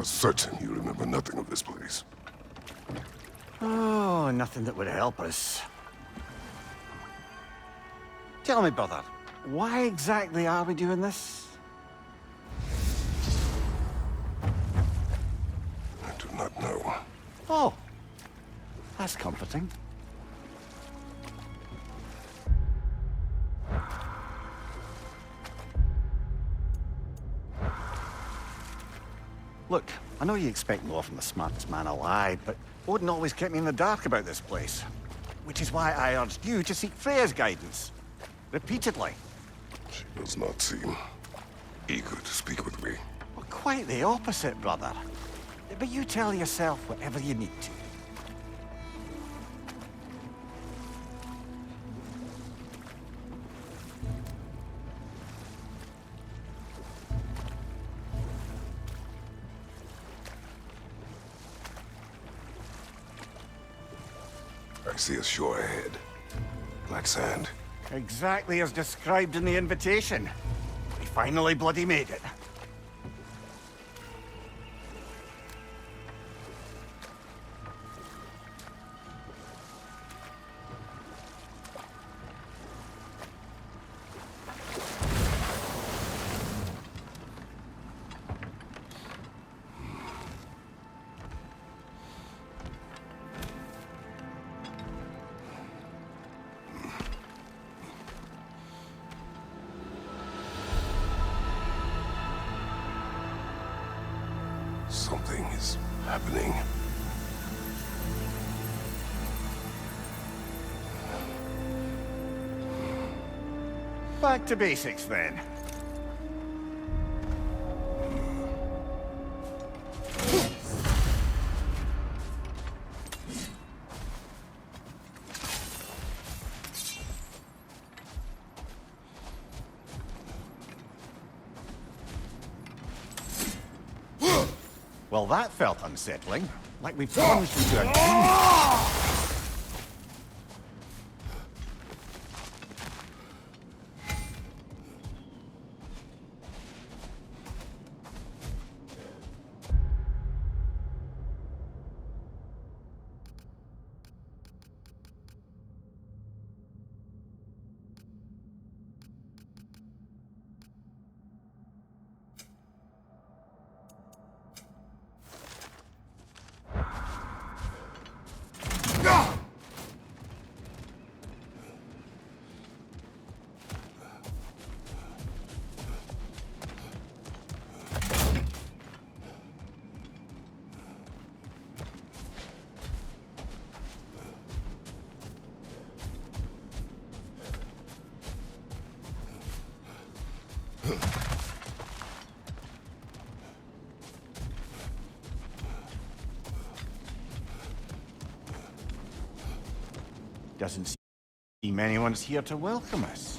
are certain you remember nothing of this place. Oh, nothing that would help us. Tell me, brother, why exactly are we doing this? I do not know. Oh, that's comforting. Look, I know you expect more from the smartest man alive, but Odin always kept me in the dark about this place. Which is why I urged you to seek Freya's guidance. Repeatedly. She does not seem eager to speak with me. Well, quite the opposite, brother. But you tell yourself whatever you need to. I see a shore ahead. Black sand. Exactly as described in the invitation. We finally bloody made it. Something is happening. Back to basics, then. Well, that felt unsettling. Like we plunged into a dream. Doesn't seem anyone's here to welcome us.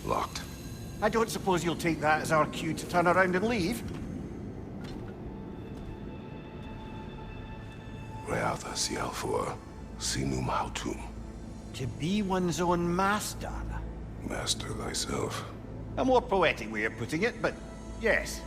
Locked. I don't suppose you'll take that as our cue to turn around and leave? Reatha Sialfur, Sinum Hautum. To be one's own master. Master thyself. A more poetic way of putting it, but yes.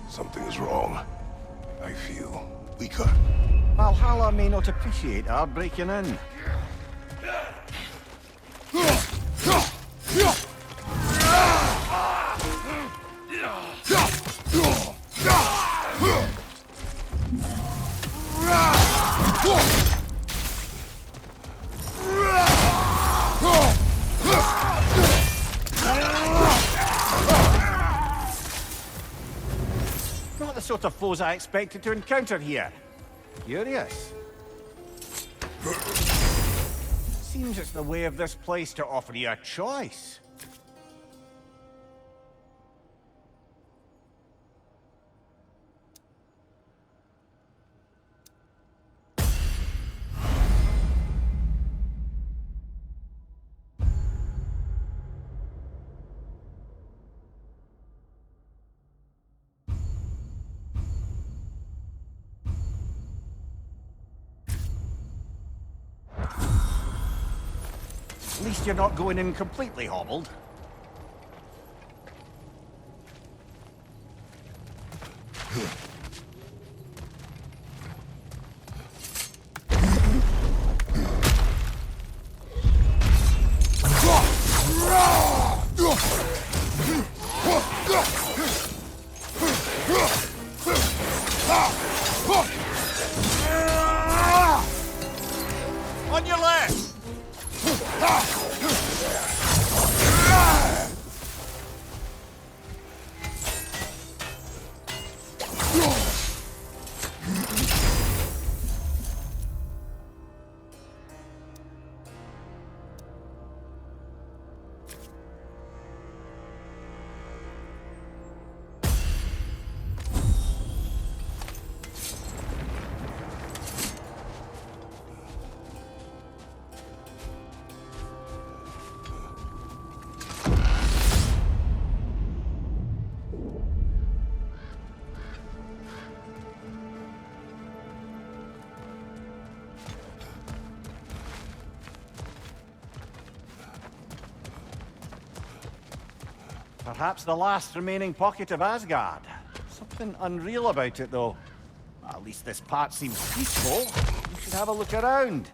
Something is wrong. I feel weaker. Valhalla may not appreciate our breaking in. Not the sort of foes I expected to encounter here. Curious. Seems it's the way of this place to offer you a choice. At least you're not going in completely hobbled. On your left! Perhaps the last remaining pocket of Asgard. Something unreal about it, though. At least this part seems peaceful. You should have a look around.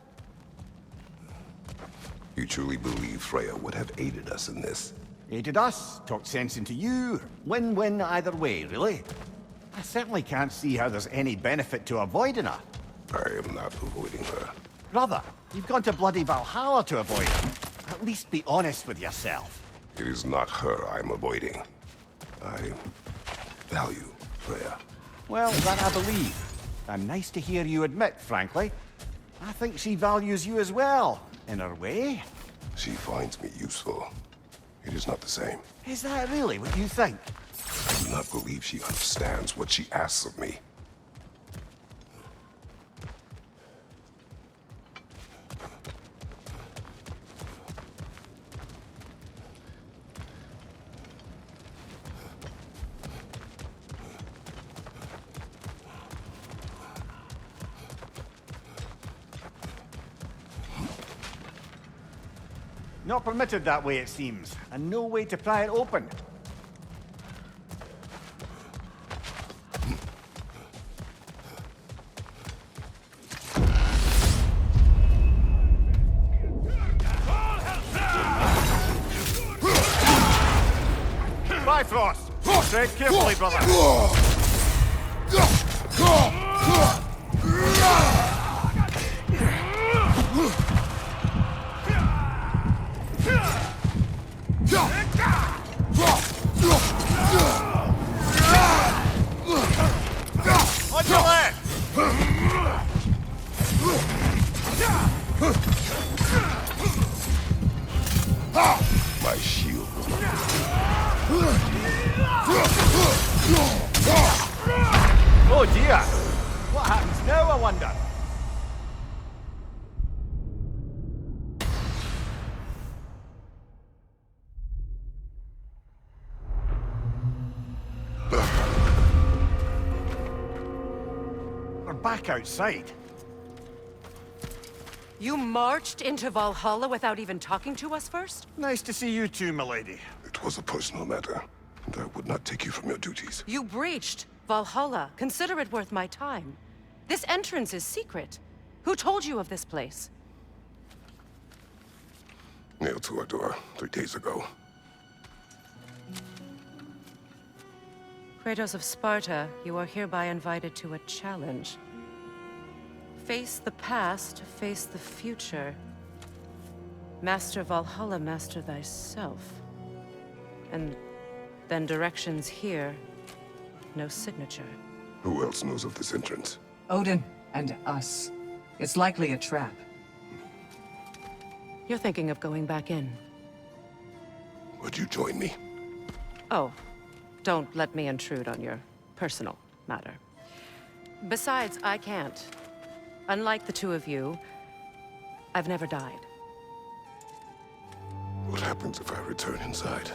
You truly believe Freya would have aided us in this? Aided us, talked sense into you. Win-win either way, really. I certainly can't see how there's any benefit to avoiding her. I am not avoiding her. Brother, you've gone to bloody Valhalla to avoid her. At least be honest with yourself. It is not her I'm avoiding. I value Freya. Well, that I believe. And nice to hear you admit, frankly. I think she values you as well, in her way. She finds me useful. It is not the same. Is that really what you think? I do not believe she understands what she asks of me. Not permitted that way, it seems, and no way to pry it open. Bifrost! Tread carefully, brother! On your left! My shield. Oh dear! What happens now, I wonder? We're back outside. You marched into Valhalla without even talking to us first? Nice to see you too, milady. It was a personal matter, and I would not take you from your duties. You breached Valhalla. Consider it worth my time. This entrance is secret. Who told you of this place? Nailed to our door 3 days ago. Kratos of Sparta, you are hereby invited to a challenge. Face the past, face the future. Master Valhalla, master thyself. And then directions here, no signature. Who else knows of this entrance? Odin and us. It's likely a trap. You're thinking of going back in. Would you join me? Oh, don't let me intrude on your personal matter. Besides, I can't. Unlike the two of you, I've never died. What happens if I return inside?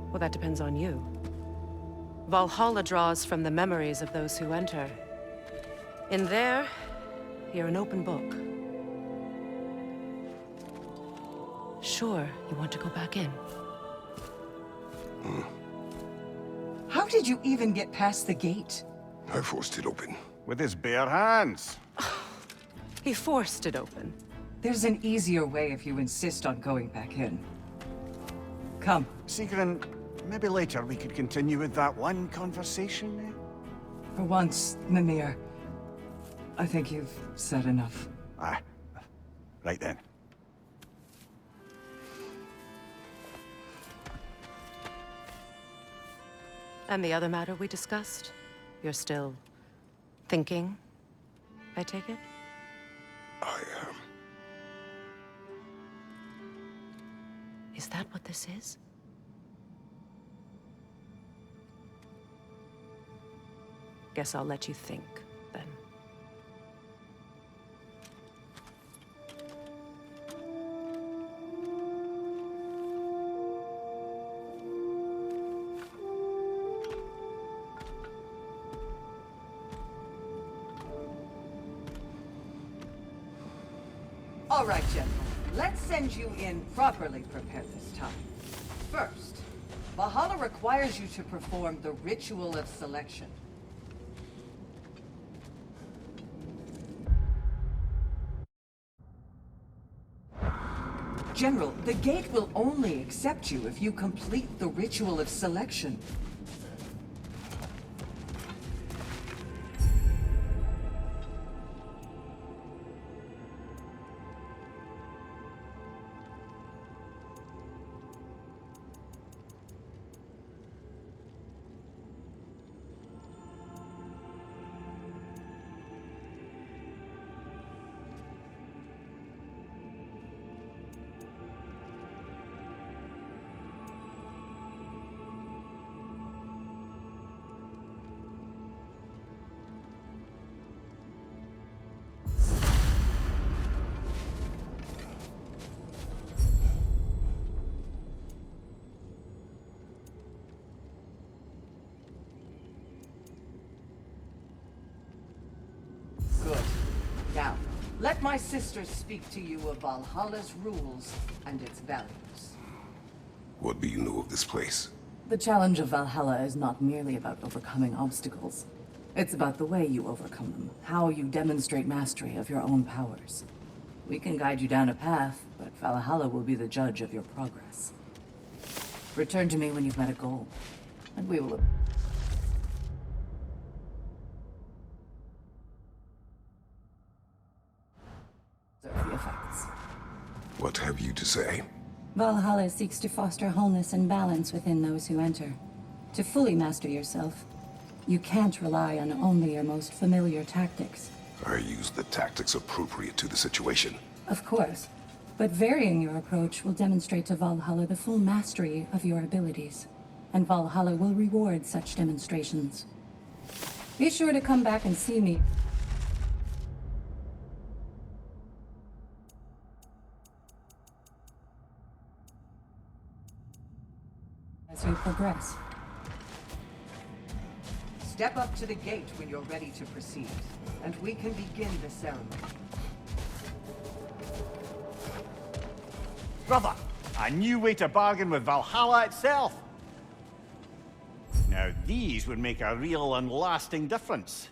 Well, that depends on you. Valhalla draws from the memories of those who enter. In there, you're an open book. Sure, you want to go back in. How did you even get past the gate? I forced it open. With his bare hands. He forced it open. There's an easier way if you insist on going back in. Come. Sigrun, maybe later we could continue with that one conversation, eh? For once, Mimir, I think you've said enough. Aye. Right then. And the other matter we discussed? You're still thinking, I take it? I am. Is that what this is? Guess I'll let you think, then. All right, General. Let's send you in properly prepared this time. First, Valhalla requires you to perform the ritual of selection. General, the gate will only accept you if you complete the ritual of selection. Good. Now, let my sisters speak to you of Valhalla's rules and its values. What do you know of this place? The challenge of Valhalla is not merely about overcoming obstacles. It's about the way you overcome them, how you demonstrate mastery of your own powers. We can guide you down a path, but Valhalla will be the judge of your progress. Return to me when you've met a goal, and we will... observe the effects. What have you to say? Valhalla seeks to foster wholeness and balance within those who enter. To fully master yourself, you can't rely on only your most familiar tactics. I use the tactics appropriate to the situation. Of course, but varying your approach will demonstrate to Valhalla the full mastery of your abilities, and Valhalla will reward such demonstrations. Be sure to come back and see me. As you progress. Step up to the gate when you're ready to proceed, and we can begin the ceremony. Brother, a new way to bargain with Valhalla itself. Now these would make a real and lasting difference.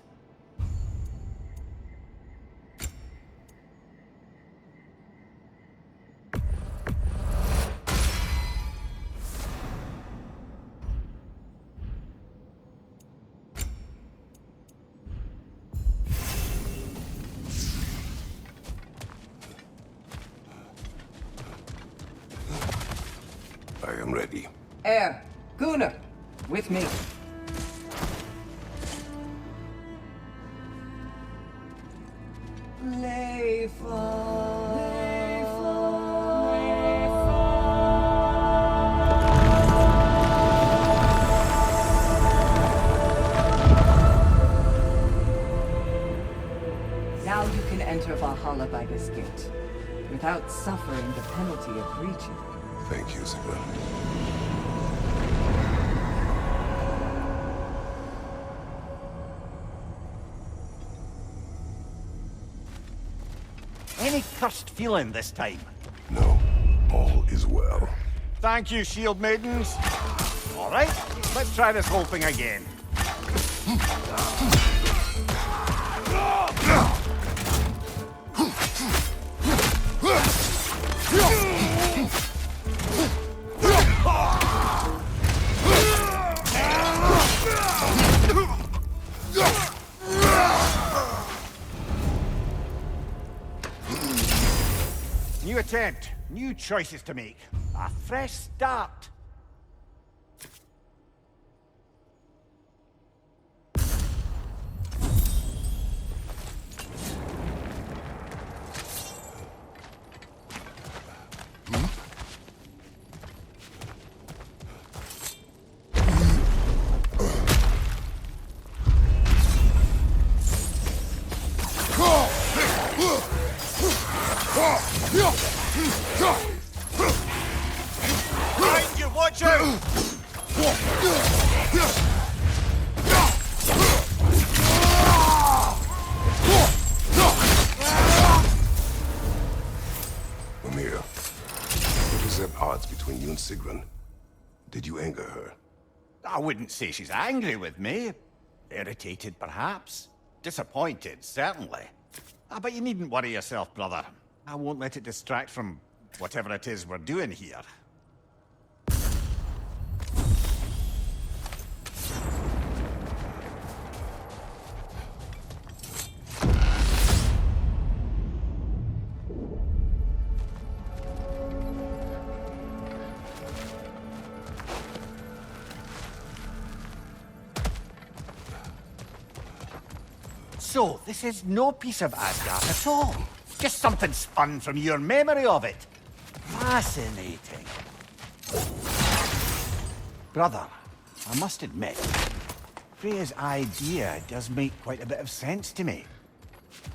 I am ready. Gunnar, with me. Lay fall. enter Valhalla by this gate, without suffering the penalty of breaching. Thank you, Sigrun. Any cursed feeling this time? No, all is well. Thank you, shield maidens. All right, let's try this whole thing again. New attempt, new choices to make. A fresh start. Behind you, watch out! Mimir, what is at odds between you and Sigrun? Did you anger her? I wouldn't say she's angry with me. Irritated, perhaps. Disappointed, certainly. But you needn't worry yourself, brother. I won't let it distract from whatever it is we're doing here. So, this is no piece of Asgard at all. Just something spun from your memory of it. Fascinating. Brother, I must admit, Freya's idea does make quite a bit of sense to me.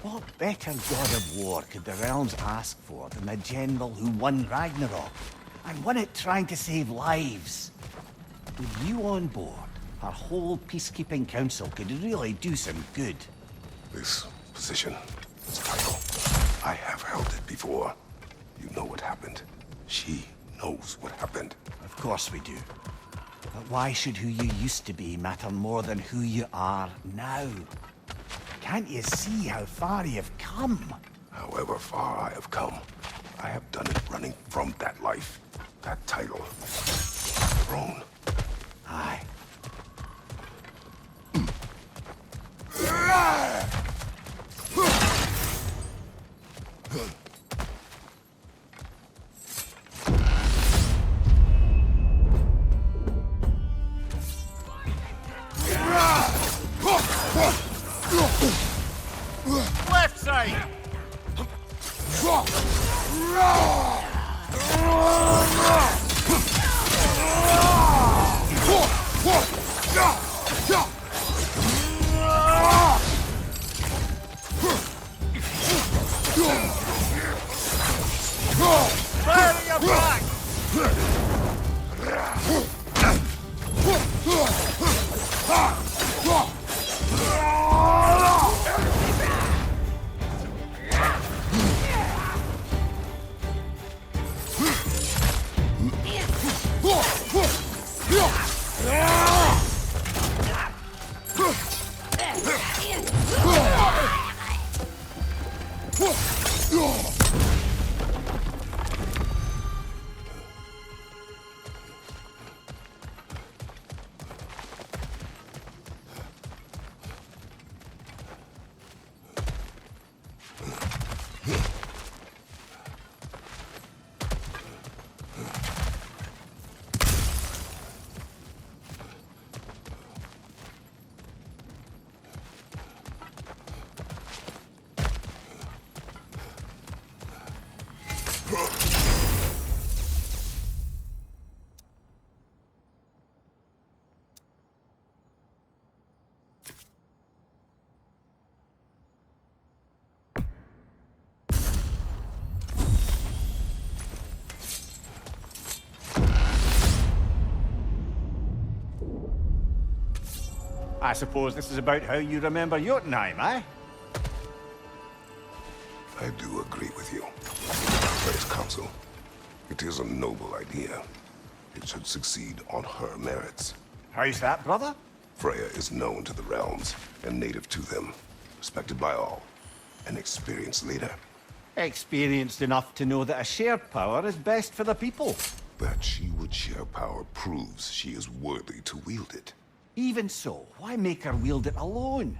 What better god of war could the realms ask for than the general who won Ragnarok, and won it trying to save lives? With you on board, our whole peacekeeping council could really do some good. This position, this title, I have held it before. You know what happened. She knows what happened. Of course we do. But why should who you used to be matter more than who you are now? Can't you see how far you've come? However far I have come, I have done it running from that life, that title, throne. Aye. Left side! Fire your back! I suppose this is about how you remember Jotunheim, eh? I do agree with you. But as counsel, it is a noble idea. It should succeed on her merits. How's that, brother? Freya is known to the realms and native to them, respected by all, an experienced leader. Experienced enough to know that a shared power is best for the people. That she would share power proves she is worthy to wield it. Even so, why make her wield it alone?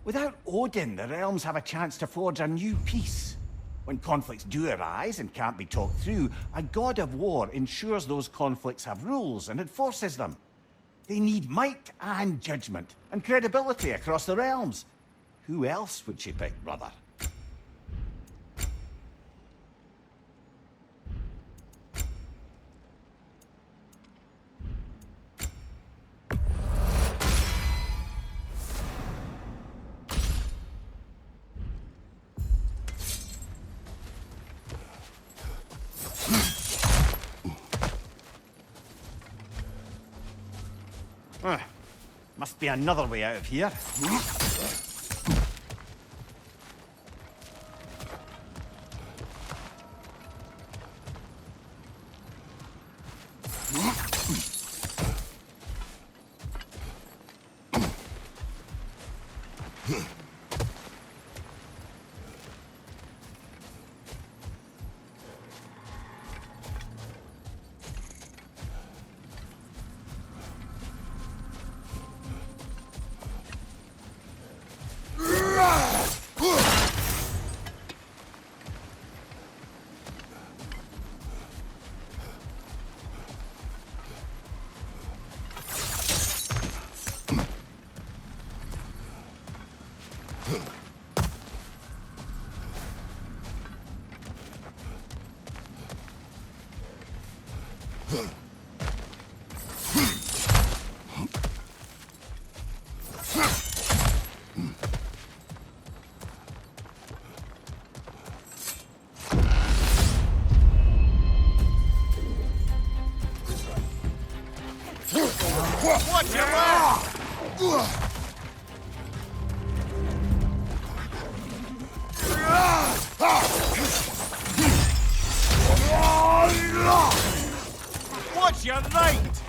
Without Odin, the realms have a chance to forge a new peace. When conflicts do arise and can't be talked through, a god of war ensures those conflicts have rules and enforces them. They need might and judgment and credibility across the realms. Who else would she pick, brother? Must be another way out of here. Watch your back! Watch your right!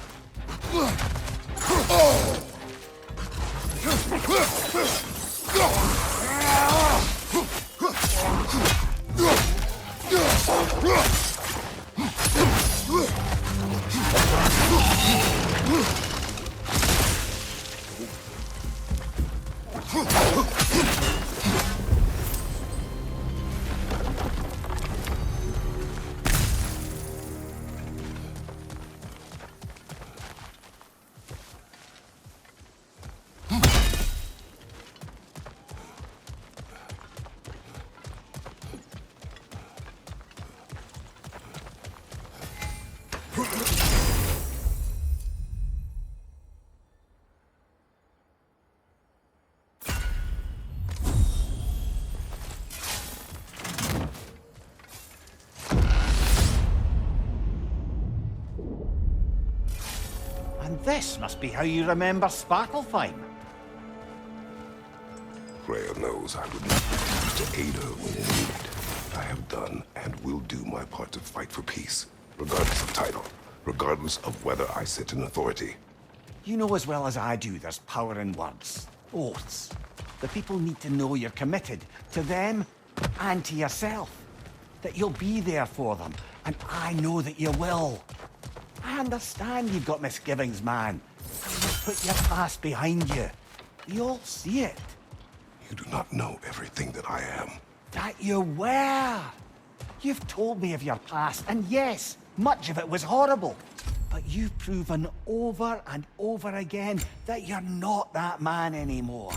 And this must be how you remember Sparklefine. Freya knows I would not refuse to aid her when needed. I have done and will do my part to fight for peace, regardless of title, regardless of whether I sit in authority. You know as well as I do there's power in words, oaths. The people need to know you're committed to them and to yourself. That you'll be there for them, and I know that you will. I understand you've got misgivings, man. You've put your past behind you. We all see it. You do not know everything that I am. That you were. You've told me of your past, and yes, much of it was horrible. But you've proven over and over again that you're not that man anymore.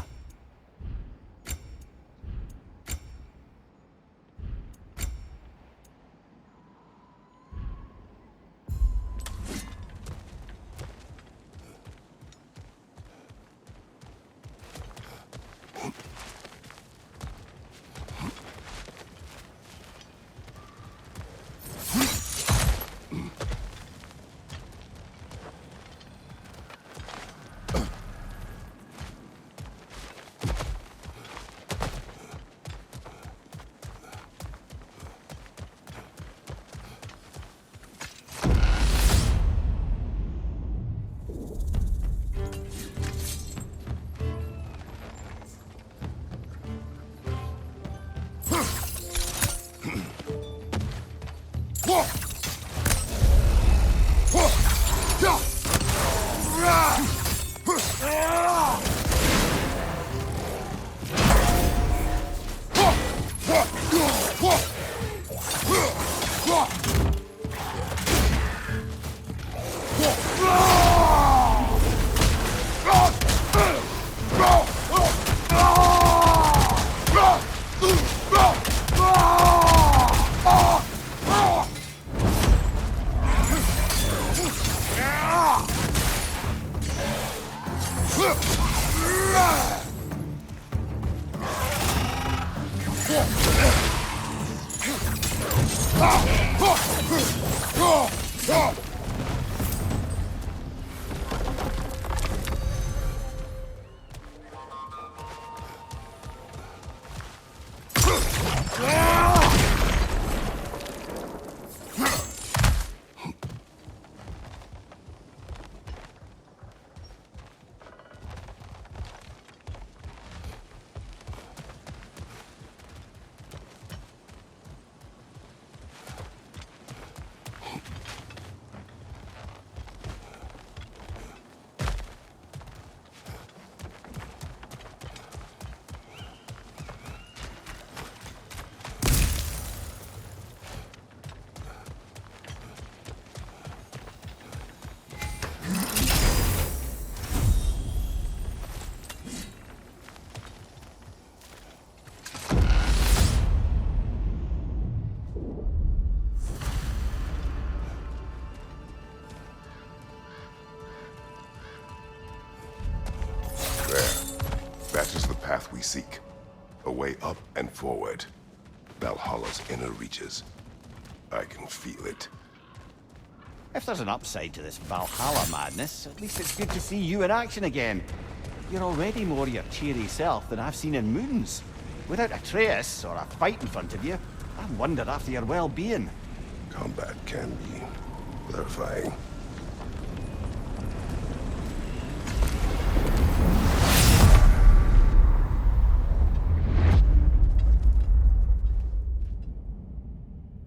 That is the path we seek. A way up and forward. Valhalla's inner reaches. I can feel it. If there's an upside to this Valhalla madness, at least it's good to see you in action again. You're already more your cheery self than I've seen in moons. Without Atreus or a fight in front of you, I wonder after your well-being. Combat can be clarifying.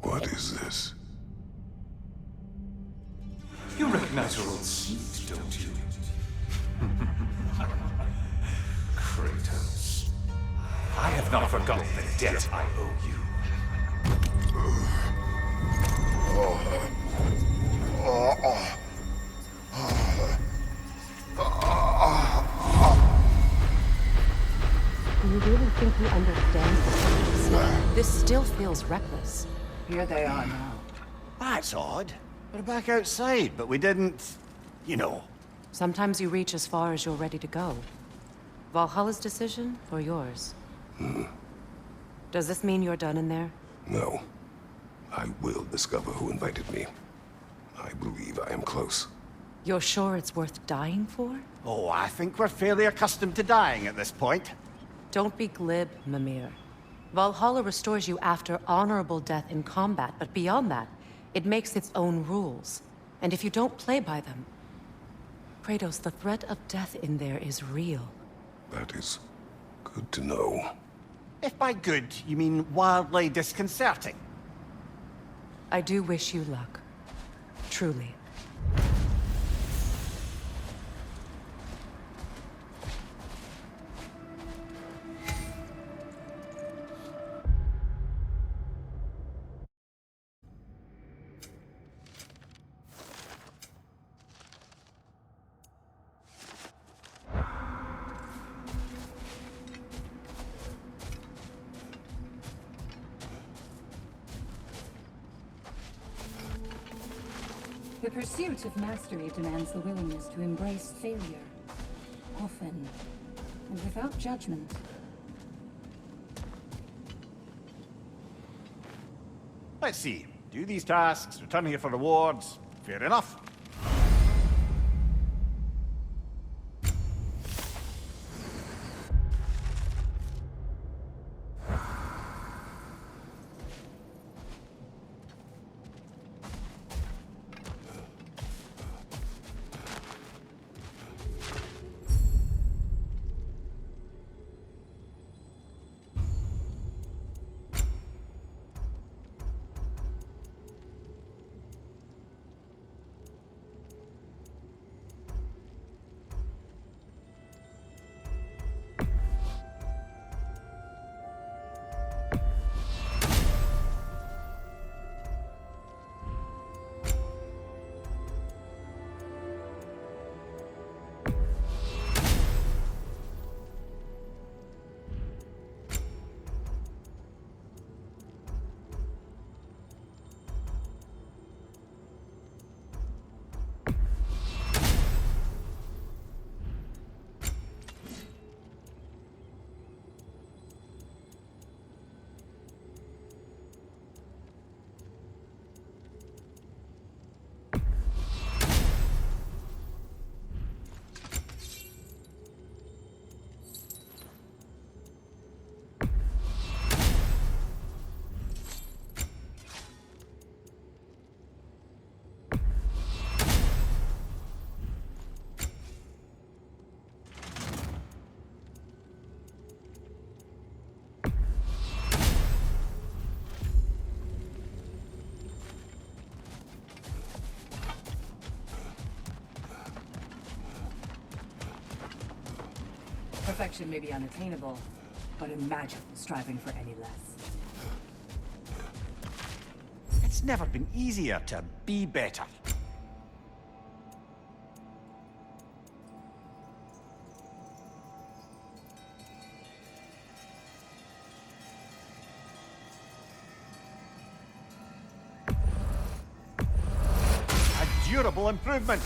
What is this? You recognize your old seat, don't you? Kratos. I have not forgotten the debt I owe you. Do you really think he understands? This still feels reckless. Here they are now. That's odd. We're back outside, but we didn't... you know. Sometimes you reach as far as you're ready to go. Valhalla's decision, or yours? Does this mean you're done in there? No. I will discover who invited me. I believe I am close. You're sure it's worth dying for? Oh, I think we're fairly accustomed to dying at this point. Don't be glib, Mimir. Valhalla restores you after honorable death in combat, but beyond that, it makes its own rules. And if you don't play by them... Kratos, the threat of death in there is real. That is good to know. If by good, you mean wildly disconcerting. I do wish you luck. Truly. The pursuit of mastery demands the willingness to embrace failure. Often, and without judgment. Let's see. Do these tasks, return here for rewards. Fair enough. perfection may be unattainable, but imagine striving for any less. It's never been easier to be better. A durable improvement.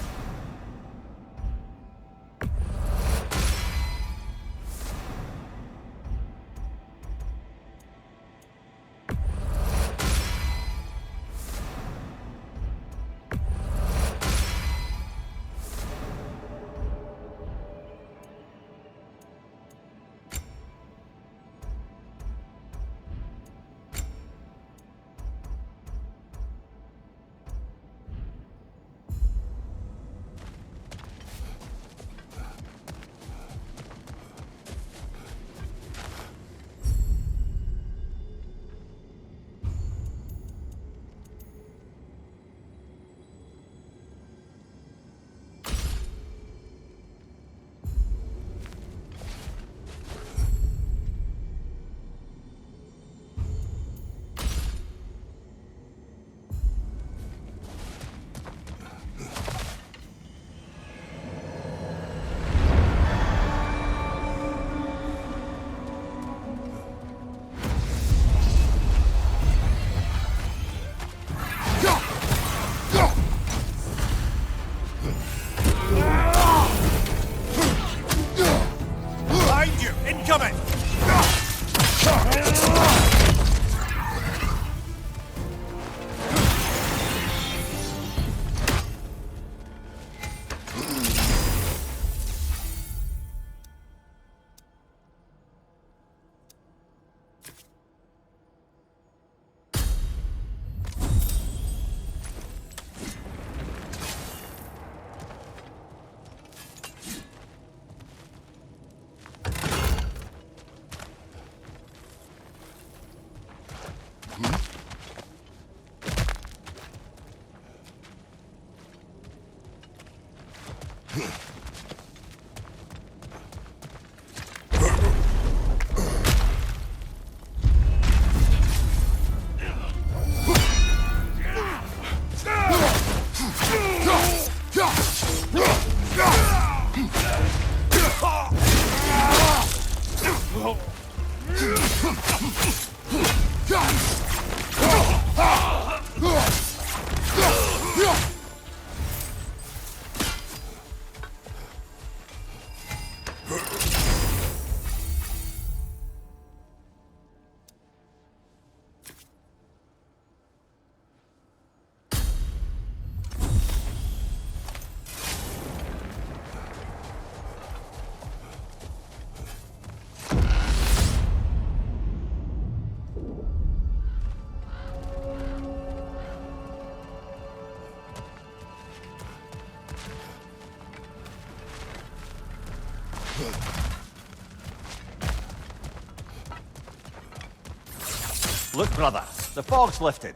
Look, brother, the fog's lifted.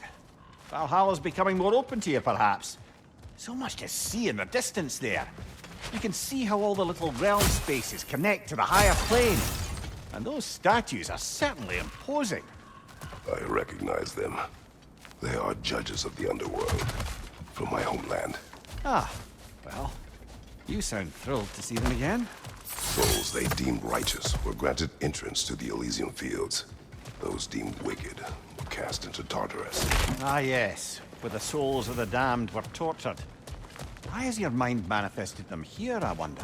Valhalla's becoming more open to you, perhaps. So much to see in the distance there. You can see how all the little realm spaces connect to the higher plane. And those statues are certainly imposing. I recognize them. They are judges of the underworld, from my homeland. Ah, well, you sound thrilled to see them again. Souls they deemed righteous were granted entrance to the Elysian fields. Those deemed wicked were cast into Tartarus. Ah, yes, where the souls of the damned were tortured. Why has your mind manifested them here, I wonder?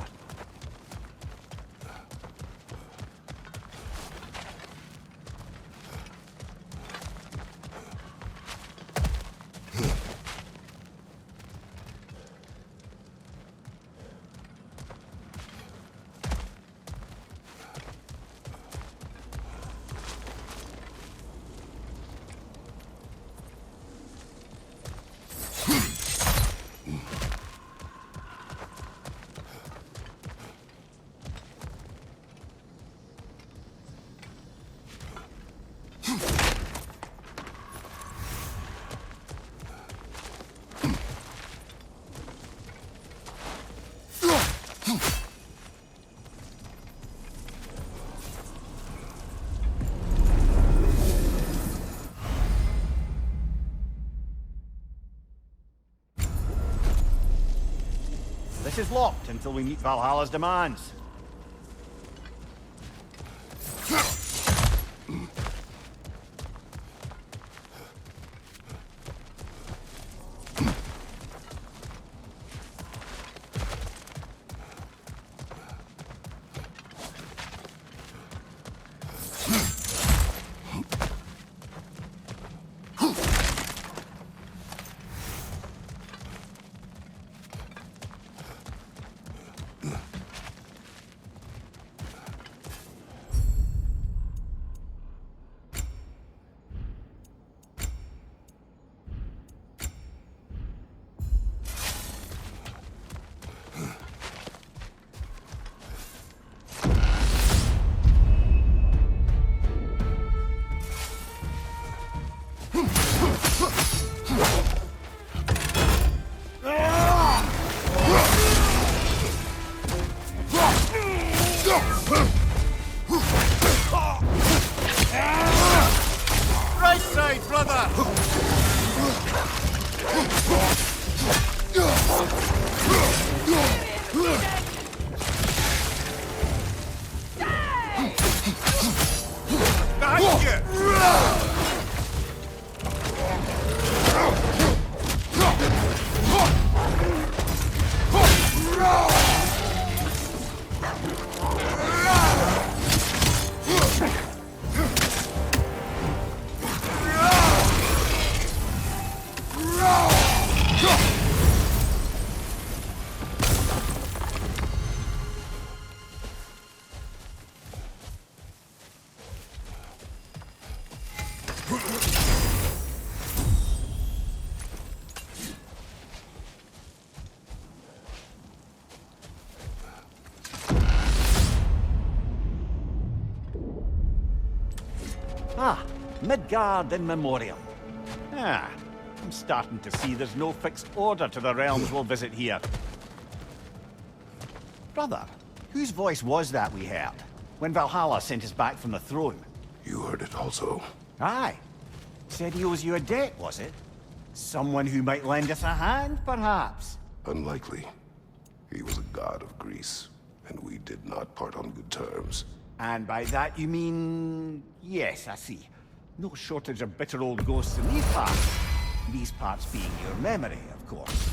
Place is locked until we meet Valhalla's demands. Right side, brother! Behind you! Ah, Midgard in memoriam. Ah, I'm starting to see there's no fixed order to the realms we'll visit here. Brother, whose voice was that we heard when Valhalla sent us back from the throne? You heard it also. Aye. Said he owes you a debt, was it? Someone who might lend us a hand, perhaps? Unlikely. He was a god of Greece, and we did not part on good terms. And by that you mean... Yes, I see. No shortage of bitter old ghosts in these parts. These parts being your memory, of course.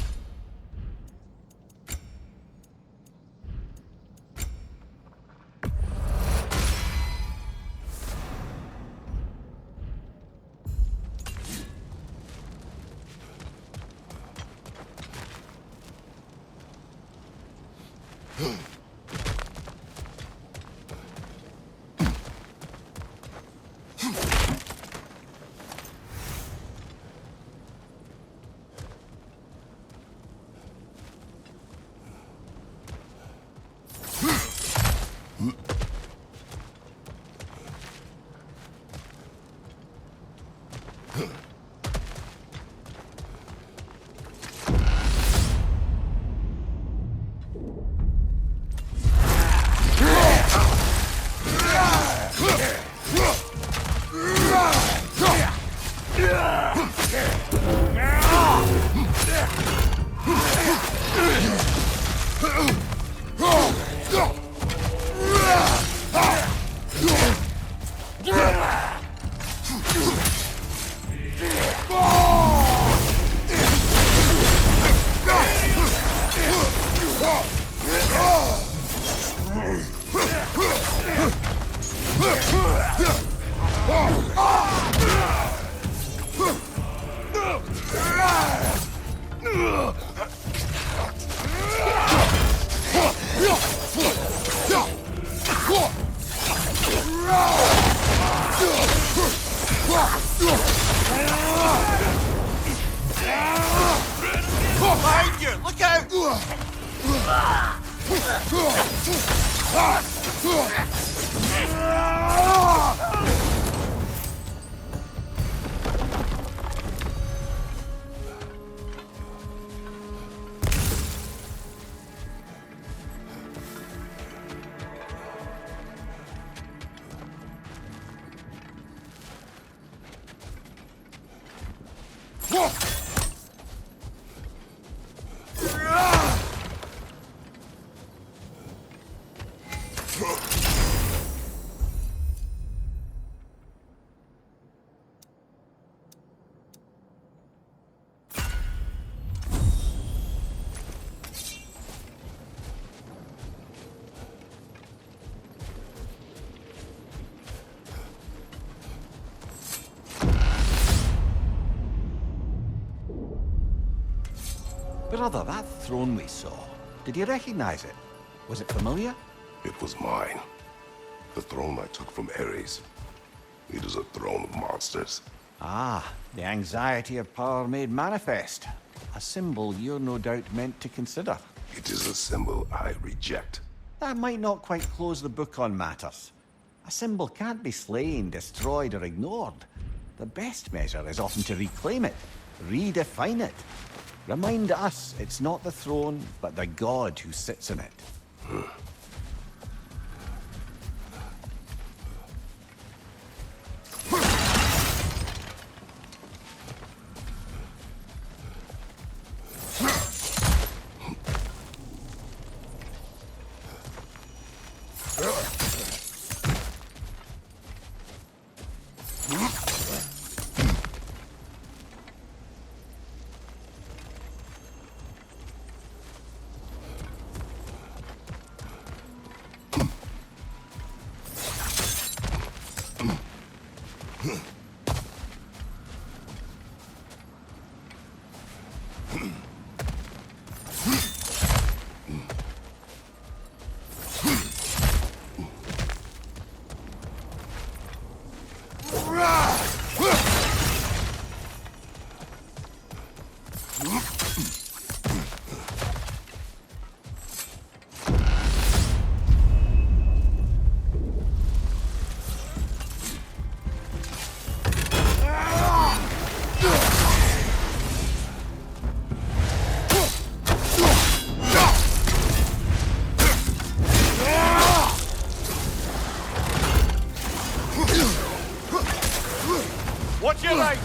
Behind you! Look out! Brother, that throne we saw, did you recognize it? Was it familiar? It was mine. The throne I took from Ares. It is a throne of monsters. Ah, the anxiety of power made manifest. A symbol you're no doubt meant to consider. It is a symbol I reject. That might not quite close the book on matters. A symbol can't be slain, destroyed, or ignored. The best measure is often to reclaim it, redefine it. Remind us it's not the throne, but the god who sits in it. Watch your right!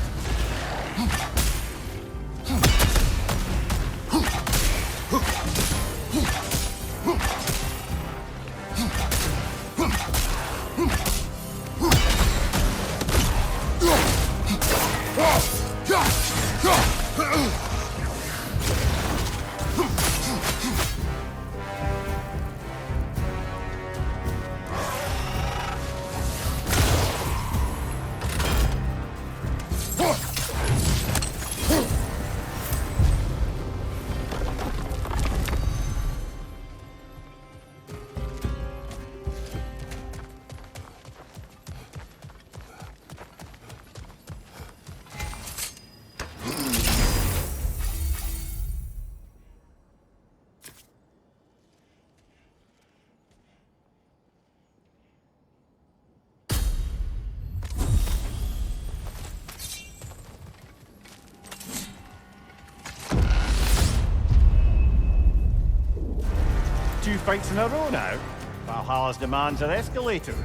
Two fights in a row now. Valhalla's demands are escalating.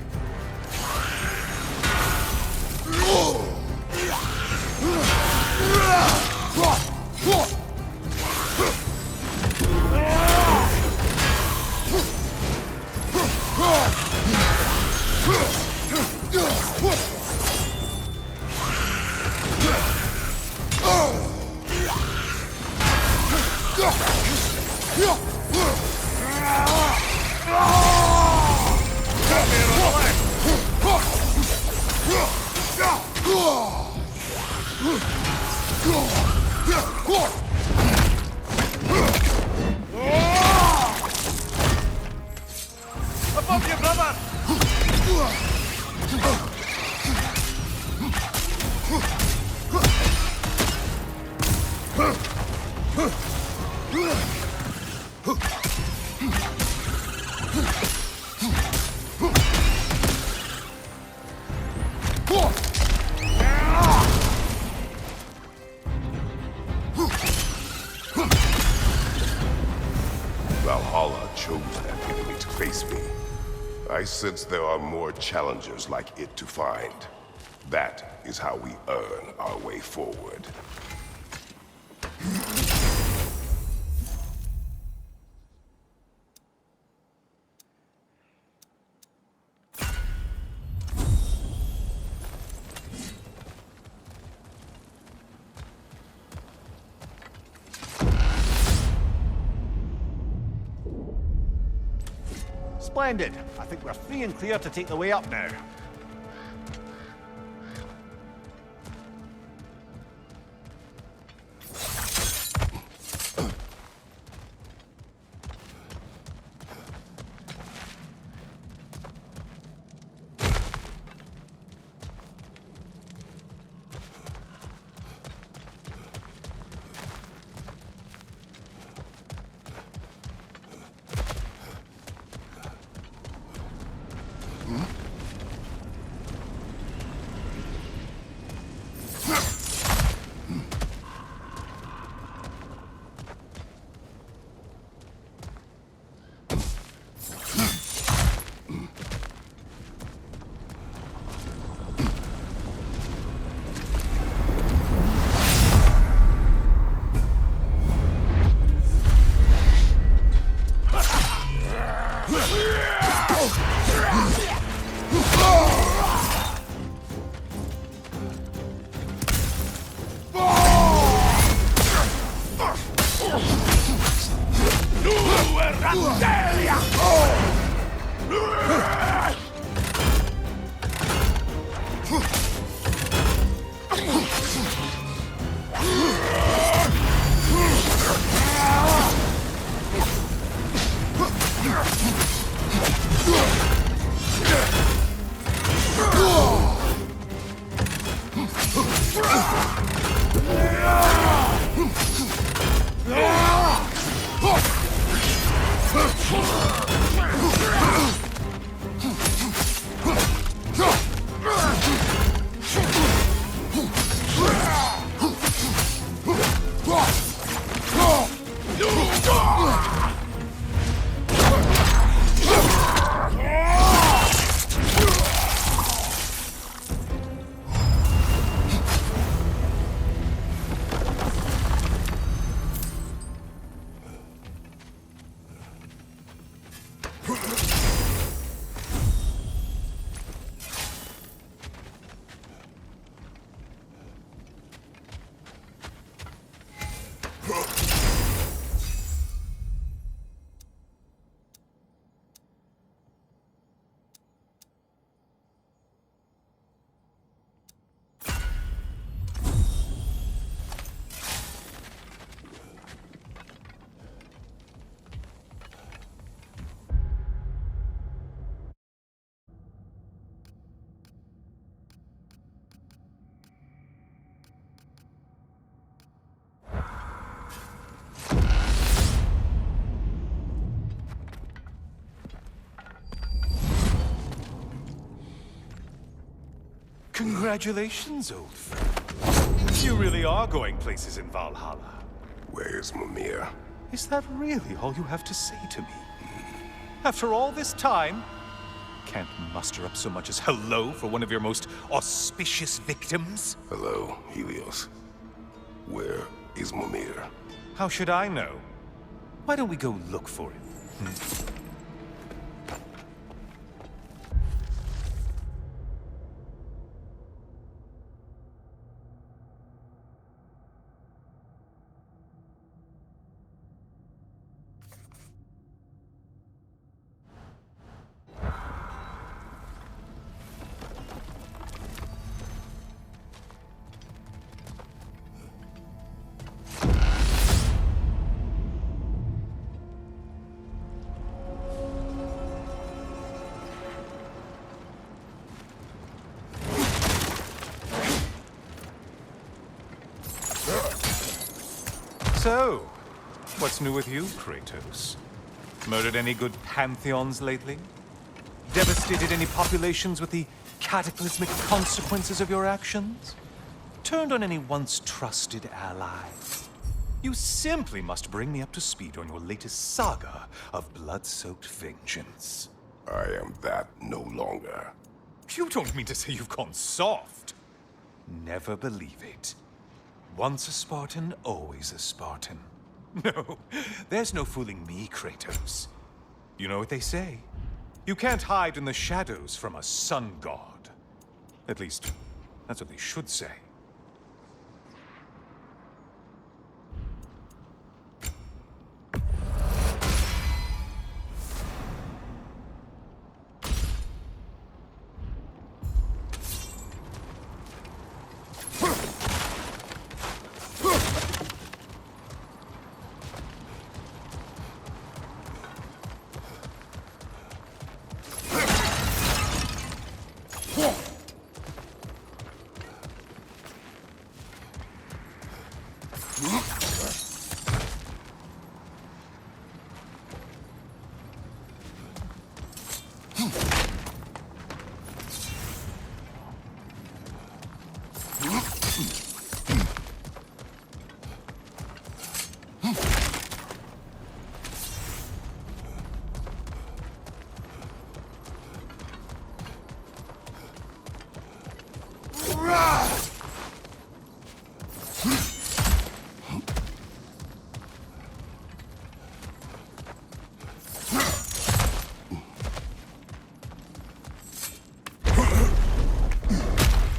Above you, brother! Valhalla chose that enemy to face me. I sense there are more challengers like it to find. That is how we earn our way forward. Splendid. I think we're free and clear to take the way up now. Congratulations, old friend. You really are going places in Valhalla. Where's Mimir? Is that really all you have to say to me? After all this time, can't muster up so much as hello for one of your most auspicious victims? Hello, Helios. Where is Mimir? How should I know? Why don't we go look for him? So, what's new with you, Kratos? Murdered any good pantheons lately? Devastated any populations with the cataclysmic consequences of your actions? Turned on any once trusted allies? You simply must bring me up to speed on your latest saga of blood-soaked vengeance. I am that no longer. You don't mean to say you've gone soft? Never believe it. Once a Spartan, always a Spartan. No, there's no fooling me, Kratos. You know what they say? You can't hide in the shadows from a sun god. At least, that's what they should say.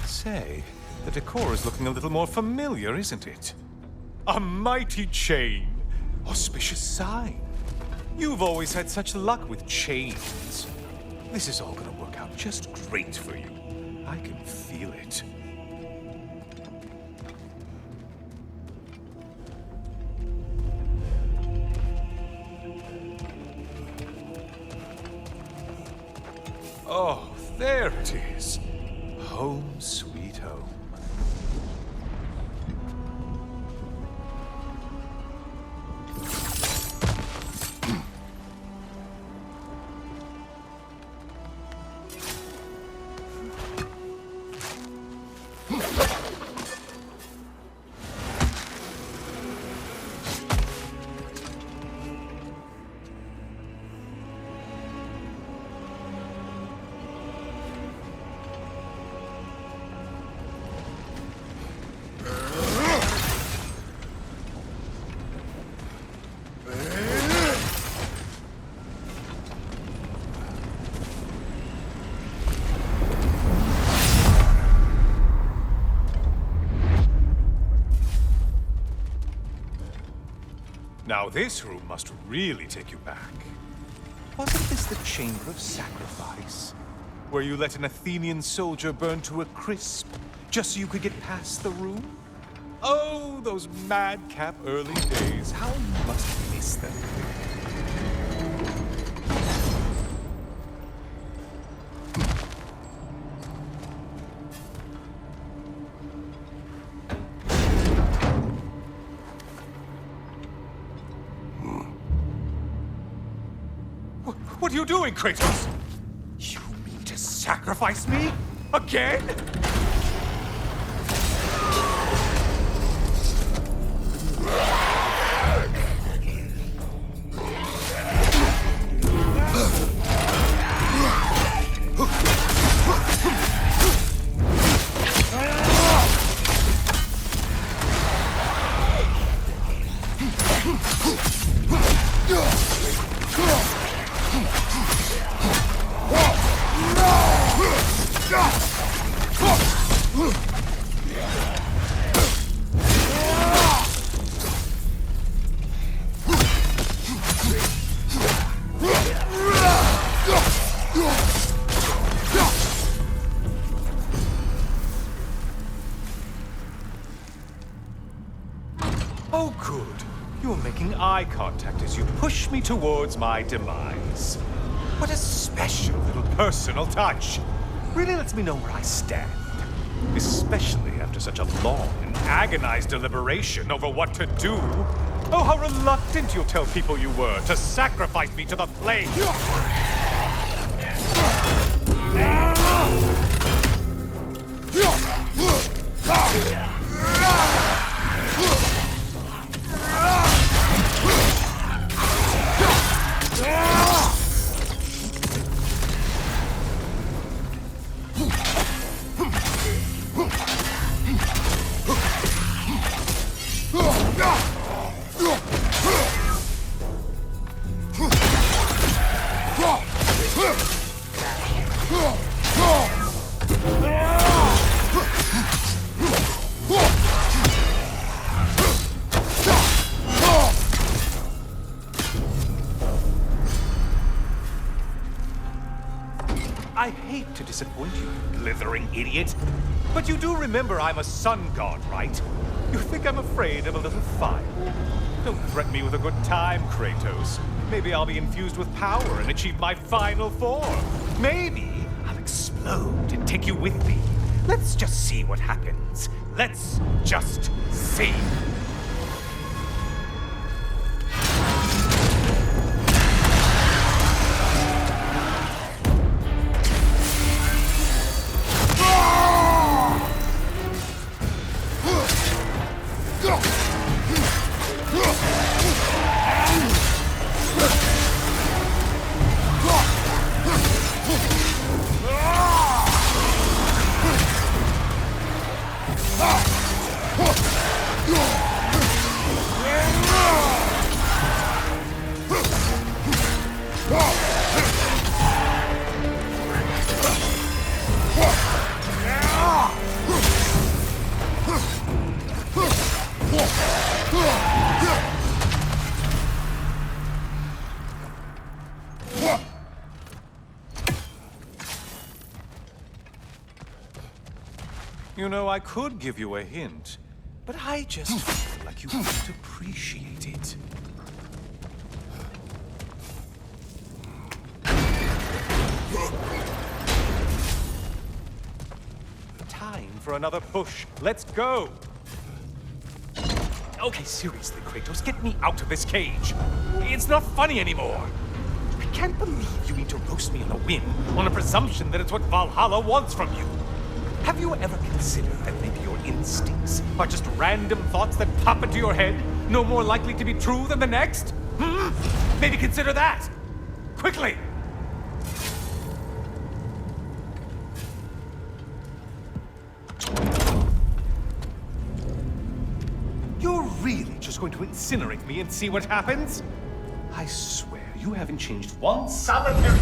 Say, the decor is looking a little more familiar, isn't it? A mighty chain. Auspicious sign. You've always had such luck with chains. This is all gonna work out just great for you. I can feel it. Oh, there it is. Home sweet home. Now this room must really take you back. Wasn't this the Chamber of Sacrifice? Where you let an Athenian soldier burn to a crisp, just so you could get past the room? Oh, those madcap early days. How you must miss them. What are you doing, Kratos? You mean to sacrifice me? Again? Oh, good. You're making eye contact as you push me towards my demise. What a special little personal touch. Really lets me know where I stand. Especially after such a long and agonized deliberation over what to do. Oh, how reluctant you'll tell people you were to sacrifice me to the flames. I hate to disappoint you, blithering idiot. But you do remember I'm a sun god, right? You think I'm afraid of a little fire? Don't threaten me with a good time, Kratos. Maybe I'll be infused with power and achieve my final form. Maybe I'll explode and take you with me. Let's just see what happens. Let's just see. You know, I could give you a hint, but I just feel like you wouldn't appreciate it. Time for another push. Let's go! Okay, seriously, Kratos, get me out of this cage. It's not funny anymore. I can't believe you need to roast me on a whim, on a presumption that it's what Valhalla wants from you. Have you ever considered that maybe your instincts are just random thoughts that pop into your head, no more likely to be true than the next? Maybe consider that! Quickly! You're really just going to incinerate me and see what happens? I swear, you haven't changed one solitary...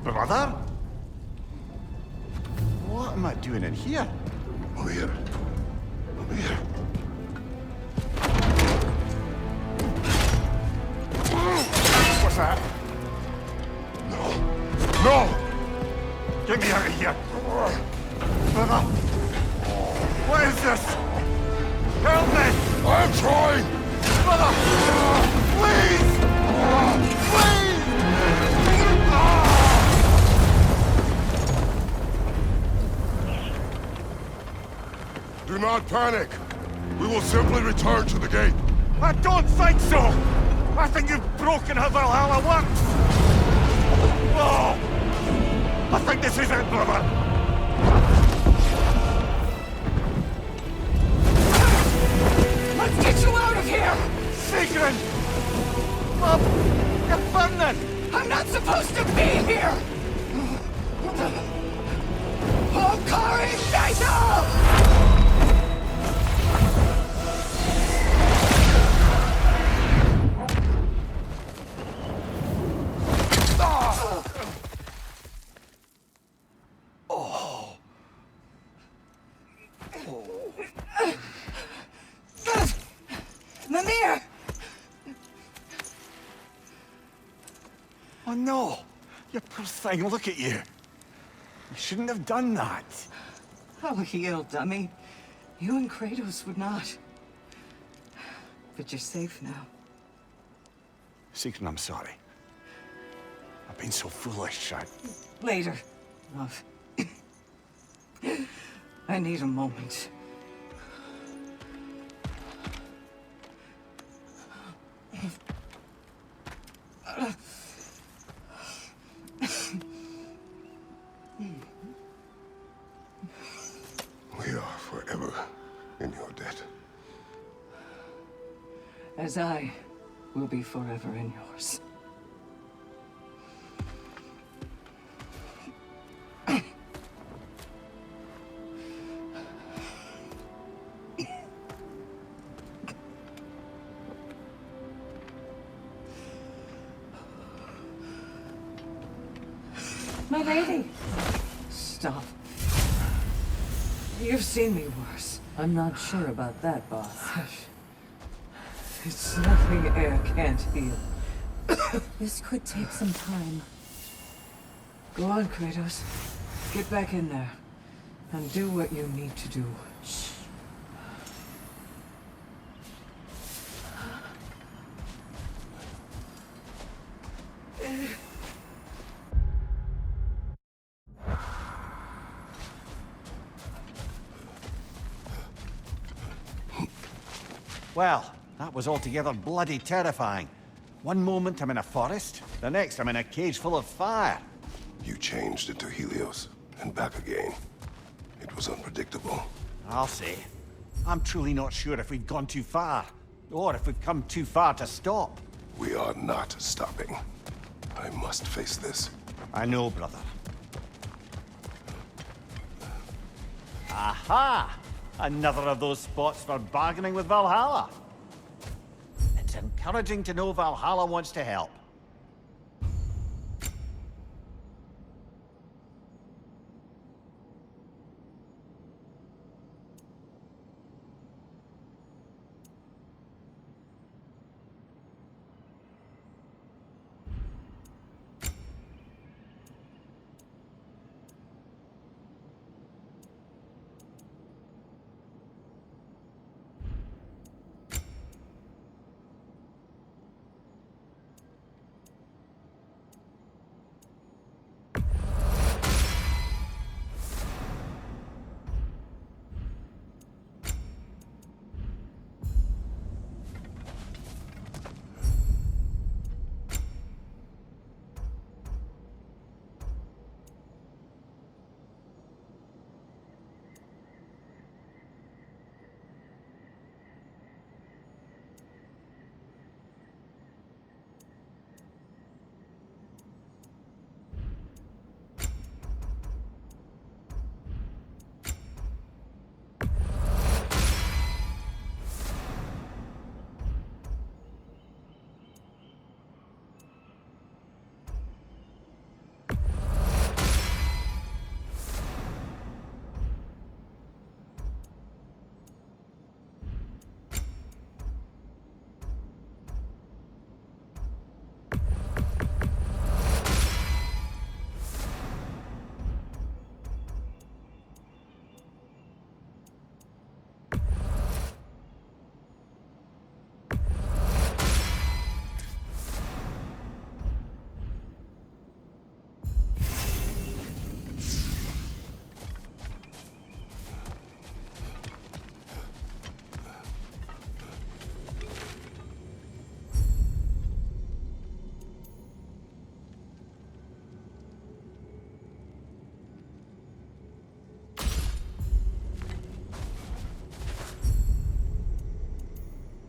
Brother? What am I doing in here? Over here. Over here. sir. No! Get me out of here. Brother. What is this? Help me! I'm trying! Brother! Please! Please! Do not panic. We will simply return to the gate. I don't think so! I think you've broken how Valhalla works! Oh! I think this is it, brother! Let's get you out of here! Sigrun! Mom! You're burning! I'm not supposed to be here! Oh, Kari! Naito! Mimir! Oh no! You poor thing, look at you. You shouldn't have done that. I'll heal, dummy. You and Kratos would not. But you're safe now. Sigrun, I'm sorry. I've been so foolish. Later, love. I need a moment. We are forever in your debt. As I will be forever in yours. My lady! Stop. You've seen me worse. I'm not sure about that, boss. It's nothing air can't heal. This could take some time. Go on, Kratos. Get back in there. And do what you need to do. Well, that was altogether bloody terrifying. One moment I'm in a forest, the next I'm in a cage full of fire. You changed into Helios, and back again. It was unpredictable. I'll say. I'm truly not sure if we've gone too far, or if we've come too far to stop. We are not stopping. I must face this. I know, brother. Aha! Another of those spots for bargaining with Valhalla. It's encouraging to know Valhalla wants to help.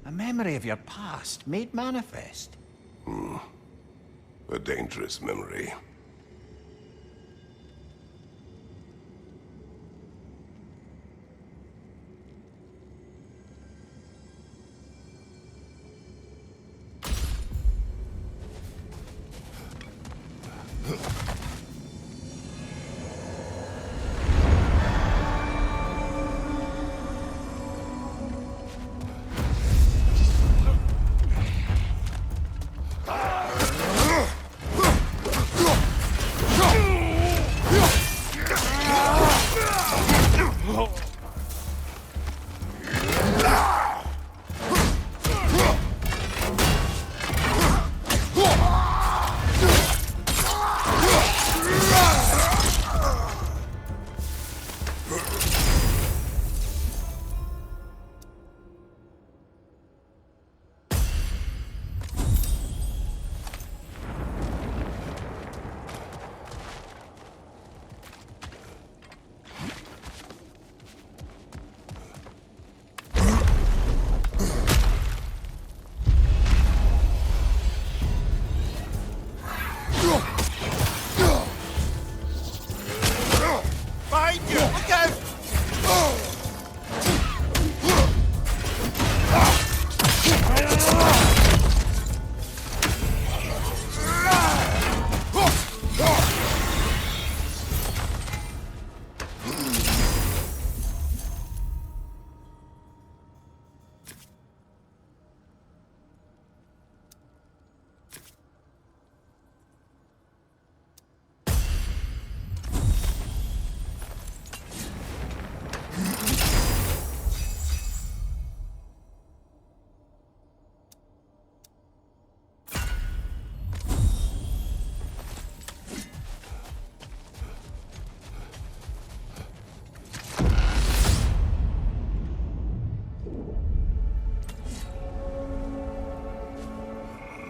A memory of your past made manifest. A dangerous memory.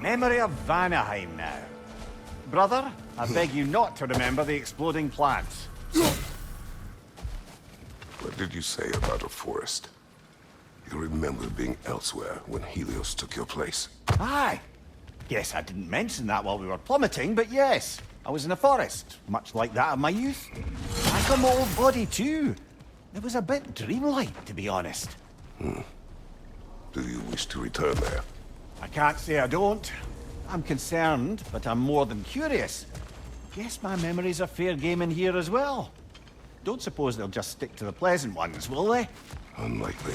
Memory of Vanaheim now. Brother, I beg you not to remember the exploding plants. What did you say about a forest? You remember being elsewhere when Helios took your place? Aye. Yes, I didn't mention that while we were plummeting, but yes, I was in a forest, much like that of my youth. Like a old body too. It was a bit dreamlike, to be honest. Do you wish to return there? I can't say I don't. I'm concerned, but I'm more than curious. Guess my memories are fair game in here as well. Don't suppose they'll just stick to the pleasant ones, will they? Unlikely.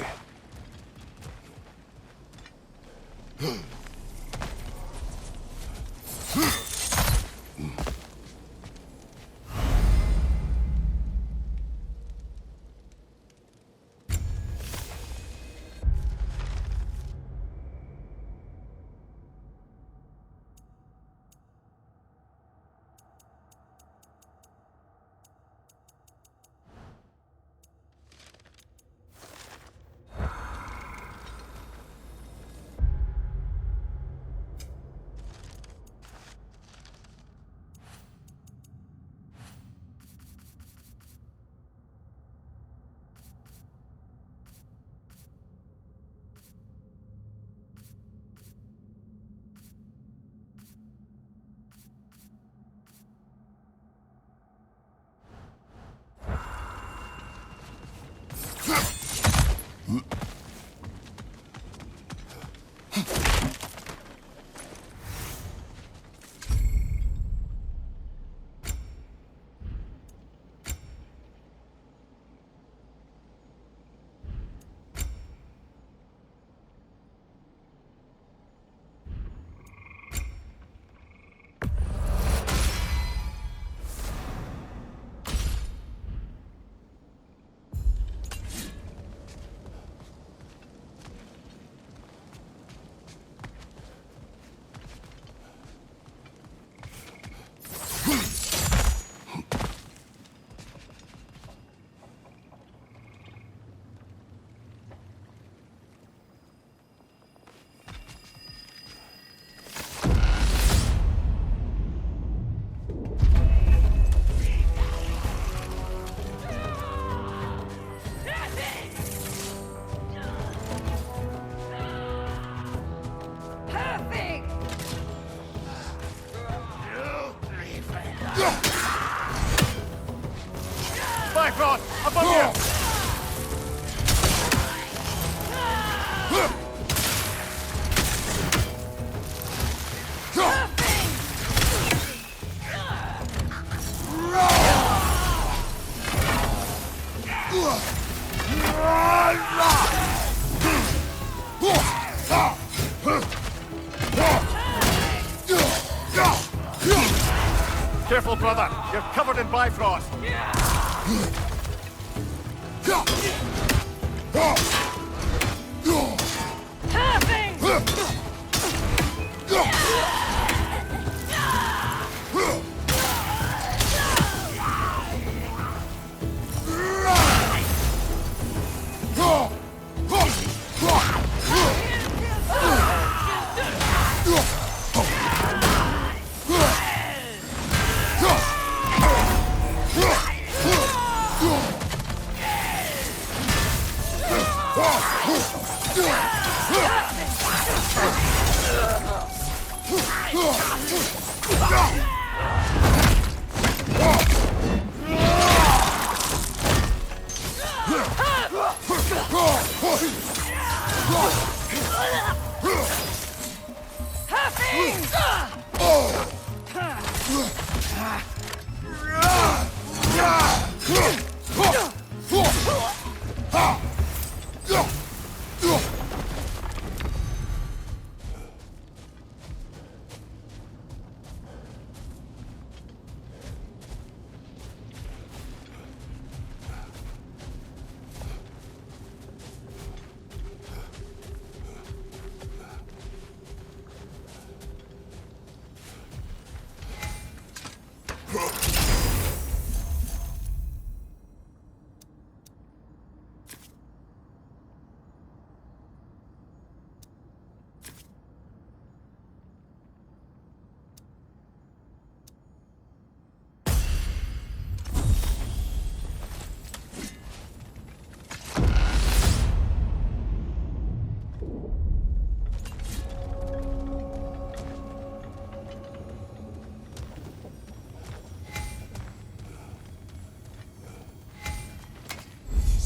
Careful, brother. You're covered in Bifrost.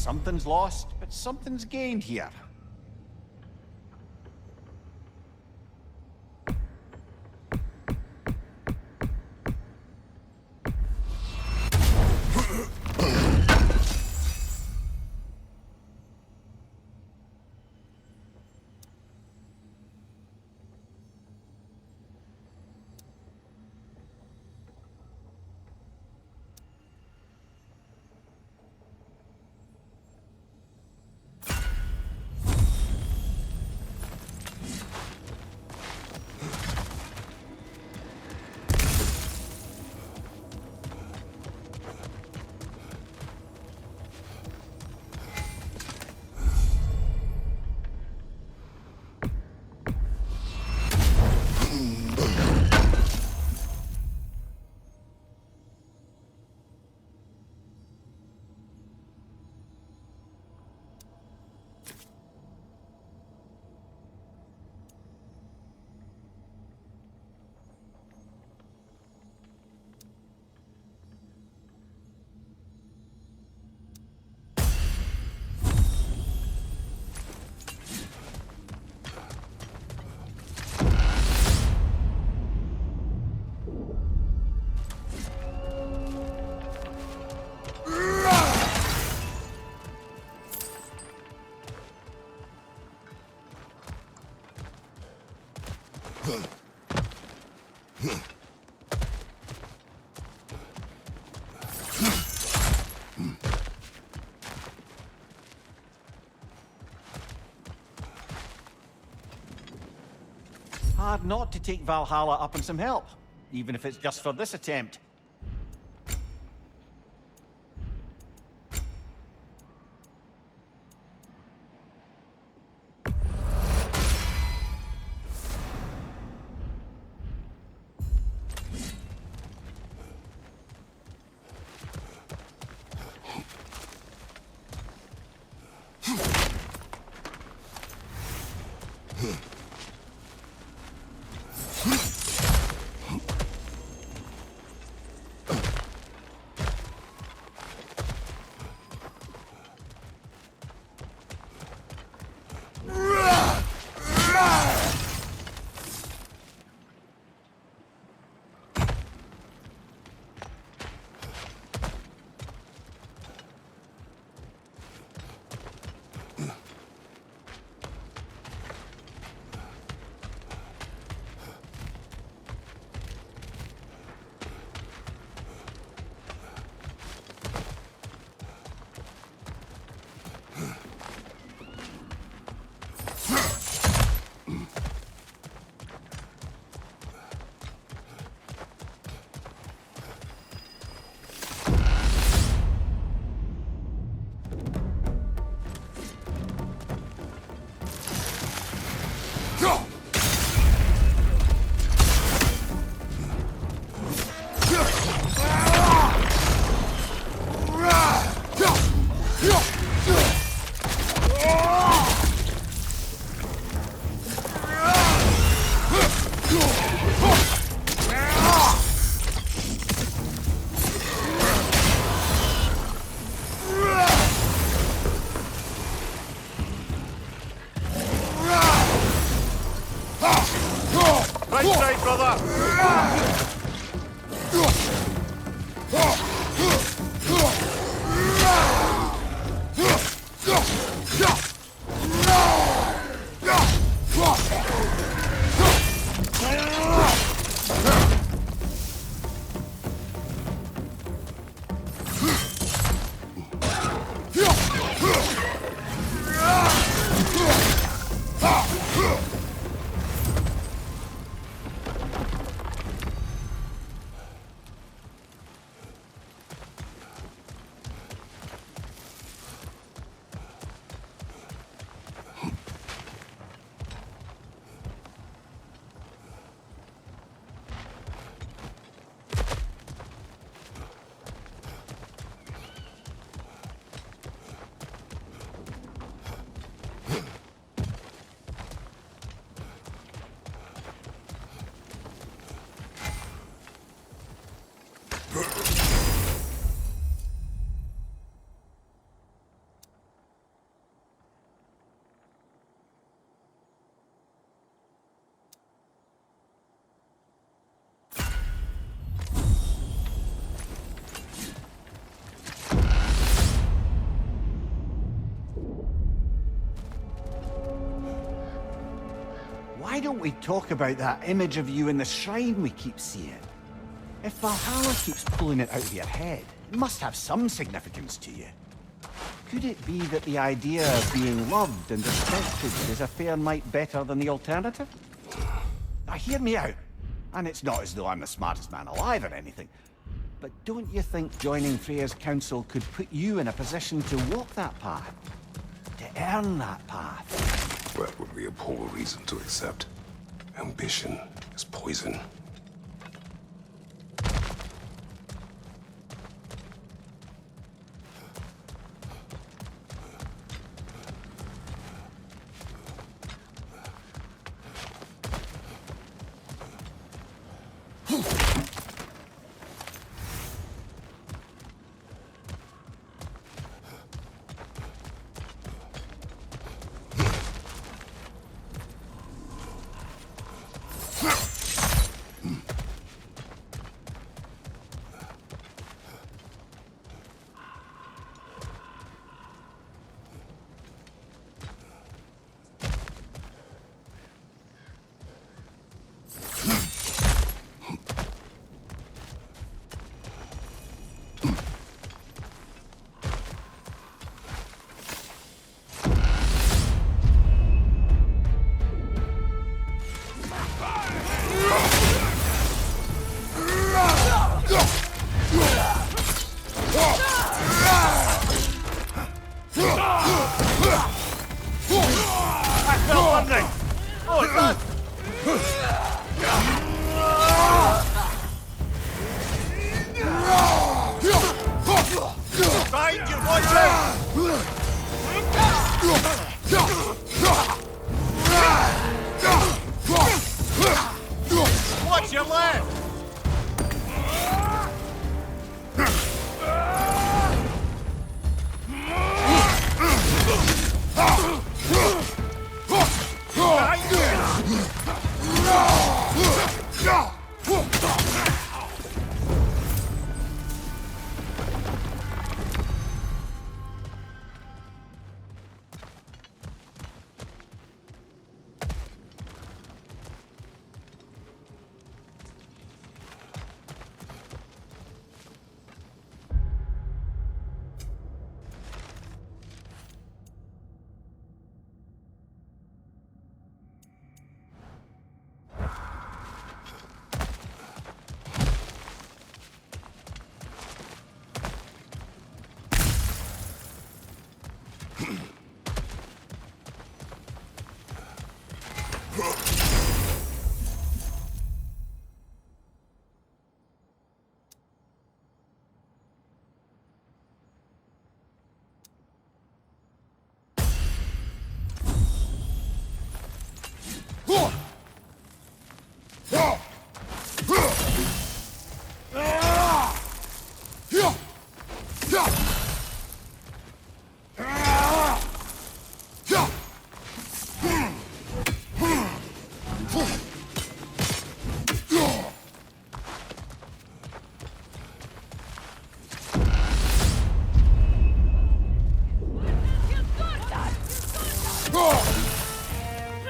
Something's lost, but something's gained here. Hard not to take Valhalla up on some help, even if it's just for this attempt. inside, brother! Why don't we talk about that image of you in the shrine we keep seeing? If Valhalla keeps pulling it out of your head, it must have some significance to you. Could it be that the idea of being loved and respected is a fair mite better than the alternative? Now hear me out, and it's not as though I'm the smartest man alive or anything, but don't you think joining Freya's council could put you in a position to walk that path? To earn that path? That would be a poor reason to accept. Ambition is poison. Watch your left!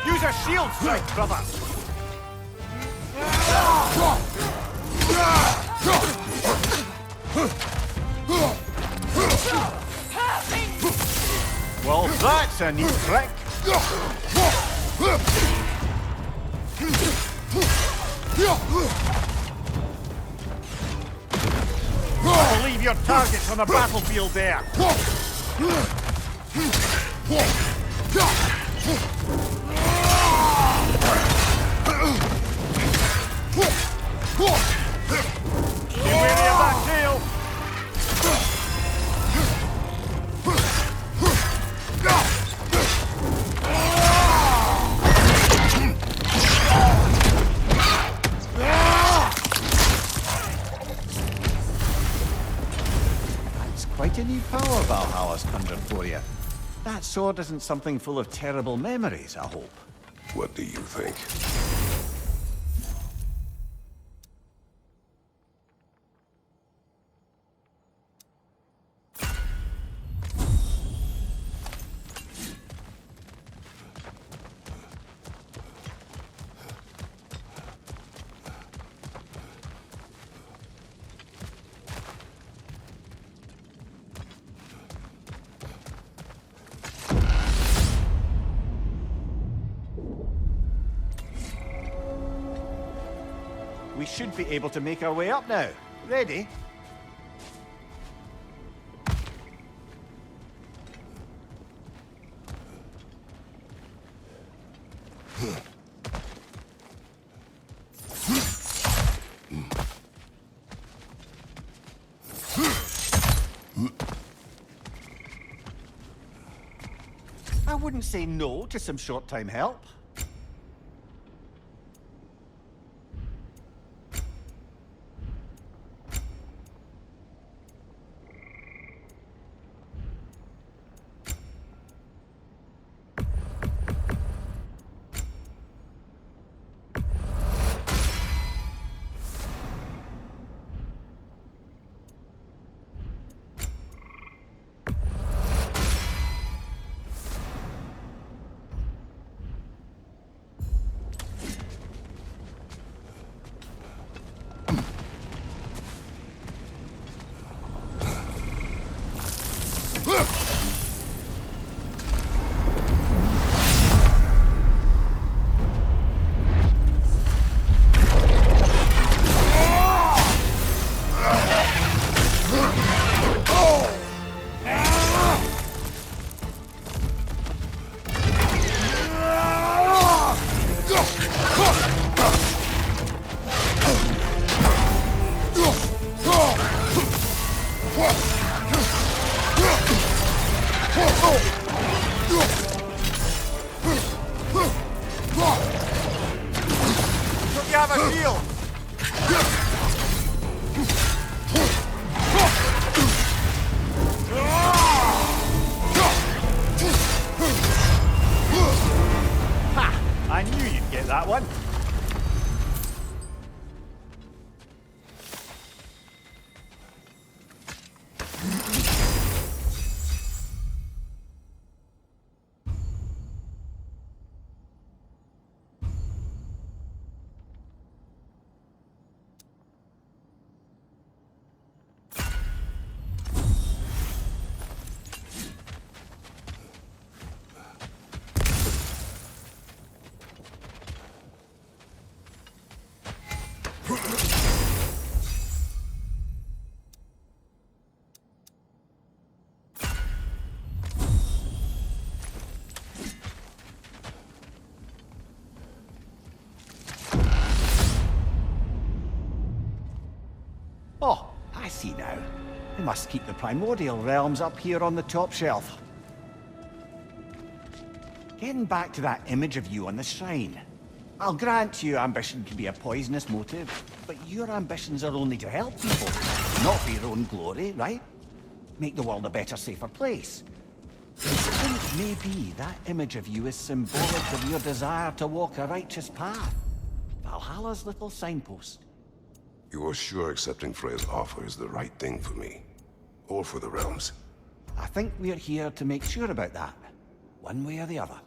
Use a shield strike, brother! Well, that's a neat trick. I'll leave your targets on the battlefield there. Be wary of that tail. That's quite a new power Valhalla's conjured for you. That sword isn't something full of terrible memories, I hope. What do you think? We should be able to make our way up now. Ready? I wouldn't say no to some short-time help. You have a shield! Ha! I knew you'd get that one. Oh, I see now. They must keep the primordial realms up here on the top shelf. Getting back to that image of you on the shrine. I'll grant you ambition can be a poisonous motive, but your ambitions are only to help people, not for your own glory, right? Make the world a better, safer place. I think maybe that image of you is symbolic of your desire to walk a righteous path. Valhalla's little signpost. You are sure accepting Freya's offer is the right thing for me? Or for the realms? I think we're here to make sure about that, one way or the other.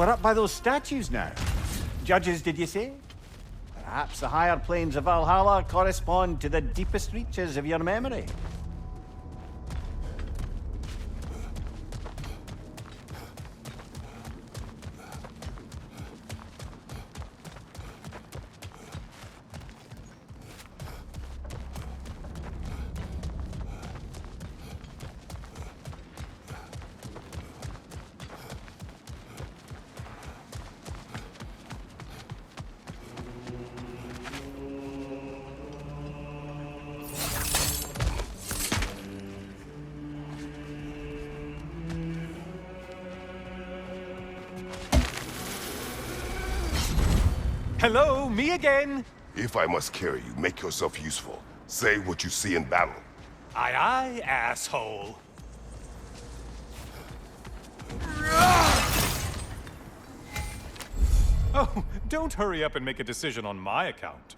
we're up by those statues now. Judges, did you say? Perhaps the higher planes of Valhalla correspond to the deepest reaches of your memory. Hello, me again. If I must carry you, make yourself useful. Say what you see in battle. Aye, aye, asshole. Oh, don't hurry up and make a decision on my account.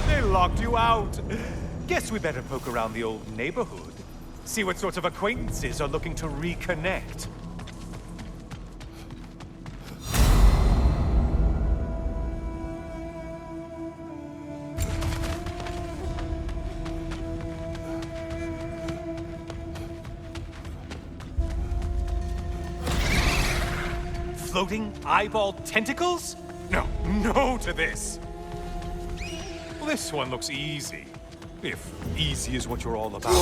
They locked you out. Guess we better poke around the old neighborhood. See what sorts of acquaintances are looking to reconnect. Floating eyeball tentacles? No, no to this. Well, this one looks easy. If easy is what you're all about.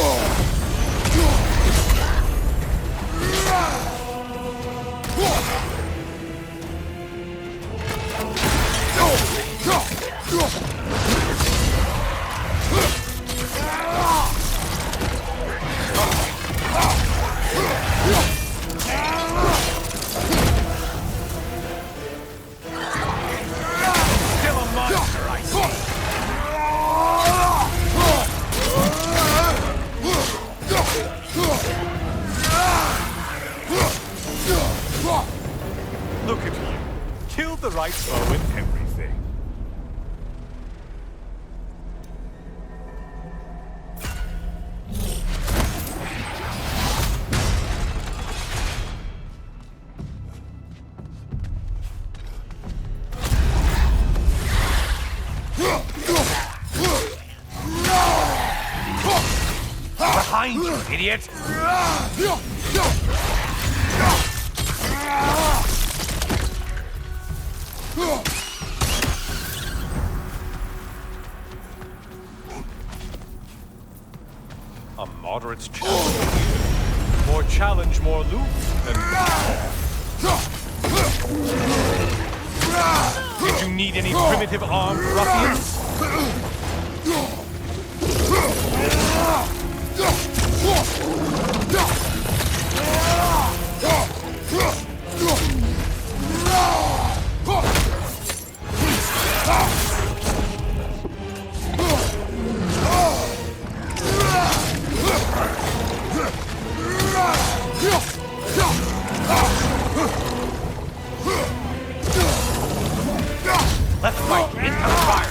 Still a monster, I see. Look at you. Killed the right foe and everything. Behind you, idiot! A moderate challenge. More challenge, more loot. Did you need any primitive armed ruffians? Left, right, incoming fire!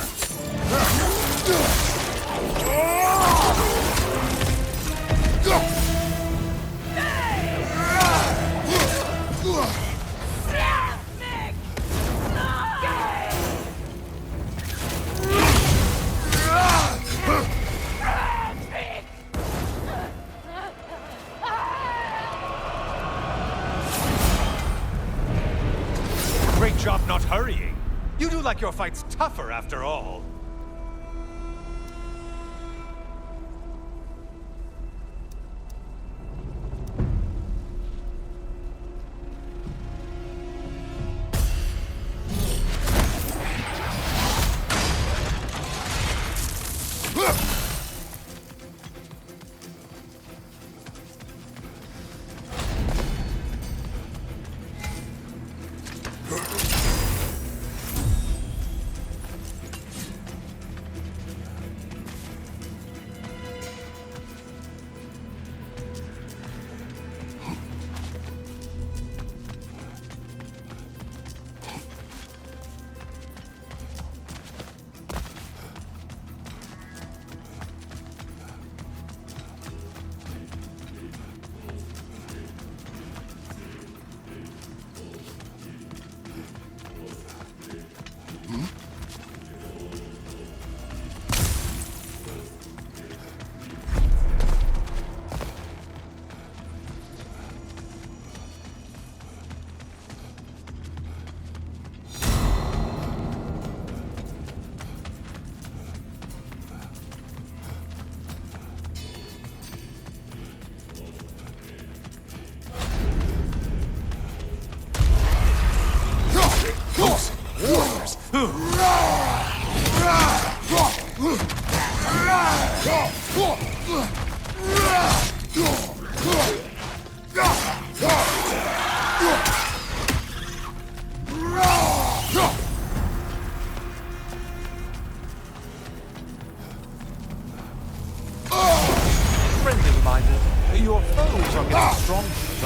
Great job not hurrying. You do like your fight's tougher after all.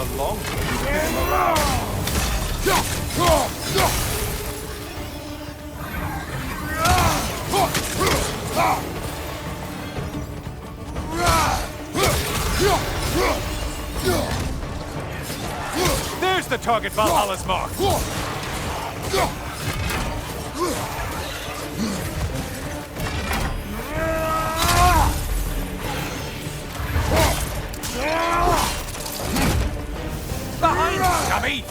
the long road. There's the target Valhalla's mark. Behind you, dummy!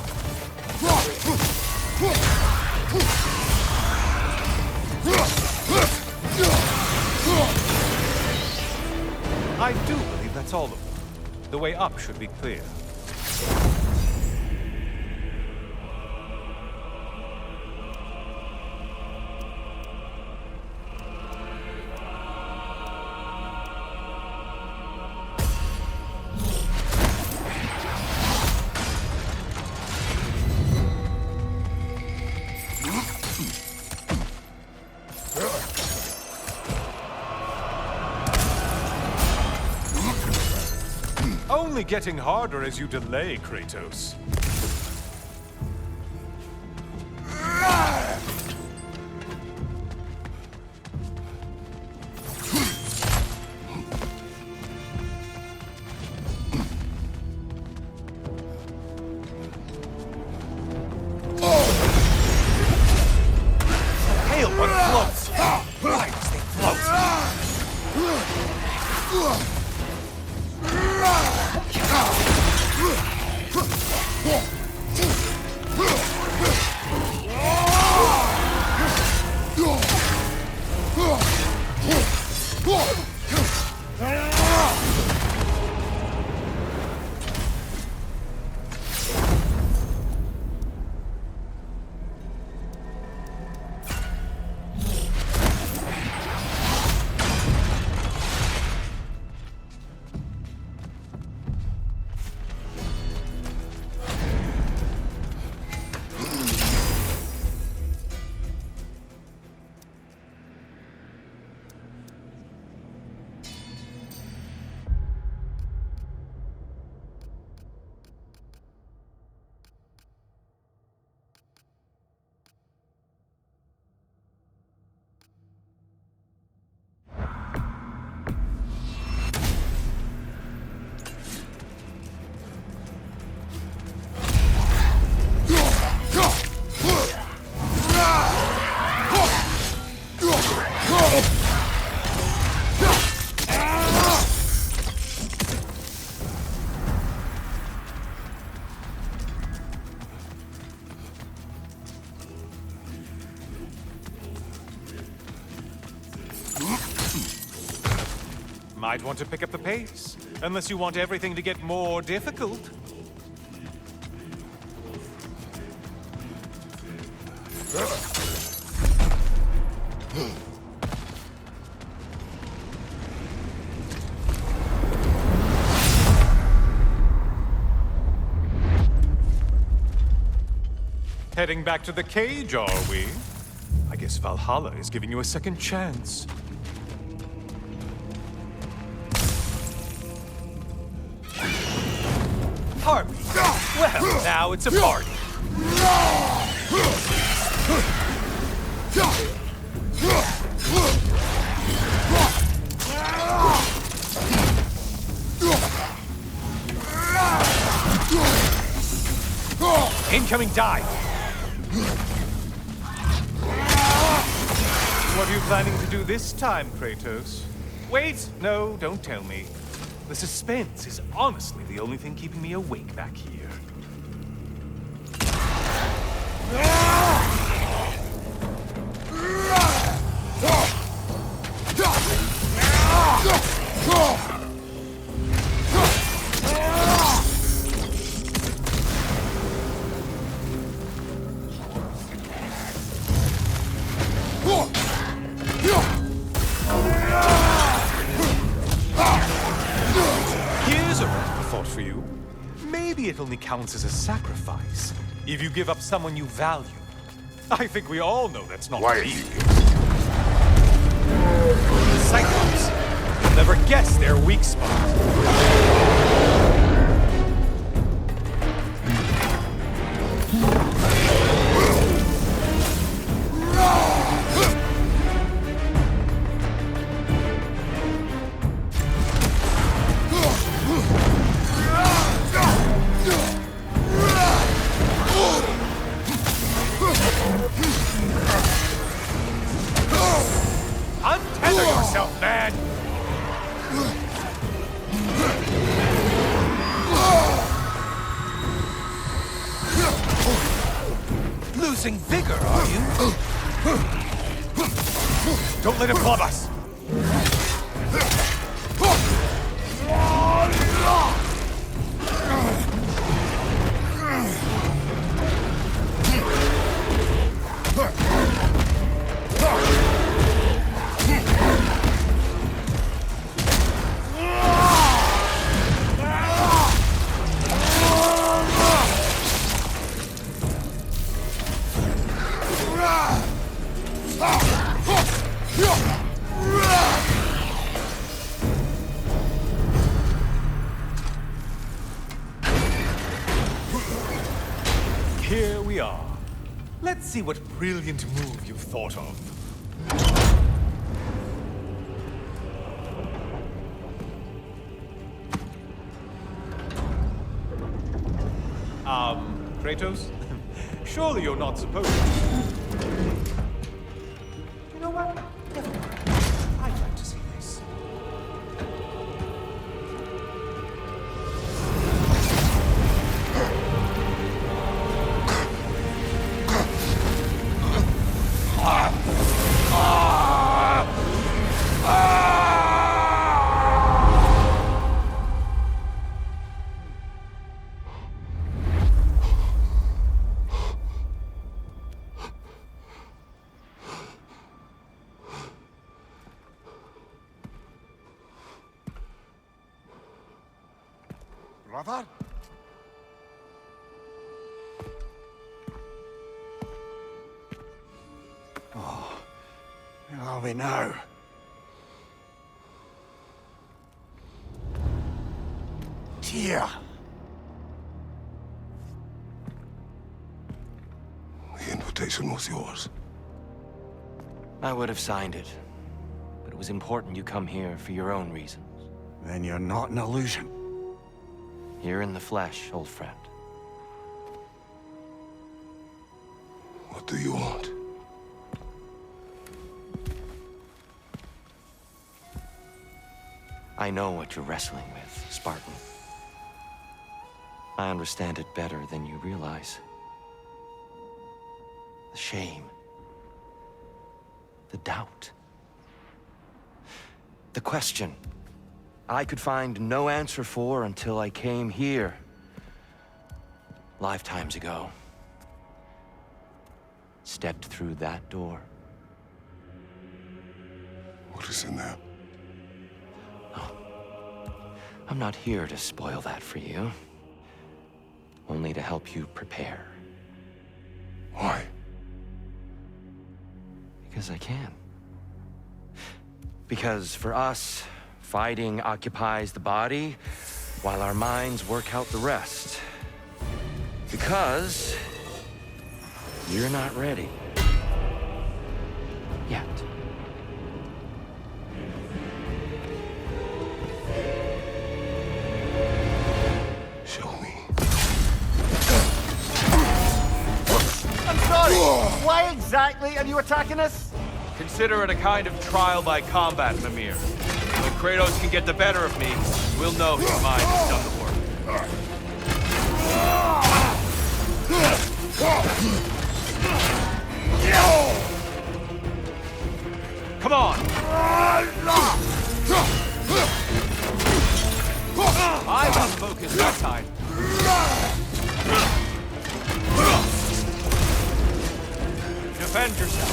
I do believe that's all of them. The way up should be clear. Only getting harder as you delay, Kratos. Hail what floats! Why does they float? Might want to pick up the pace, unless you want everything to get more difficult. Heading back to the cage, are we? I guess Valhalla is giving you a second chance. Party. Well, now it's a party. Incoming dive. What are you planning to do this time, Kratos? Wait, no, don't tell me. The suspense is honestly the only thing keeping me awake back here. For you. Maybe it only counts as a sacrifice if you give up someone you value. I think we all know that's not Why me. are you? Cyclops. You'll never guess their weak spot. Losing vigor, are you? Don't let him club us! Here we are. Let's see what brilliant move you've thought of. Kratos? Surely you're not supposed to. You know what? Never mind. I'd like to see this. Brother? Where are we now? Tyr! The invitation was yours. I would have signed it, but it was important you come here for your own reasons. Then you're not an illusion. You're in the flesh, old friend. What do you want? I know what you're wrestling with, Spartan. I understand it better than you realize. The shame. The doubt. The question I could find no answer for until I came here. Lifetimes ago. Stepped through that door. What is in there? I'm not here to spoil that for you. Only to help you prepare. Why? Because I can. Because for us, fighting occupies the body, while our minds work out the rest. Because you're not ready. Yet. Show me. I'm sorry! Why exactly are you attacking us? Consider it a kind of trial by combat, Mimir. When Kratos can get the better of me, we'll know his mind has done the work. Come on! I was focused that time. Defend yourself.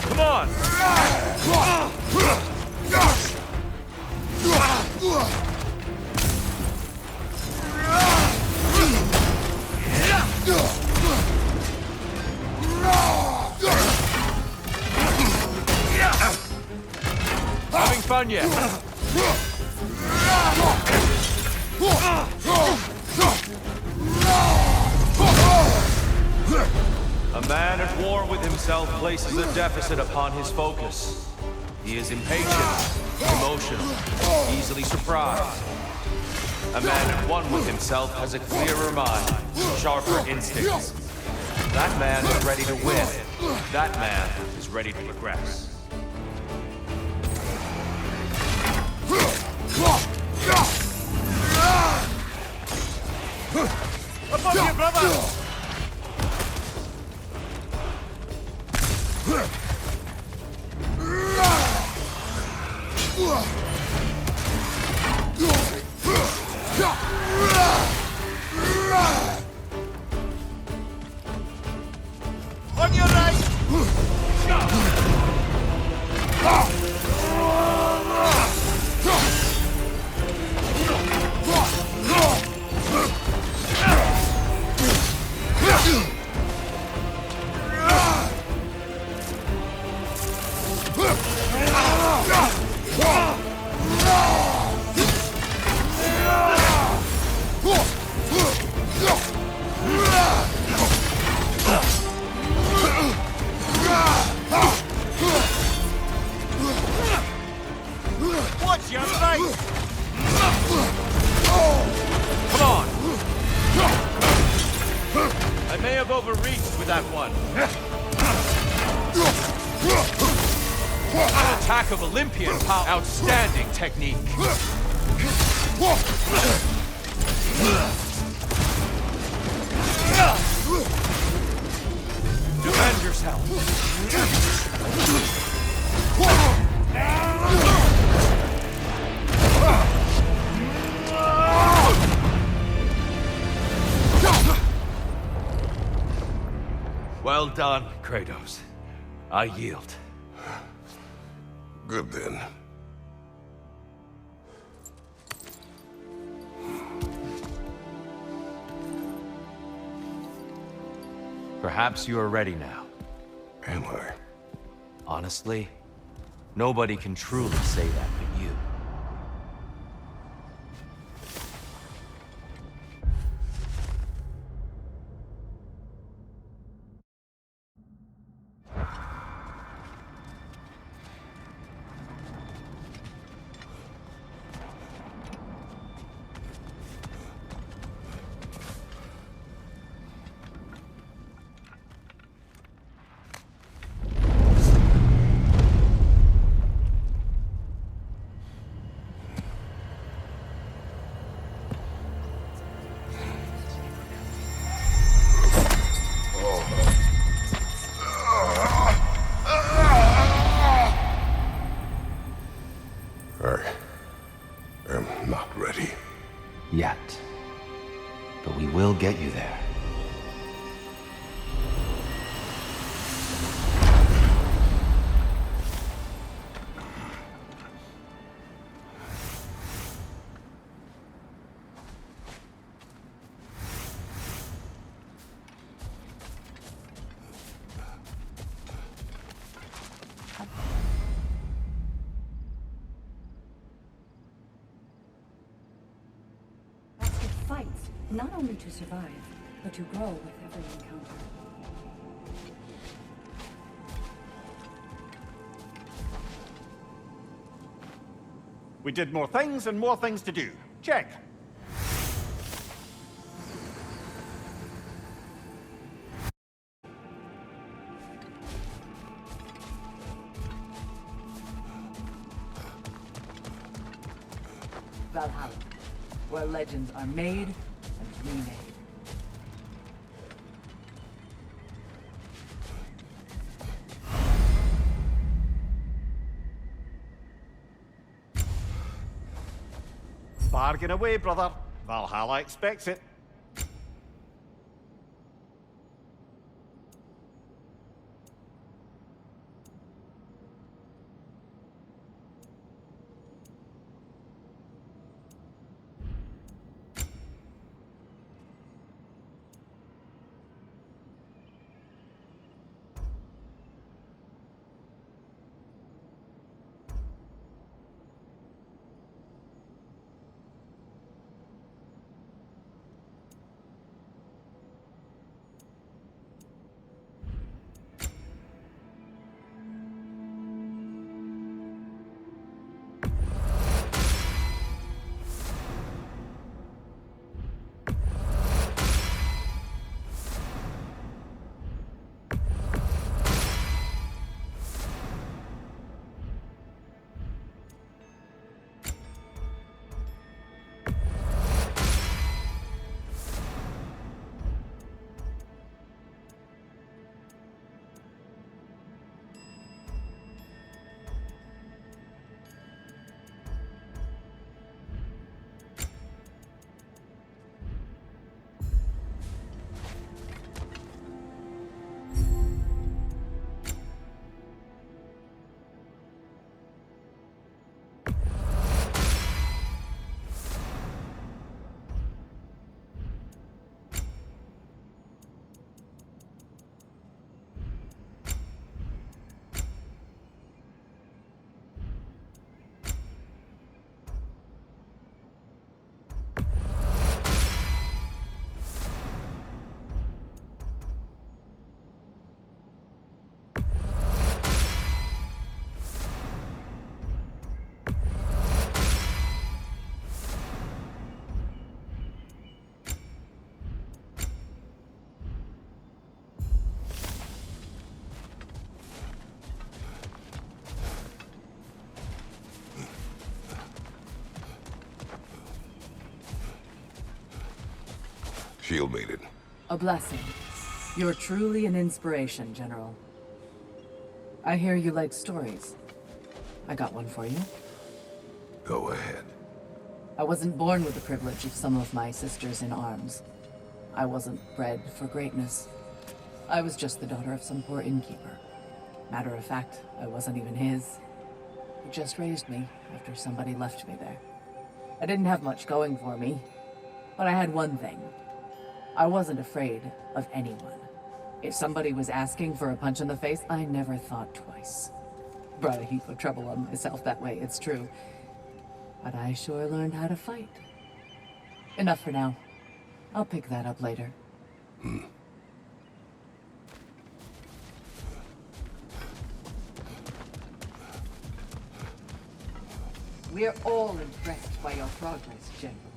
Come on! Having fun yet? A man at war with himself places a deficit upon his focus. He is impatient, emotional, easily surprised. A man at one with himself has a clearer mind, sharper instincts. That man is ready to win. That man is ready to progress. Above you, brother! On your right! Watch your right! Come on! I may have overreached with that one. An attack of Olympian power. Outstanding technique. Defend yourself. Well done, Kratos. I yield. Good then. Perhaps you are ready now. Am I? Honestly, nobody can truly say that but you. I am not ready. Yet. But we will get you there. Fights, not only to survive, but to grow with every encounter. We did more things and more things to do. Check. Valhalla, where legends are made and remade. Bargain away, brother. Valhalla expects it. Shield mated. A blessing. You're truly an inspiration, General. I hear you like stories. I got one for you. Go ahead. I wasn't born with the privilege of some of my sisters in arms. I wasn't bred for greatness. I was just the daughter of some poor innkeeper. Matter of fact, I wasn't even his. He just raised me after somebody left me there. I didn't have much going for me, but I had one thing. I wasn't afraid of anyone. If somebody was asking for a punch in the face, I never thought twice. Brought a heap of trouble on myself that way, it's true. But I sure learned how to fight. Enough for now. I'll pick that up later. We're all impressed by your progress, General.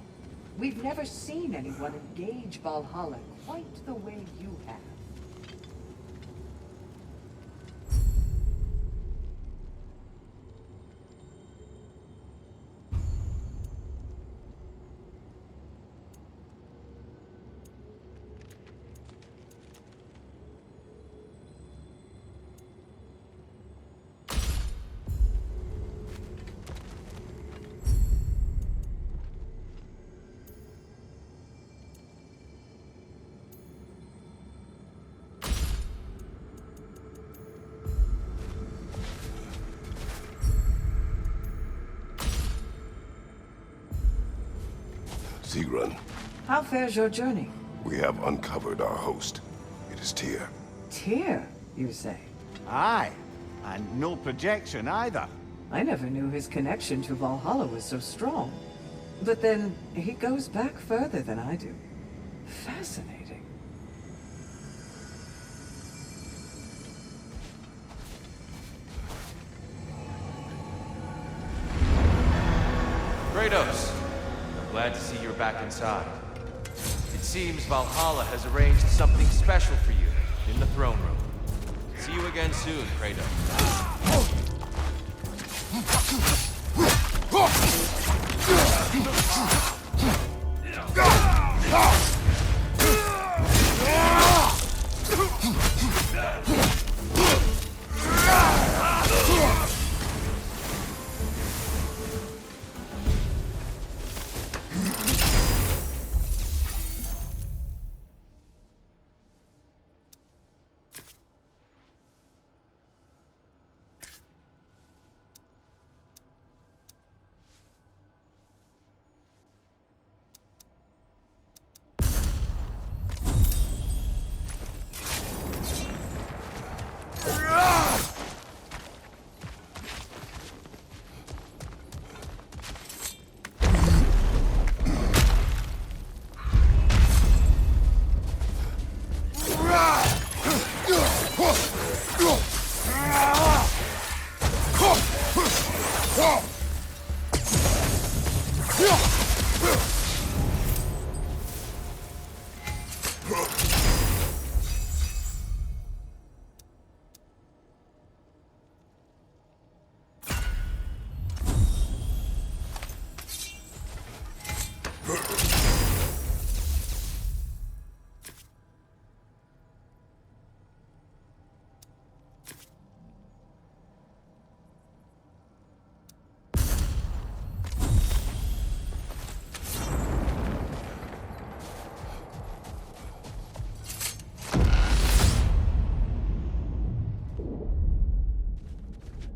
We've never seen anyone engage Valhalla quite the way you have. Sigrun, How fares your journey? we have uncovered our host. It is Tyr. Tyr, you say? Aye, and no projection either. I never knew his connection to Valhalla was so strong. But then, he goes back further than I do. Fascinating. Kratos, I'm glad to see you're back inside. It seems Valhalla has arranged something special for you in the throne room. See you again soon, Kratos.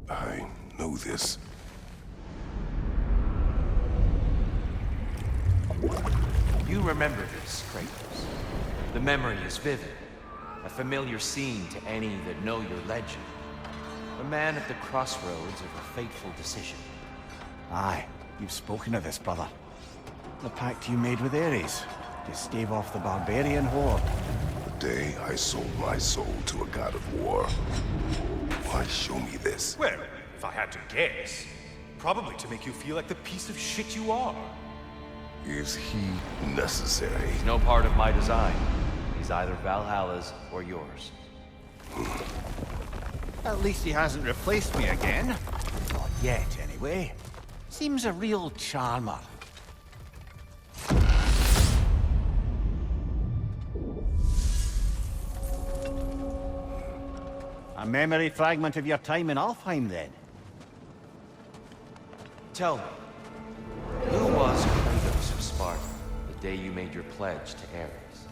I know this. You remember this, Kratos. The memory is vivid. A familiar scene to any that know your legend. A man at the crossroads of a fateful decision. Aye, you've spoken of this, brother. The pact you made with Ares to stave off the barbarian horde. The day I sold my soul to a god of war. Why show me this? Well, if I had to guess, probably to make you feel like the piece of shit you are. Is he necessary? He's no part of my design. He's either Valhalla's or yours. At least he hasn't replaced me again. Not yet, anyway. Seems a real charmer. A memory fragment of your time in Alfheim, then? Tell me, who was Kratos of Sparta the day you made your pledge to Ares?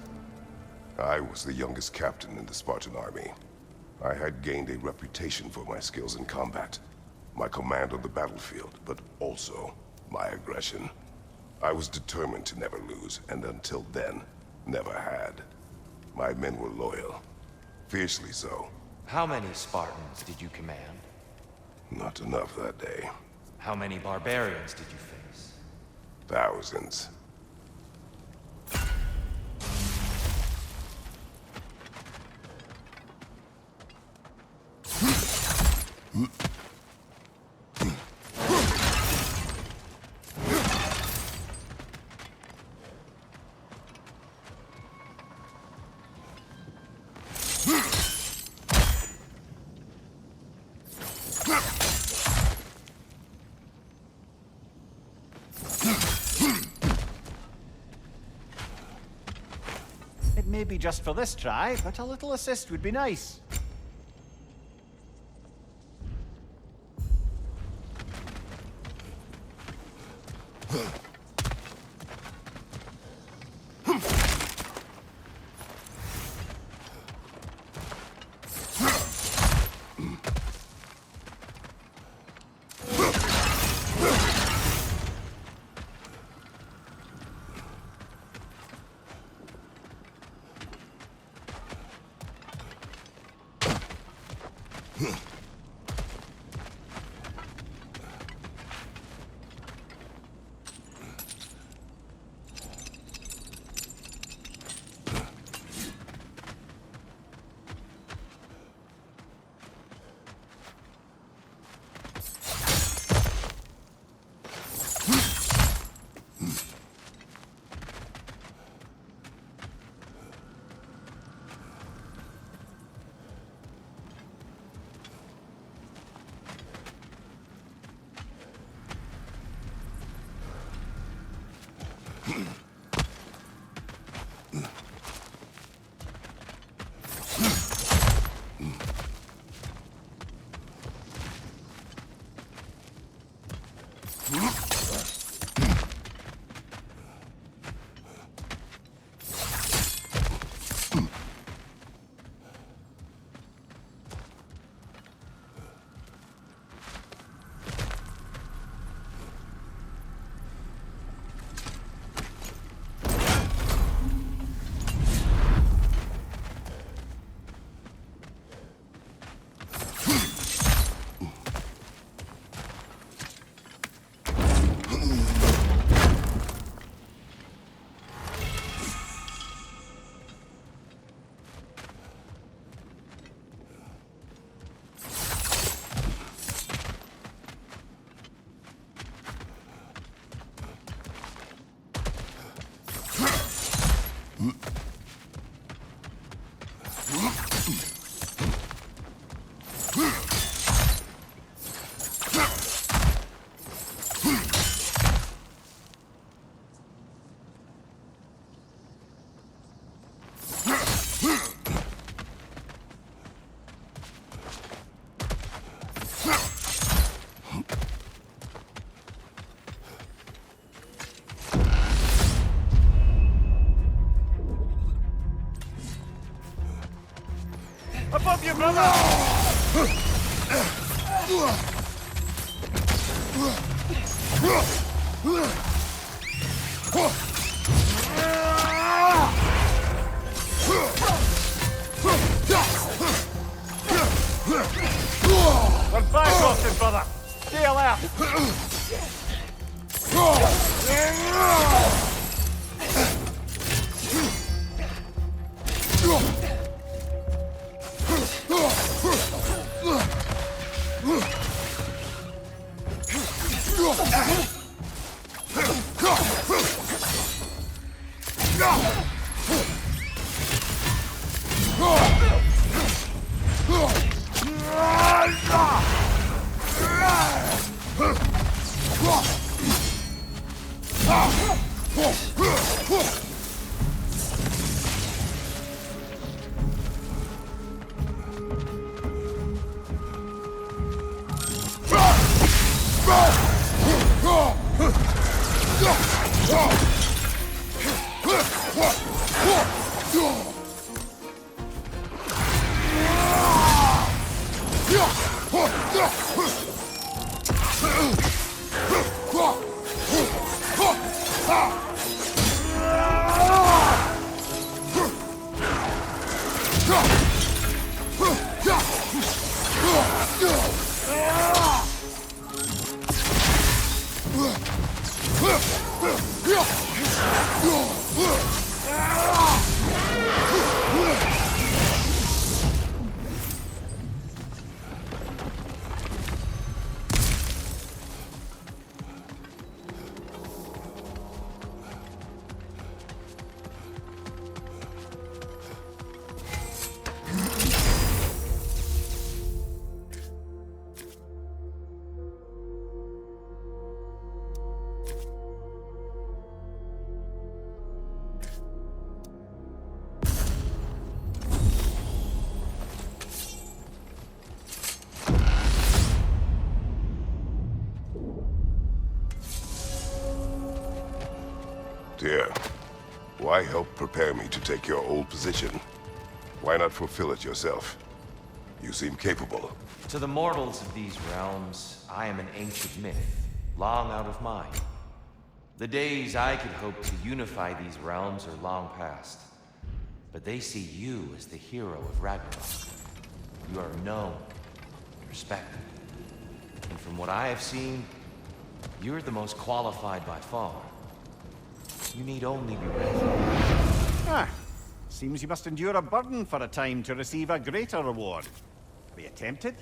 I was the youngest captain in the Spartan army. I had gained a reputation for my skills in combat, my command on the battlefield, but also my aggression. I was determined to never lose, and until then, never had. My men were loyal. Fiercely so. How many Spartans did you command? Not enough that day. How many barbarians did you face? Thousands. It may be just for this try, but a little assist would be nice. Above you, brother! We're back off it, brother! Deal out! Dear, why help prepare me to take your old position? Why not fulfill it yourself? You seem capable. To the mortals of these realms, I am an ancient myth, long out of mind. The days I could hope to unify these realms are long past. But they see you as the hero of Ragnarok. You are known, respected. And from what I have seen, you're the most qualified by far. You need only be ready. Ah, seems you must endure a burden for a time to receive a greater reward. Are you tempted?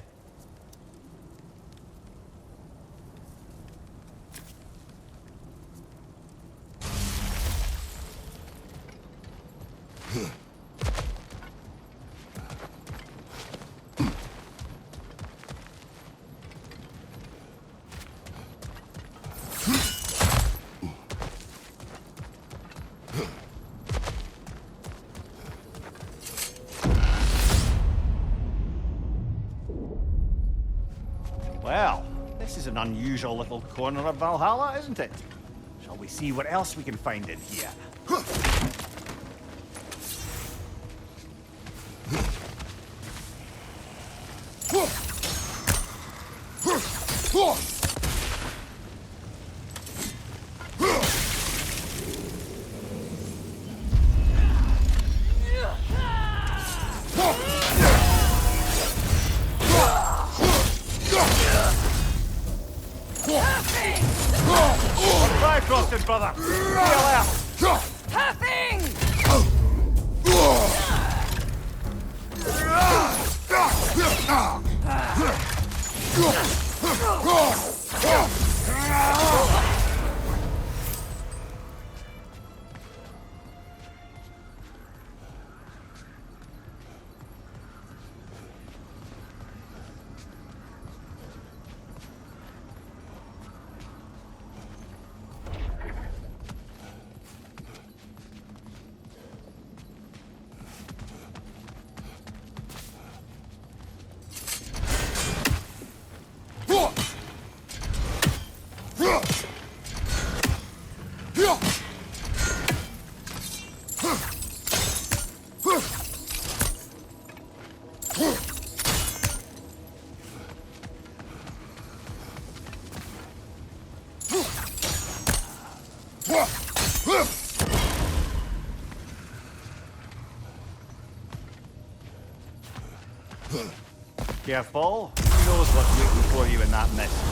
Well, this is an unusual little corner of Valhalla, isn't it? Shall we see what else we can find in here? Try crossing, brother! Feel out! Careful. Who knows what's waiting for you in that mist?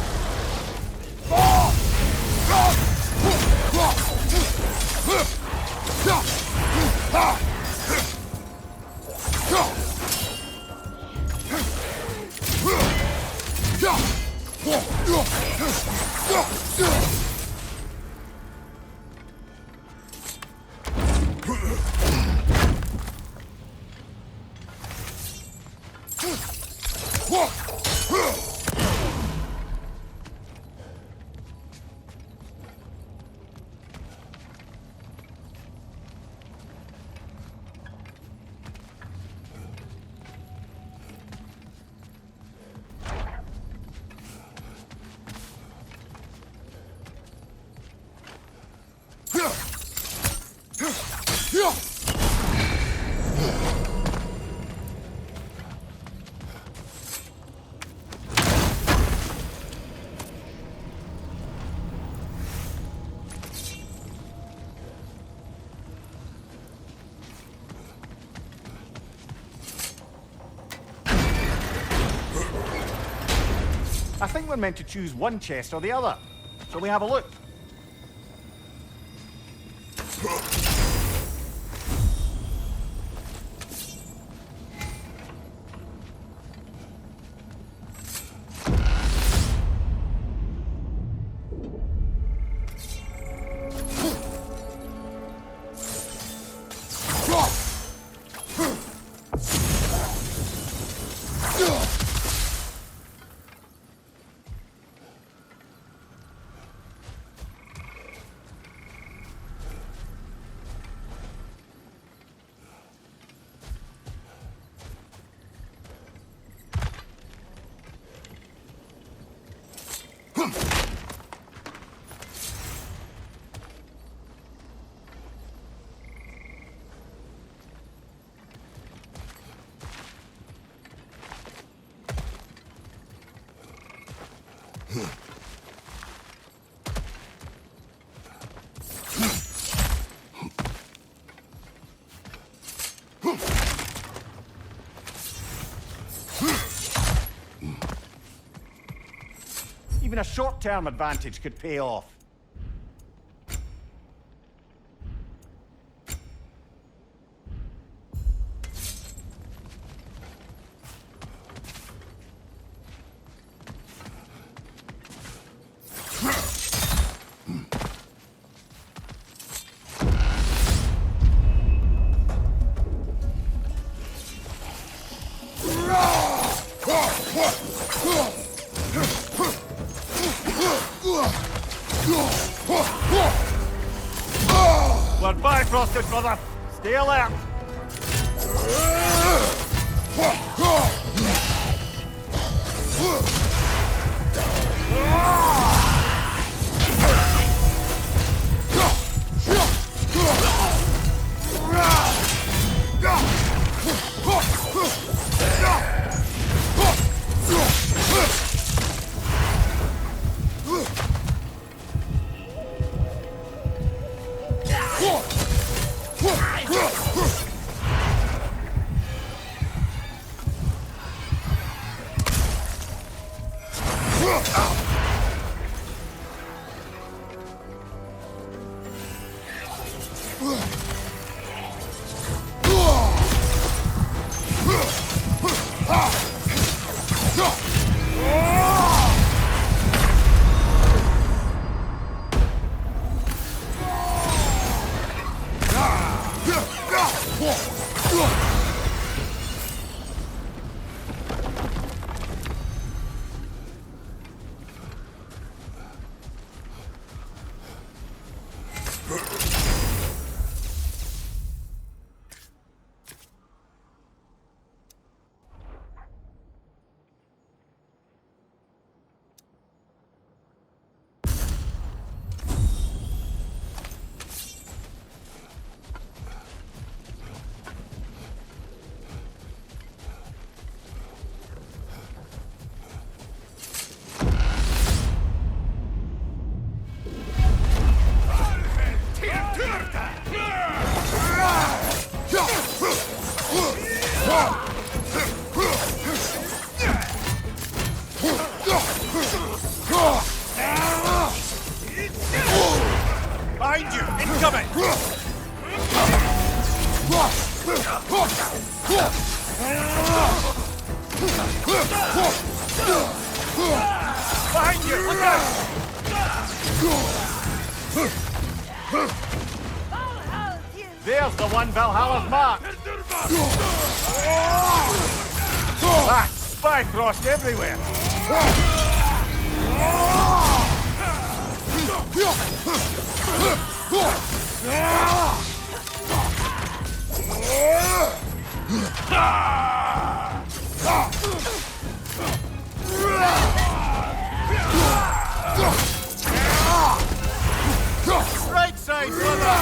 I think we're meant to choose one chest or the other. Shall we have a look? Even a short-term advantage could pay off. We're Bifrosted, brother! Stay alert! Behind you! Incoming! Behind you! Look out! There's the one Valhalla's marked! Ah, Bifrost everywhere! Right side, brother!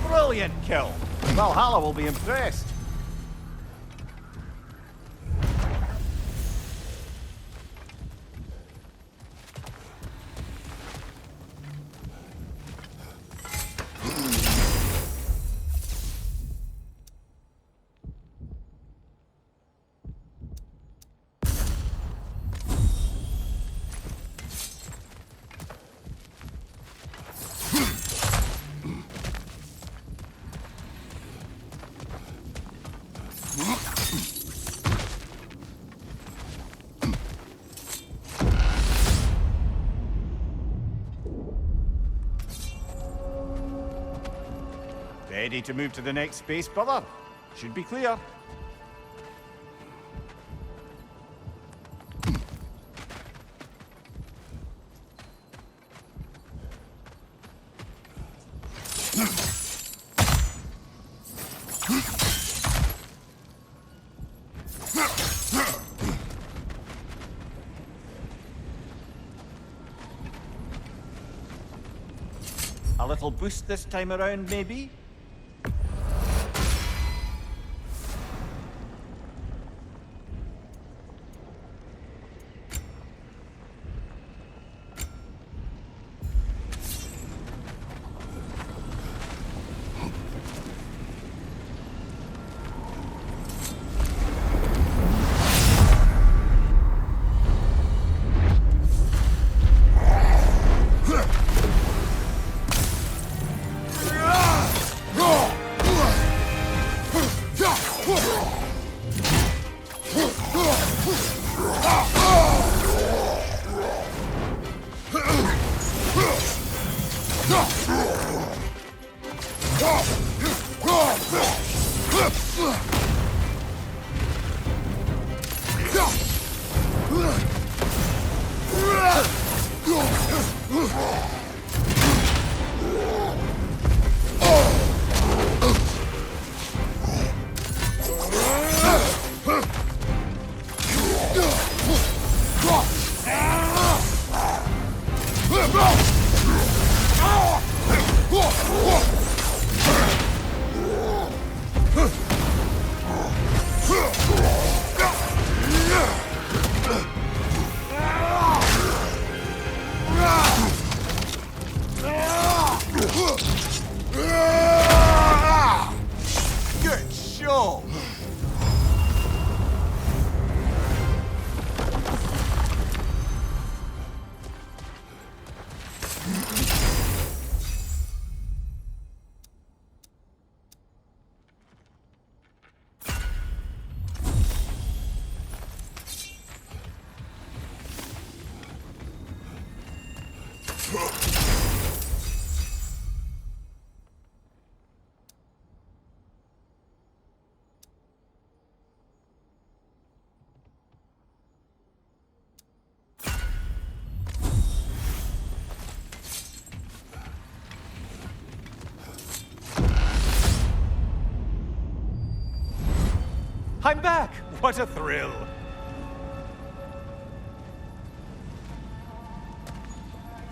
Brilliant kill. Valhalla will be impressed. Ready to move to the next space, brother? Should be clear. A little boost this time around, maybe? Good show! I'm back! What a thrill!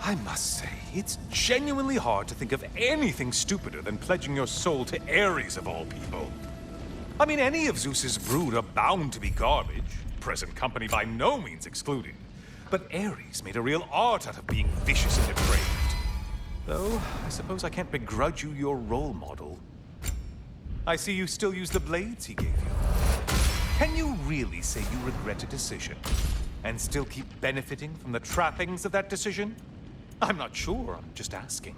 I must say, it's genuinely hard to think of anything stupider than pledging your soul to Ares of all people. I mean, any of Zeus's brood are bound to be garbage, present company by no means excluded. But Ares made a real art out of being vicious and depraved. Though, I suppose I can't begrudge you your role model. I see you still use the blades he gave you. Can you really say you regret a decision, and still keep benefiting from the trappings of that decision? I'm not sure, I'm just asking.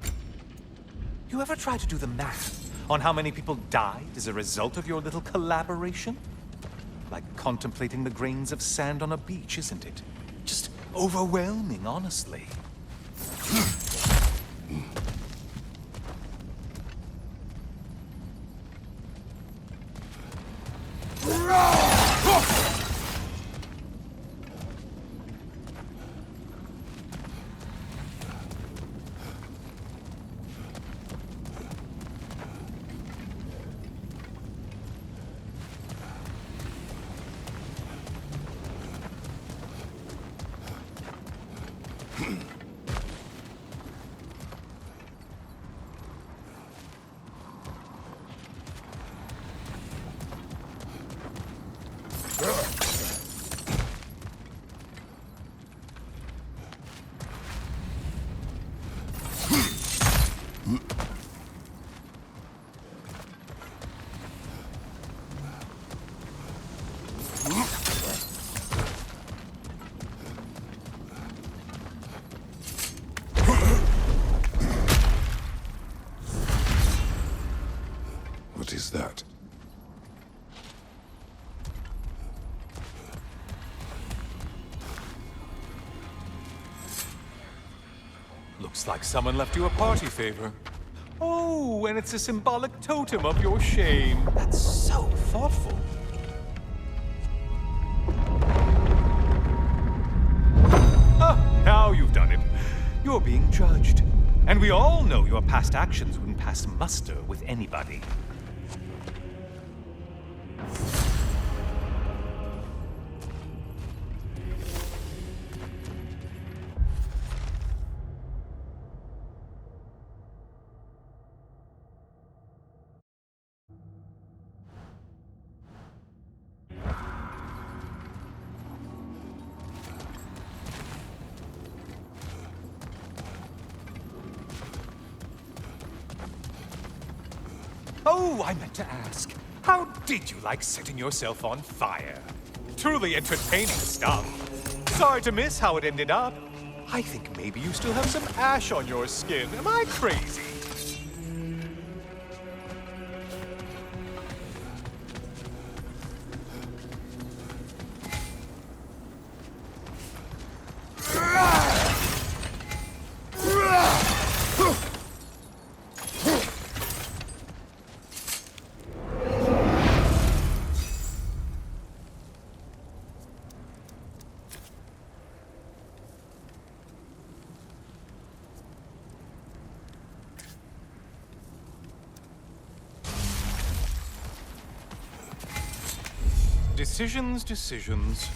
You ever try to do the math on how many people died as a result of your little collaboration? Like contemplating the grains of sand on a beach, isn't it? Just overwhelming, honestly. Looks like someone left you a party favor. Oh, and it's a symbolic totem of your shame. That's so thoughtful. Ah, now you've done it. You're being judged. And we all know your past actions wouldn't pass muster with anybody. Oh, I meant to ask. How did you like setting yourself on fire? Truly entertaining stuff. Sorry to miss how it ended up. I think maybe you still have some ash on your skin. Am I crazy? Decisions.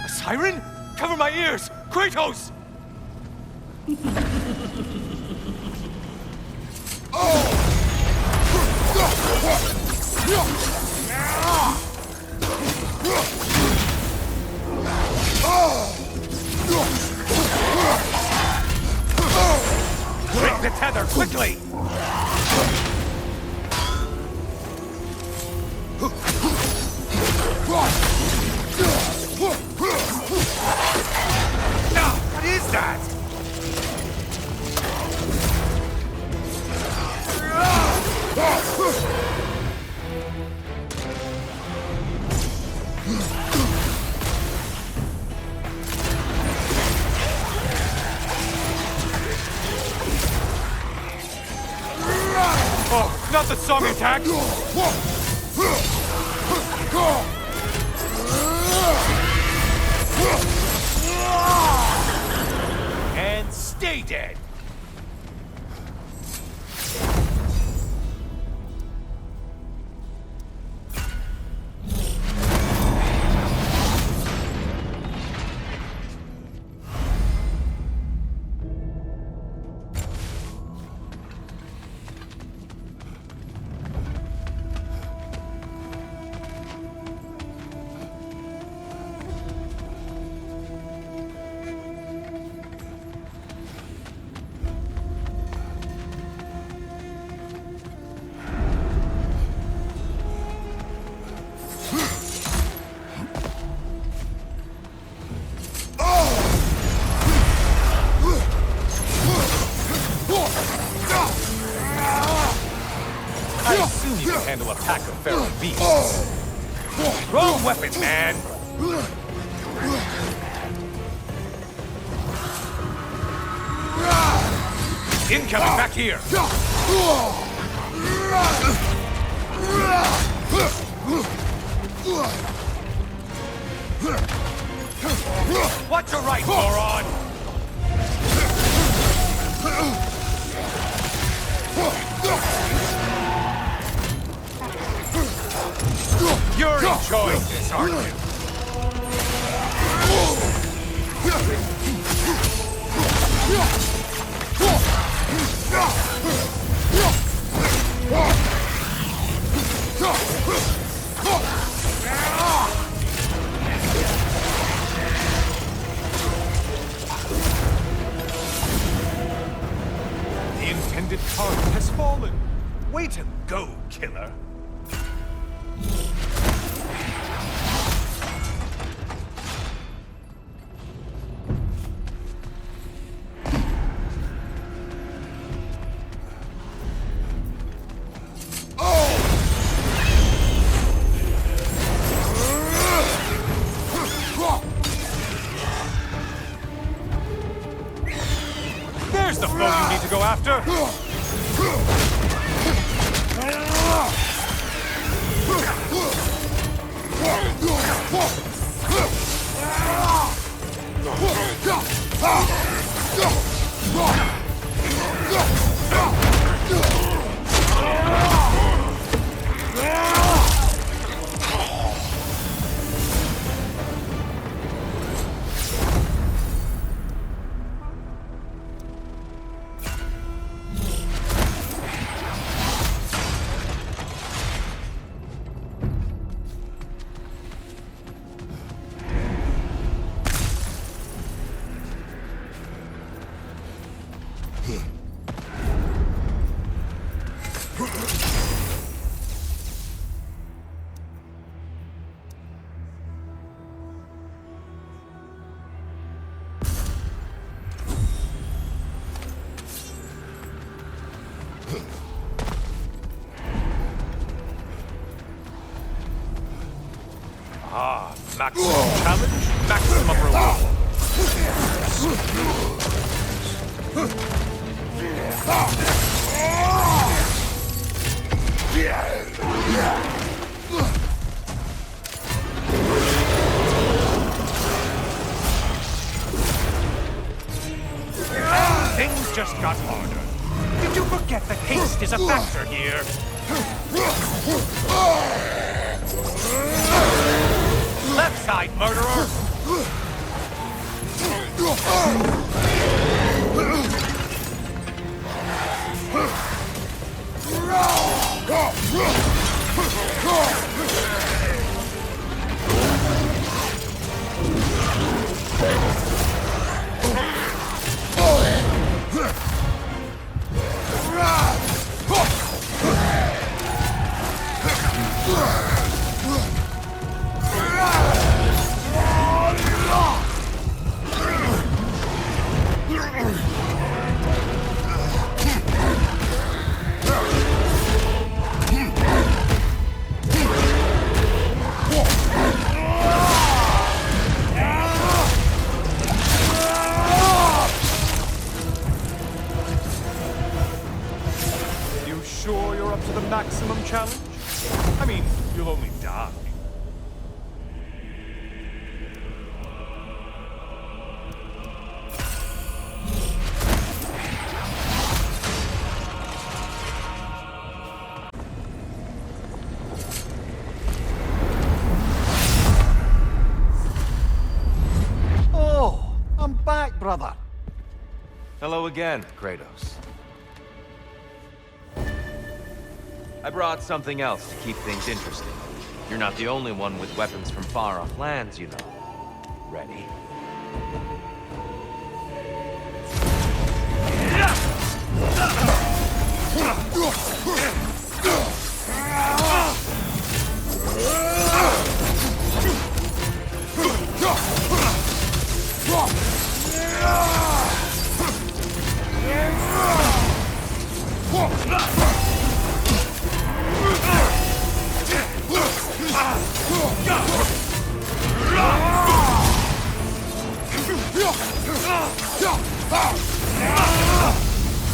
Siren? Cover my ears! Kratos! Break the tether, quickly! What is that? Oh, not the song attack! And stay dead! I assume you can handle a pack of feral beasts. Wrong weapon, man! Incoming back here! Watch your right, moron! You're enjoying this, aren't you? fallen. Wait and go, killer. There's the foe you need to go after! Ah, maximum challenge, maximum reward. Things just got harder. Did you forget that haste is a factor here? Left side, murderer! Sure you're up to the maximum challenge? I mean, you'll only die. Oh, I'm back, brother. Hello again, Kratos. I brought something else to keep things interesting. You're not the only one with weapons from far-off lands, you know. Ready?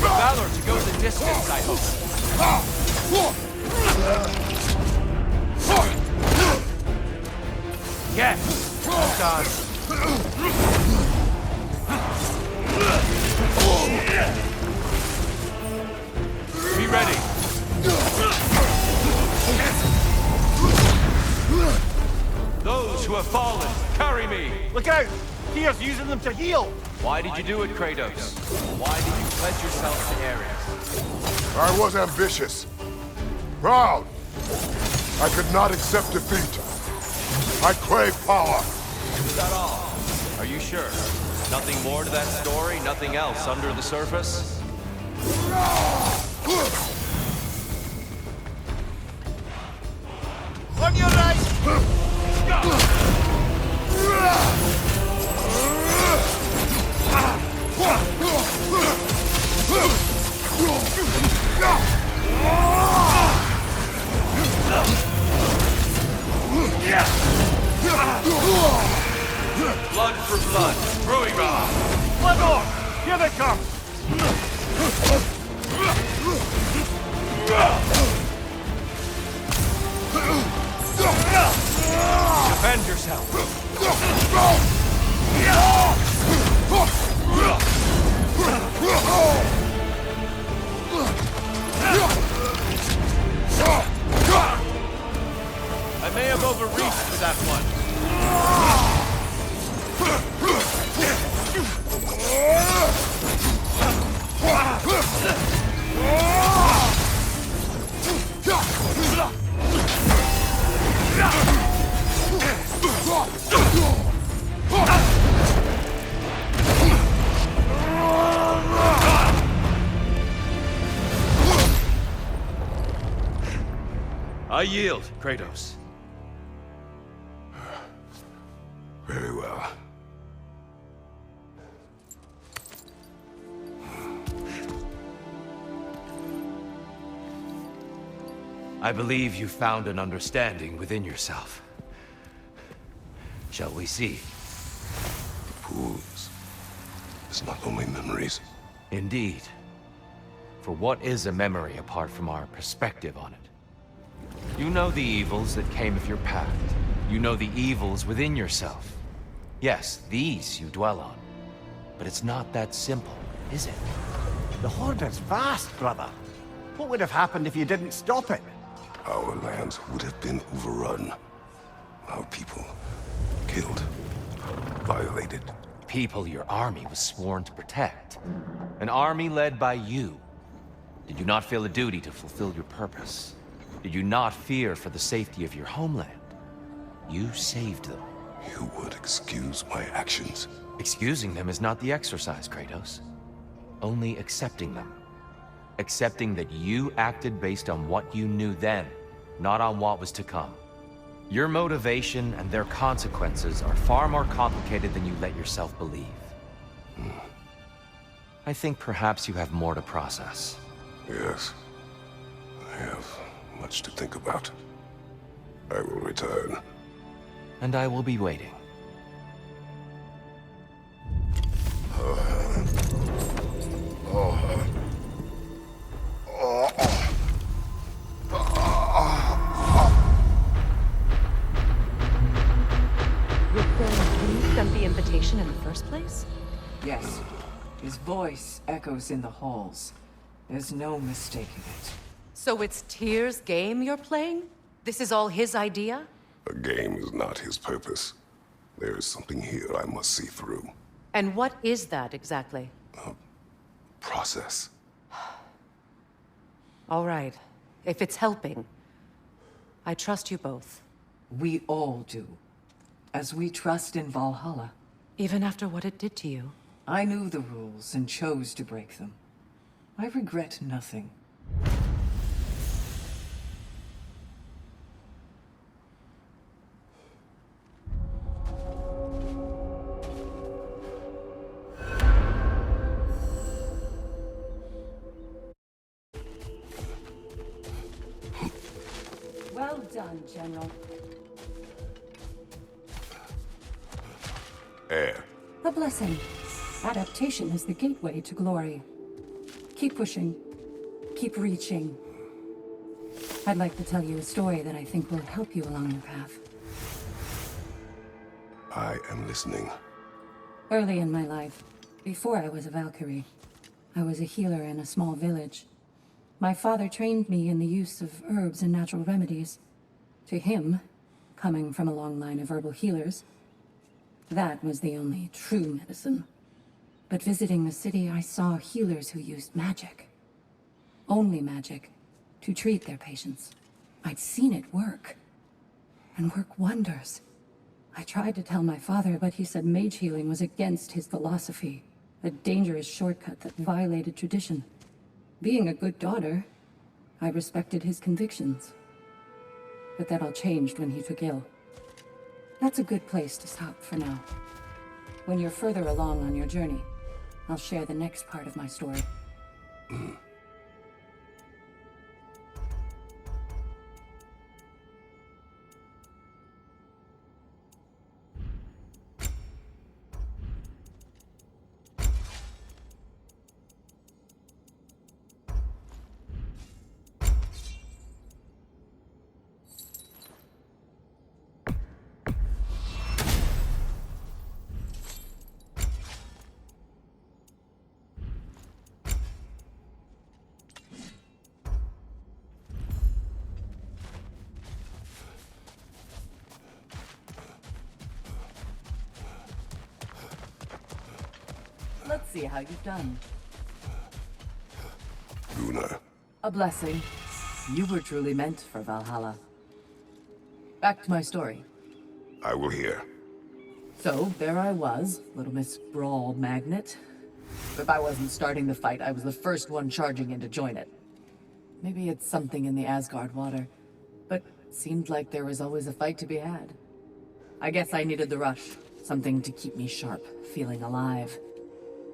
Valor to go the distance, I hope. Yes, done. Be ready. Those who have fallen, carry me. Look out! Tyr's using them to heal! Why did you do it, Kratos? Why did you pledge yourself to Ares? I was ambitious. Proud. I could not accept defeat. I crave power. Is that all? Are you sure? Nothing more to that story? Nothing else under the surface? On your right! Blood for blood. Ruiga! Blood off! Here they come! Defend yourself. I may have overreached with that one. I yield, Kratos. Very well. I believe you found an understanding within yourself. Shall we see? Fools. It's not only memories. Indeed. For what is a memory apart from our perspective on it? You know the evils that came of your path. You know the evils within yourself. Yes, these you dwell on. But it's not that simple, is it? The Horde is vast, brother. What would have happened if you didn't stop it? Our lands would have been overrun. Our people killed, violated. People your army was sworn to protect. An army led by you. Did you not feel a duty to fulfill your purpose? Did you not fear for the safety of your homeland? You saved them. You would excuse my actions. Excusing them is not the exercise, Kratos. Only accepting them. Accepting that you acted based on what you knew then, not on what was to come. Your motivation and their consequences are far more complicated than you let yourself believe. I think perhaps you have more to process. Yes. I have much to think about. I will return. And I will be waiting. You sent the invitation in the first place? Yes. His voice echoes in the halls. There's no mistaking it. So it's Tyr's game you're playing? This is all his idea? A game is not his purpose. There is something here I must see through. And what is that exactly? Process. All right. If it's helping, I trust you both. We all do. As we trust in Valhalla. Even after what it did to you. I knew the rules and chose to break them. I regret nothing. Well done, General. Air. A blessing. Adaptation is the gateway to glory. Keep pushing. Keep reaching. I'd like to tell you a story that I think will help you along your path. I am listening. Early in my life, before I was a Valkyrie, I was a healer in a small village. My father trained me in the use of herbs and natural remedies. To him, coming from a long line of herbal healers, that was the only true medicine. But visiting the city, I saw healers who used magic. Only magic, to treat their patients. I'd seen it work. And work wonders. I tried to tell my father, but he said mage healing was against his philosophy. A dangerous shortcut that violated tradition. Being a good daughter, I respected his convictions. But that all changed when he took ill. That's a good place to stop for now. When you're further along on your journey, I'll share the next part of my story. Let's see how you've done. Gunnar. A blessing. You were truly meant for Valhalla. Back to my story. I will hear. So, there I was, Little Miss Brawl Magnet. If I wasn't starting the fight, I was the first one charging in to join it. Maybe it's something in the Asgard water, but seemed like there was always a fight to be had. I guess I needed the rush, something to keep me sharp, feeling alive.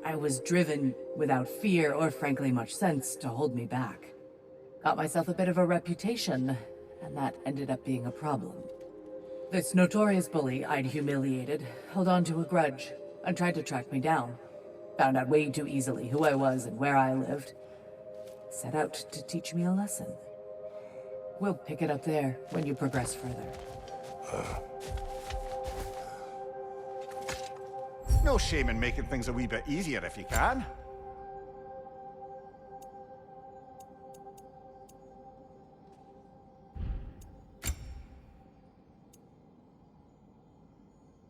I was driven, without fear or frankly much sense, to hold me back. Got myself a bit of a reputation, and that ended up being a problem. This notorious bully I'd humiliated held on to a grudge and tried to track me down. Found out way too easily who I was and where I lived. Set out to teach me a lesson. We'll pick it up there when you progress further. No shame in making things a wee bit easier if you can.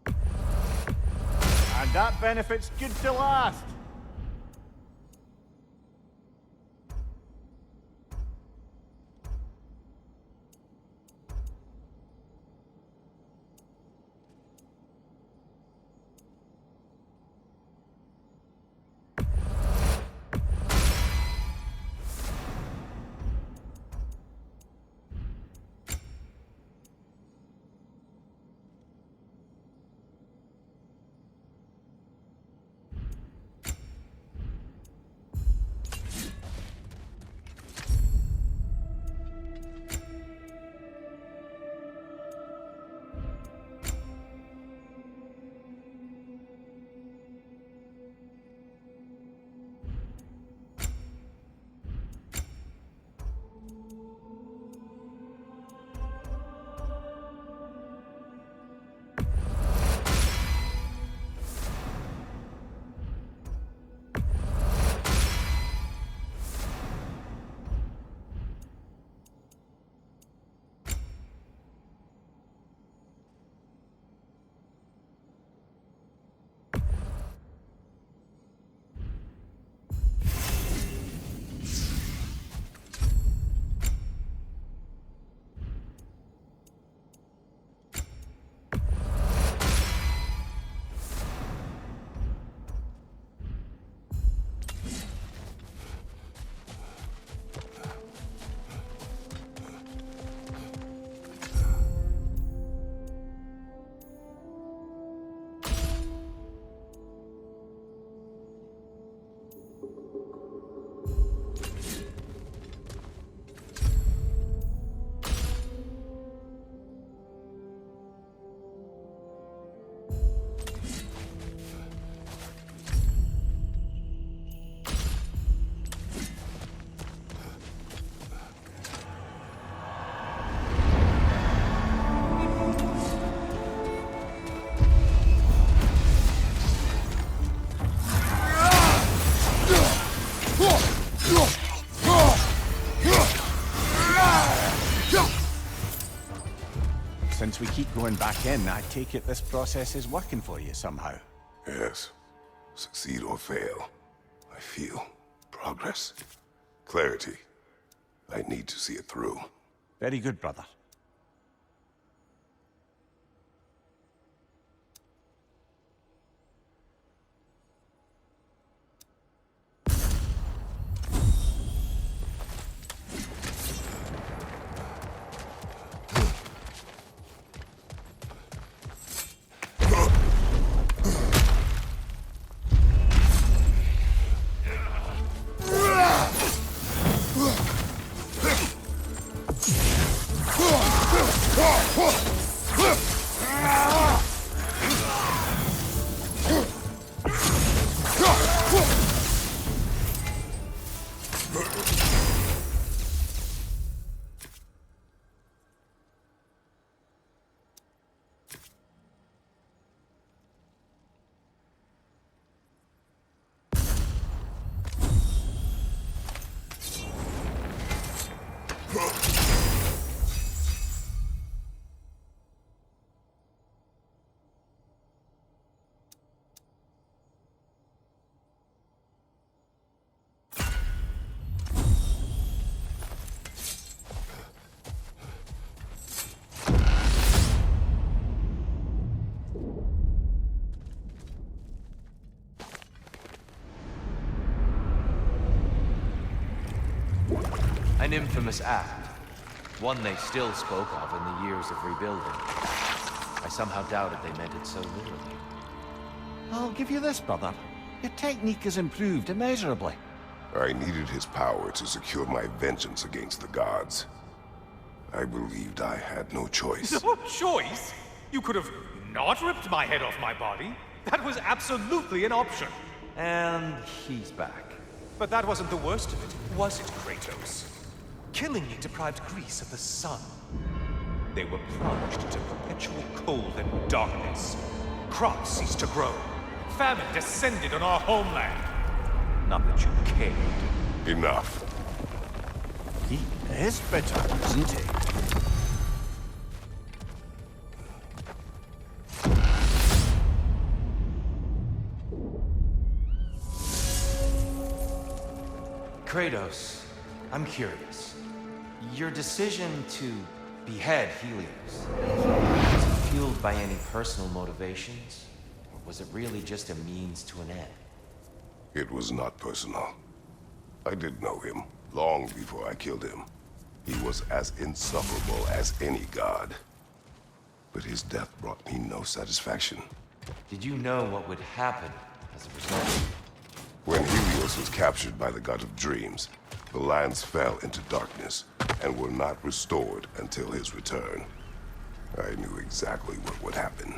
And that benefit's good to last. Since we keep going back in, I take it this process is working for you somehow. Yes. Succeed or fail. I feel progress. Clarity. I need to see it through. Very good, brother. An infamous act. One they still spoke of in the years of rebuilding. I somehow doubted they meant it so literally. I'll give you this, brother. Your technique has improved immeasurably. I needed his power to secure my vengeance against the gods. I believed I had no choice. No choice? You could have not ripped my head off my body. That was absolutely an option. And he's back. But that wasn't the worst of it, was it, Kratos? Killing me deprived Greece of the sun. They were plunged into perpetual cold and darkness. Crops ceased to grow. Famine descended on our homeland. Not that you cared. Enough. He is bitter, isn't he? Kratos, I'm curious. Your decision to behead Helios, was it fueled by any personal motivations? Or was it really just a means to an end? It was not personal. I did know him, long before I killed him. He was as insufferable as any god. But his death brought me no satisfaction. Did you know what would happen as a result? When Helios was captured by the god of dreams, the lands fell into darkness and were not restored until his return. I knew exactly what would happen.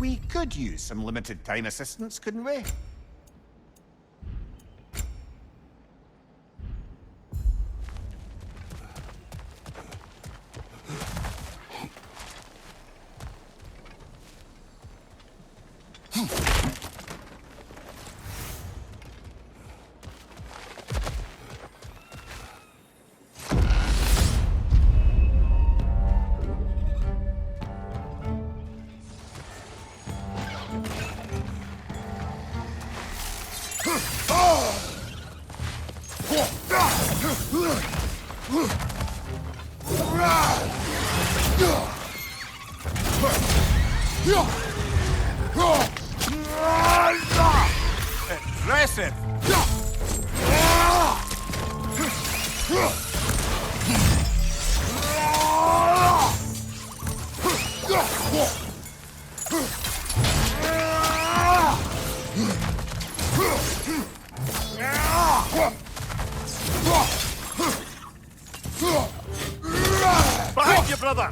We could use some limited time assistance, couldn't we? Impressive! Behind you, brother!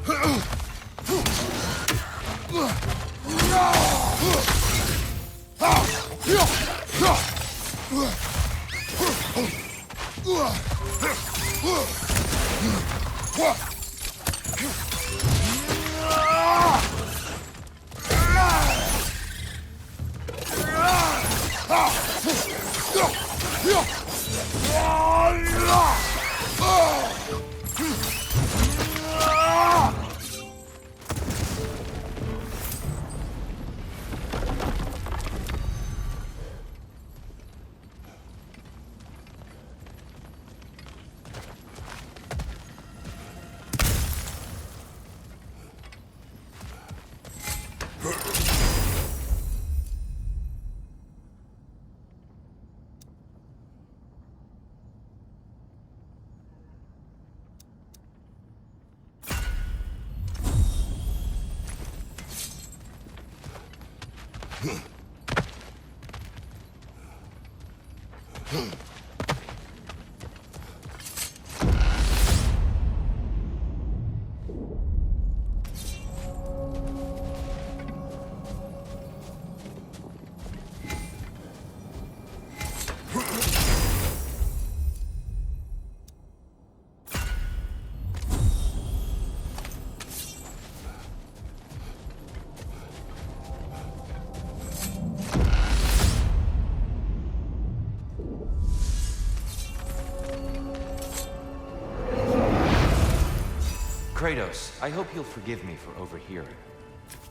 Kratos, I hope you'll forgive me for overhearing.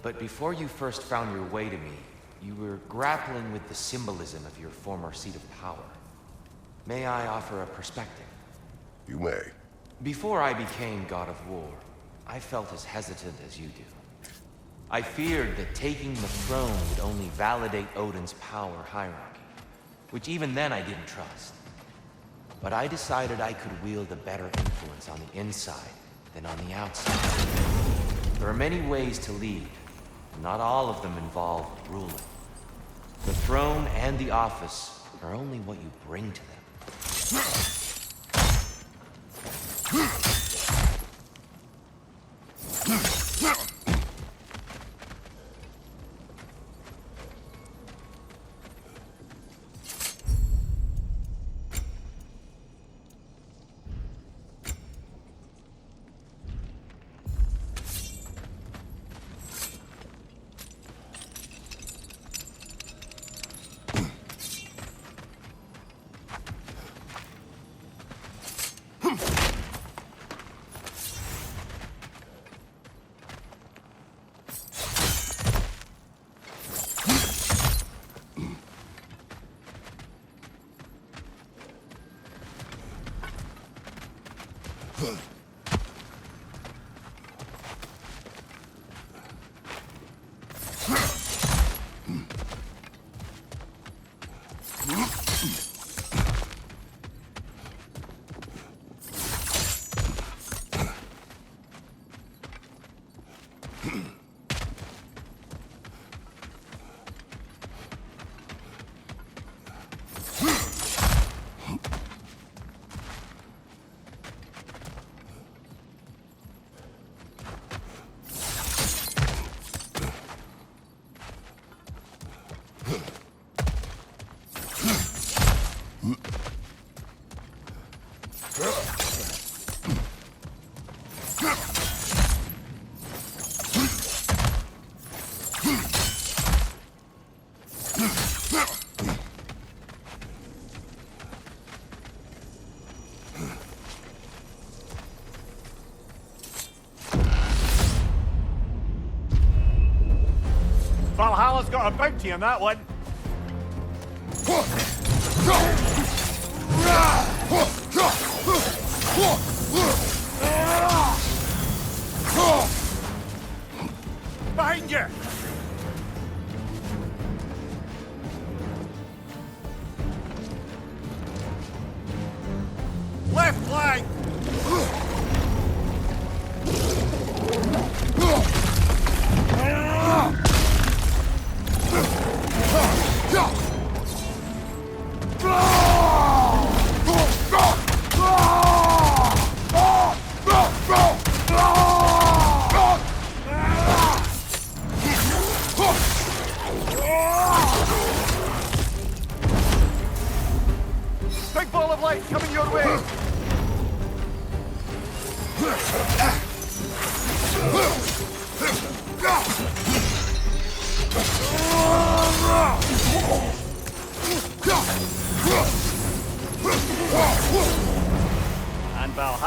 But before you first found your way to me, you were grappling with the symbolism of your former seat of power. May I offer a perspective? You may. Before I became God of War, I felt as hesitant as you do. I feared that taking the throne would only validate Odin's power hierarchy, which even then I didn't trust. But I decided I could wield a better influence on the inside than on the outside. There are many ways to lead, and not all of them involve ruling. The throne and the office are only what you bring to them. Valhalla's got a bounty on that one. Behind you! Left flank!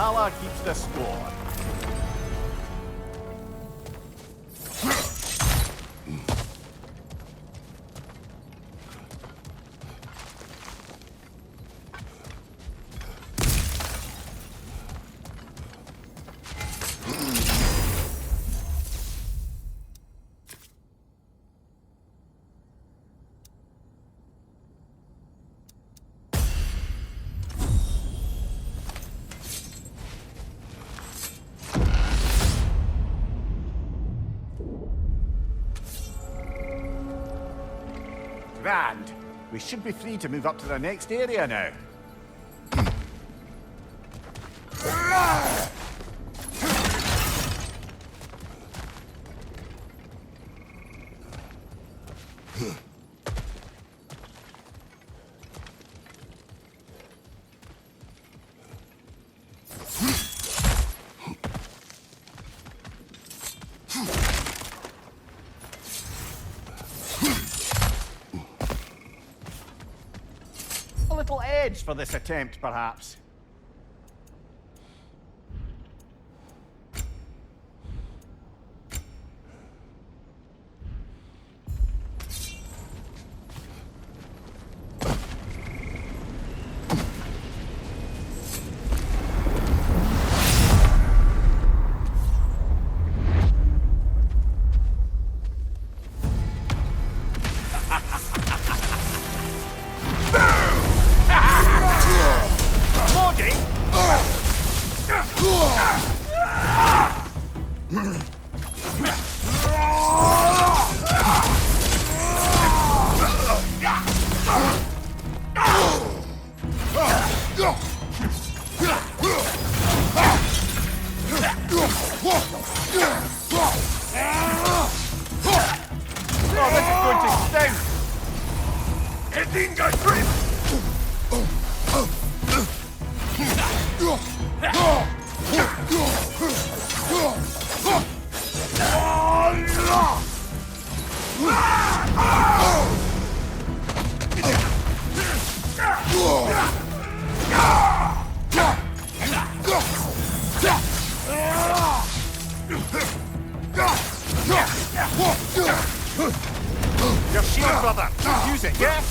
Valhalla keeps the score. Grand. We should be free to move up to the next area now. A little edge for this attempt, perhaps. Your shield, brother. Use it, yeah?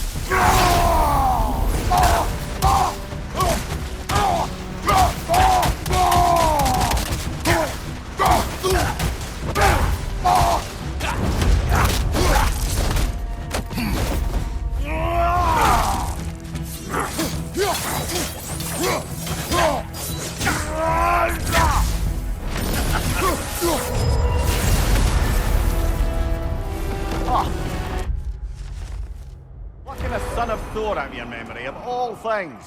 Plucking a son of Thor out of your memory, of all things.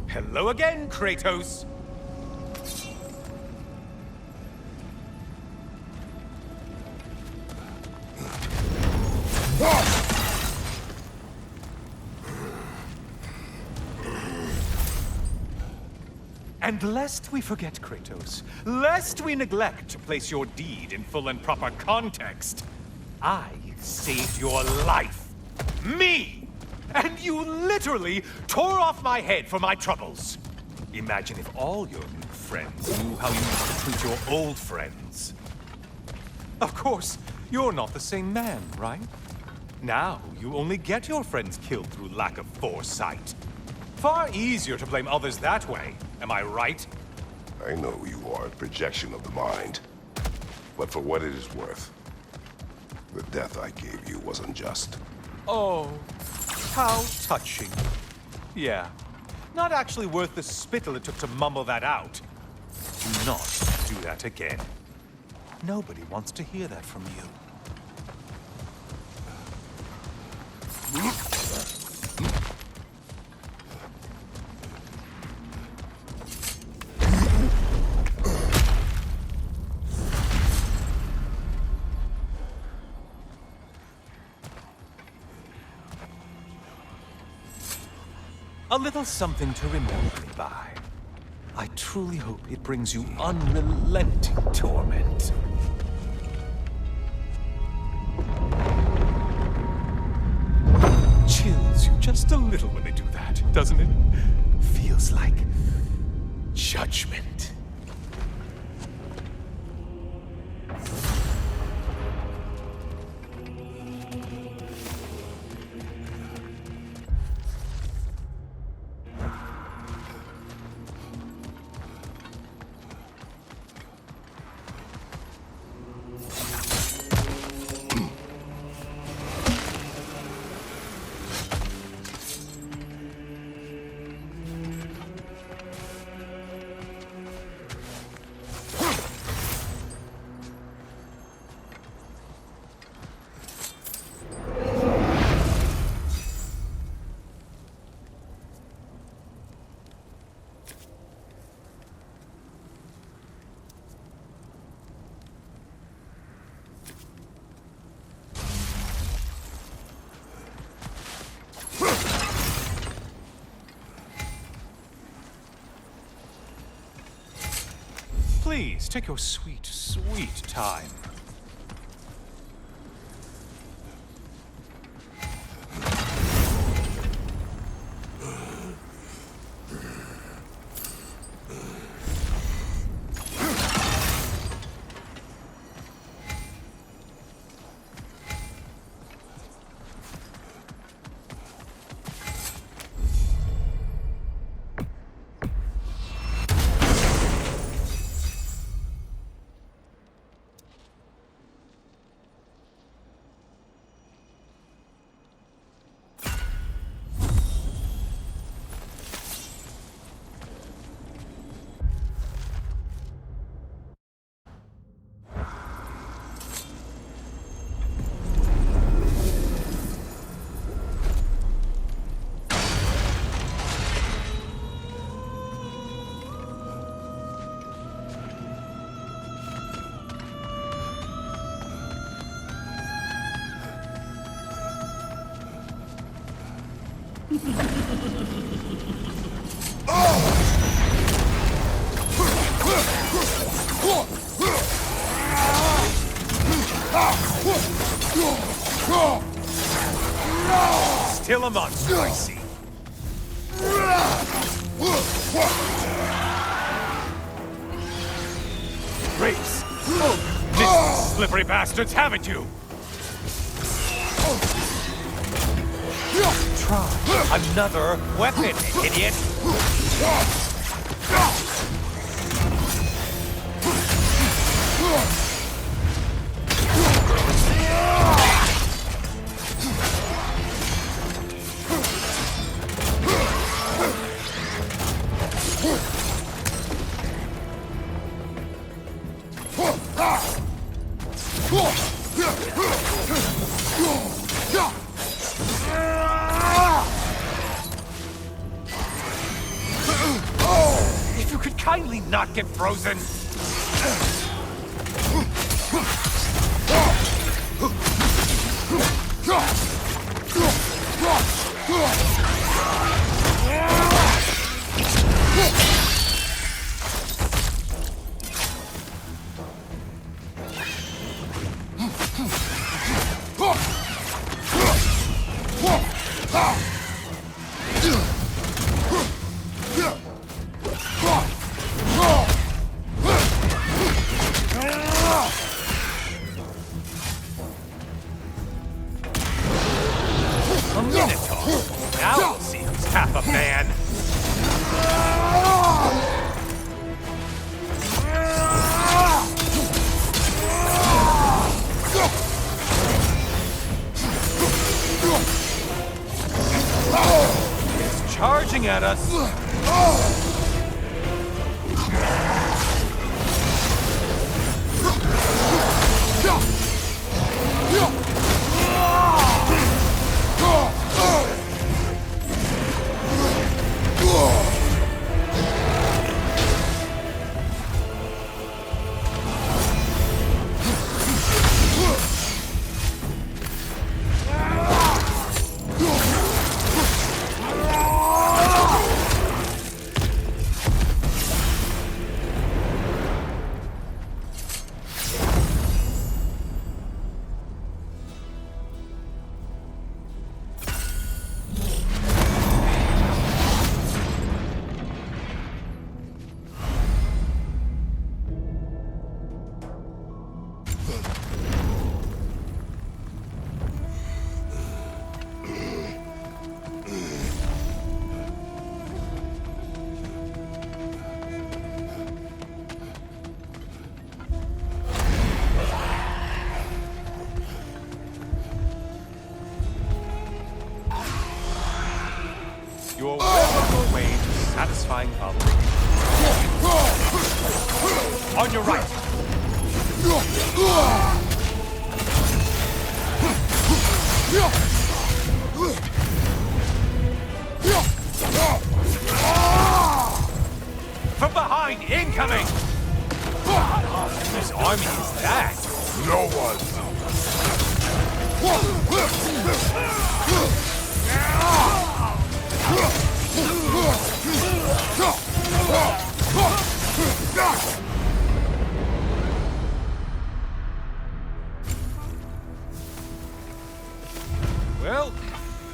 Hello again, Kratos! And lest we forget, Kratos, lest we neglect to place your deed in full and proper context, I saved your life. Me! And you literally tore off my head for my troubles. Imagine if all your new friends knew how you used to treat your old friends. Of course, you're not the same man, right? Now, you only get your friends killed through lack of foresight. Far easier to blame others that way, am I right? I know you are a projection of the mind. But for what it is worth, the death I gave you was unjust. Oh, how touching. Yeah, not actually worth the spittle it took to mumble that out. Do not do that again. Nobody wants to hear that from you. A little something to remember me by. I truly hope it brings you unrelenting torment. Chills you just a little when they do that, doesn't it? Feels like judgment. Please, take your sweet, sweet time. Still a monster, I see. Race! This slippery bastards, haven't you? Try another weapon, idiot! If you could kindly not get frozen. On your right. From behind, incoming! Whose army is that? No one. Well,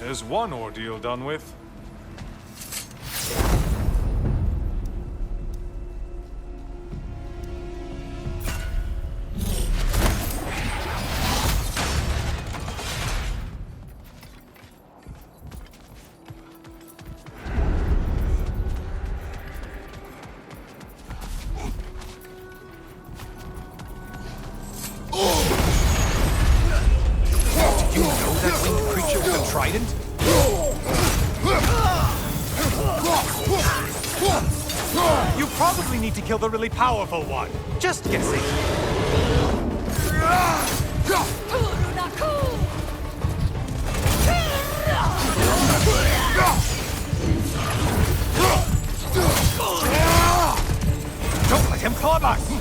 there's one ordeal done with. Trident? You probably need to kill the really powerful one. Just guessing. Don't let him club us!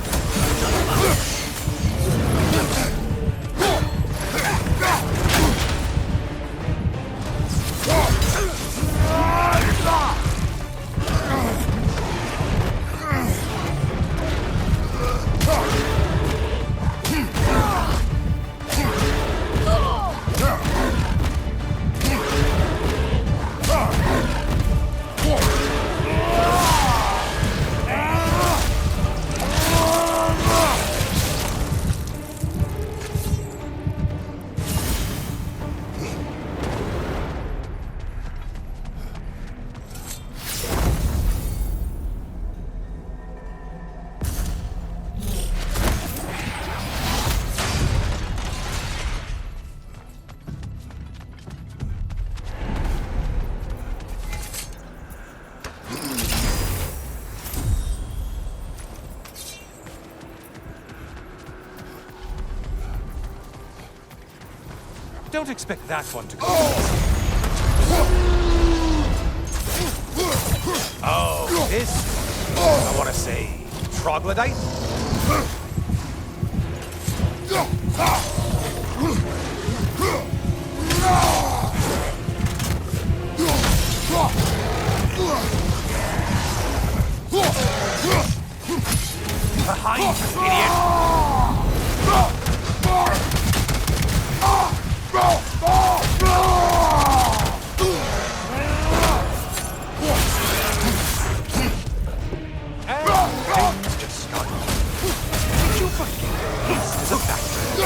Don't expect that one to go. Oh, this, I want to say, troglodyte? Behind you, idiot! Things just started. Did you forget this is a factory?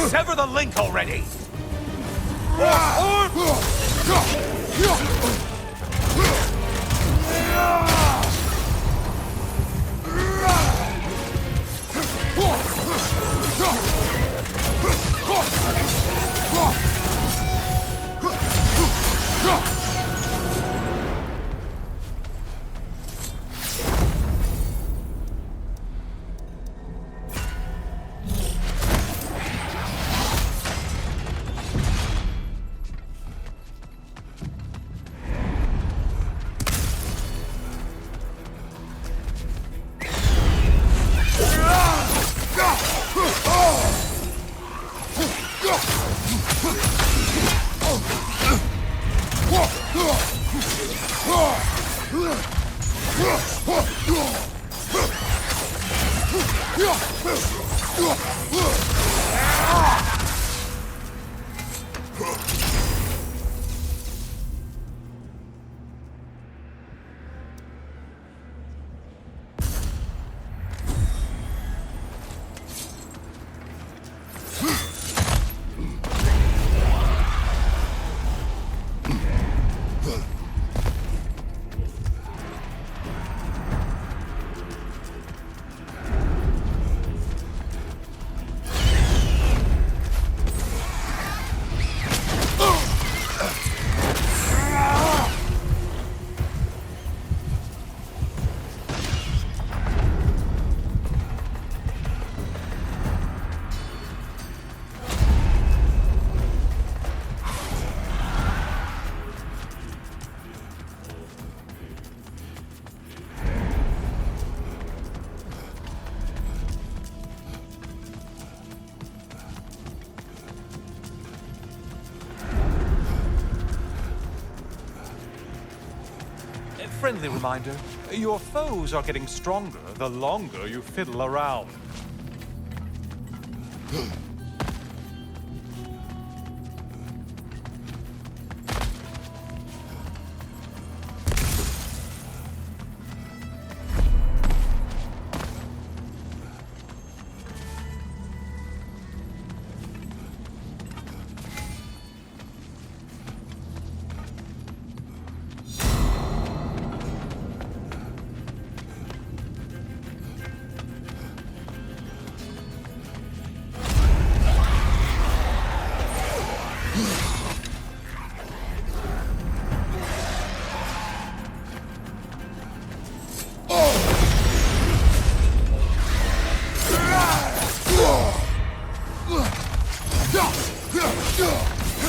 Sever the link already! friendly reminder. Your foes are getting stronger the longer you fiddle around.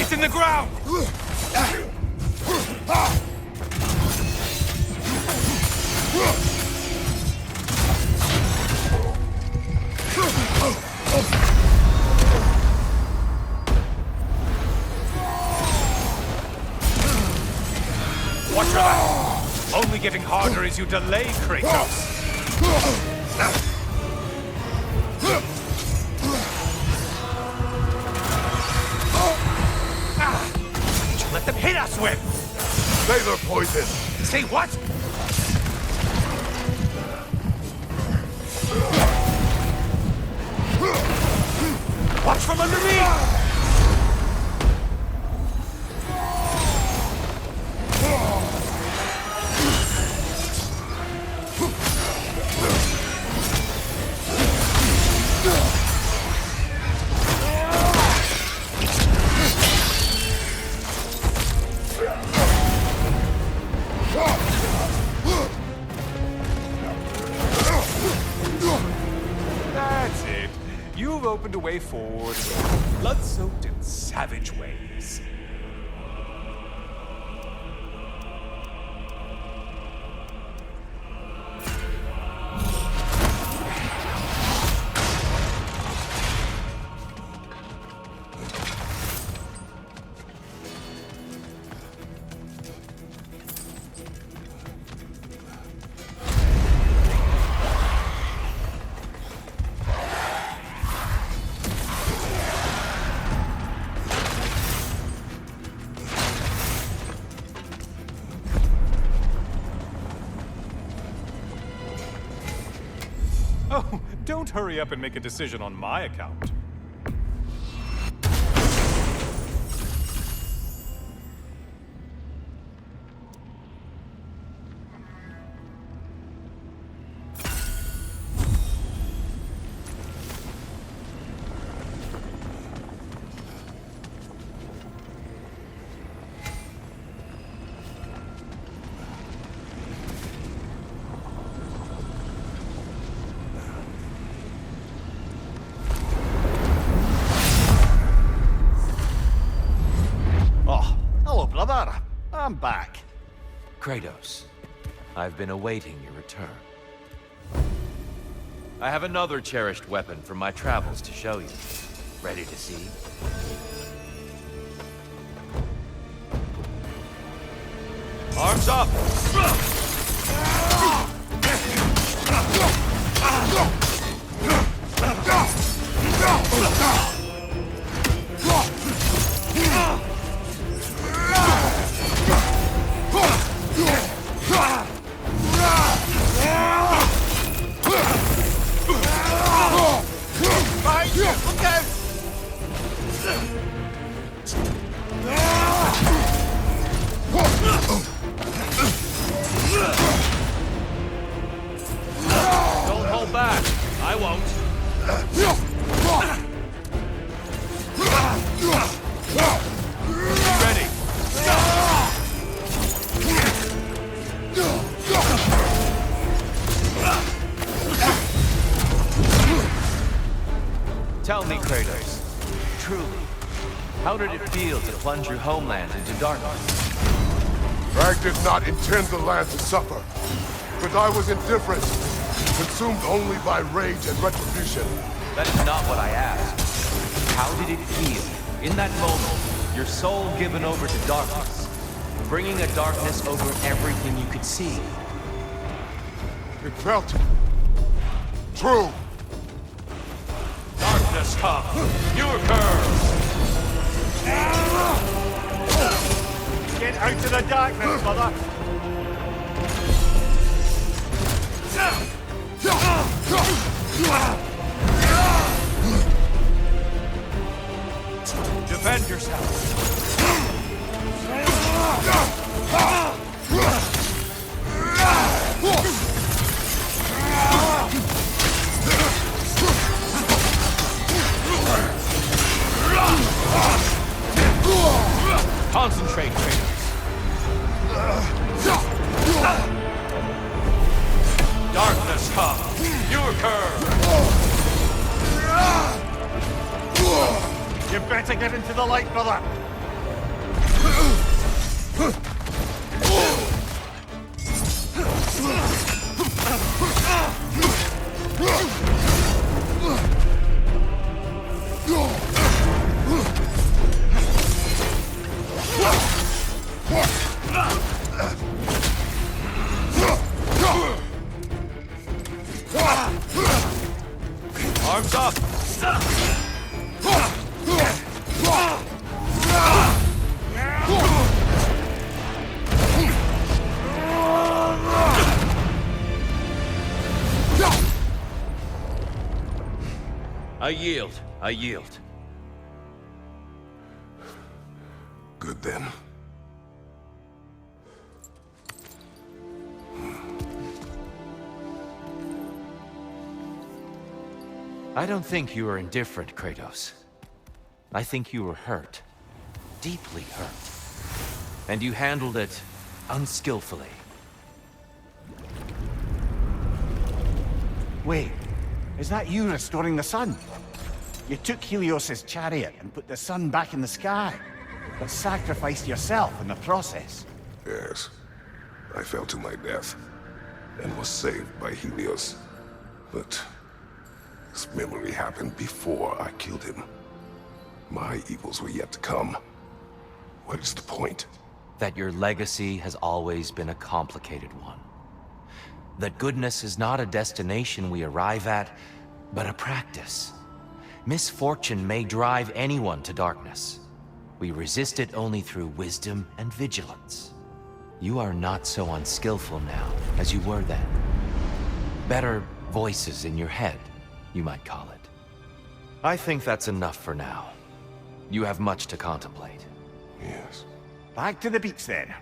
It's in the ground! Watch your back! Only getting harder as you delay, Kratos! Let them hit us with! Sailor poison! Say what? Watch from underneath! That's it. You've opened a way forward, blood-soaked in savage ways. Oh, don't hurry up and make a decision on my account. Brother, I'm back. Kratos, I've been awaiting your return. I have another cherished weapon from my travels to show you. Ready to see? Arms up! Don't hold back. I won't. Be ready. Tell me, Kratos, truly, how did it feel to plunge your homeland into darkness? Rag did not intend the land to suffer, but I was indifferent, consumed only by rage and retribution. That is not what I asked. How did it feel, in that moment, your soul given over to darkness? bringing a darkness over everything you could see. It felt true. Darkness come. Your curse. Get out of the darkness, brother! Defend yourself. Concentrate, Kratos. Darkness come. Your curve. You better get into the light, brother! Arms up. I yield. I yield. Good then. I don't think you were indifferent, Kratos. I think you were hurt. Deeply hurt. And you handled it unskillfully. Wait, is that you restoring the sun? You took Helios's chariot and put the sun back in the sky, but sacrificed yourself in the process. Yes. I fell to my death and was saved by Helios. But this memory happened before I killed him. My evils were yet to come. What is the point? That your legacy has always been a complicated one. That goodness is not a destination we arrive at, but a practice. Misfortune may drive anyone to darkness. We resist it only through wisdom and vigilance. You are not so unskillful now as you were then. Better voices in your head, you might call it. I think that's enough for now. You have much to contemplate. Yes. Back to the beach then.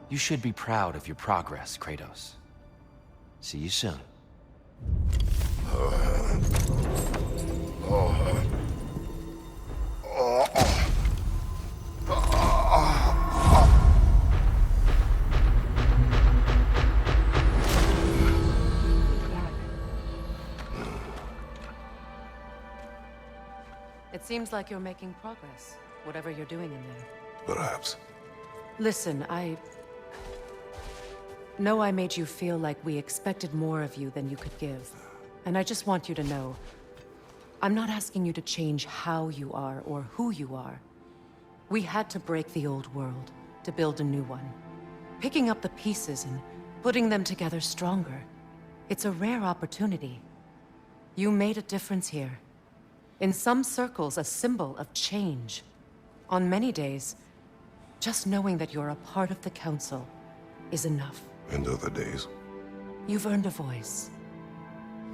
You should be proud of your progress, Kratos. See you soon. It seems like you're making progress, whatever you're doing in there. Perhaps. Listen, I know I made you feel like we expected more of you than you could give. And I just want you to know, I'm not asking you to change how you are or who you are. We had to break the old world to build a new one. Picking up the pieces and putting them together stronger. It's a rare opportunity. You made a difference here. In some circles, a symbol of change. On many days, just knowing that you're a part of the Council is enough. And other days. You've earned a voice.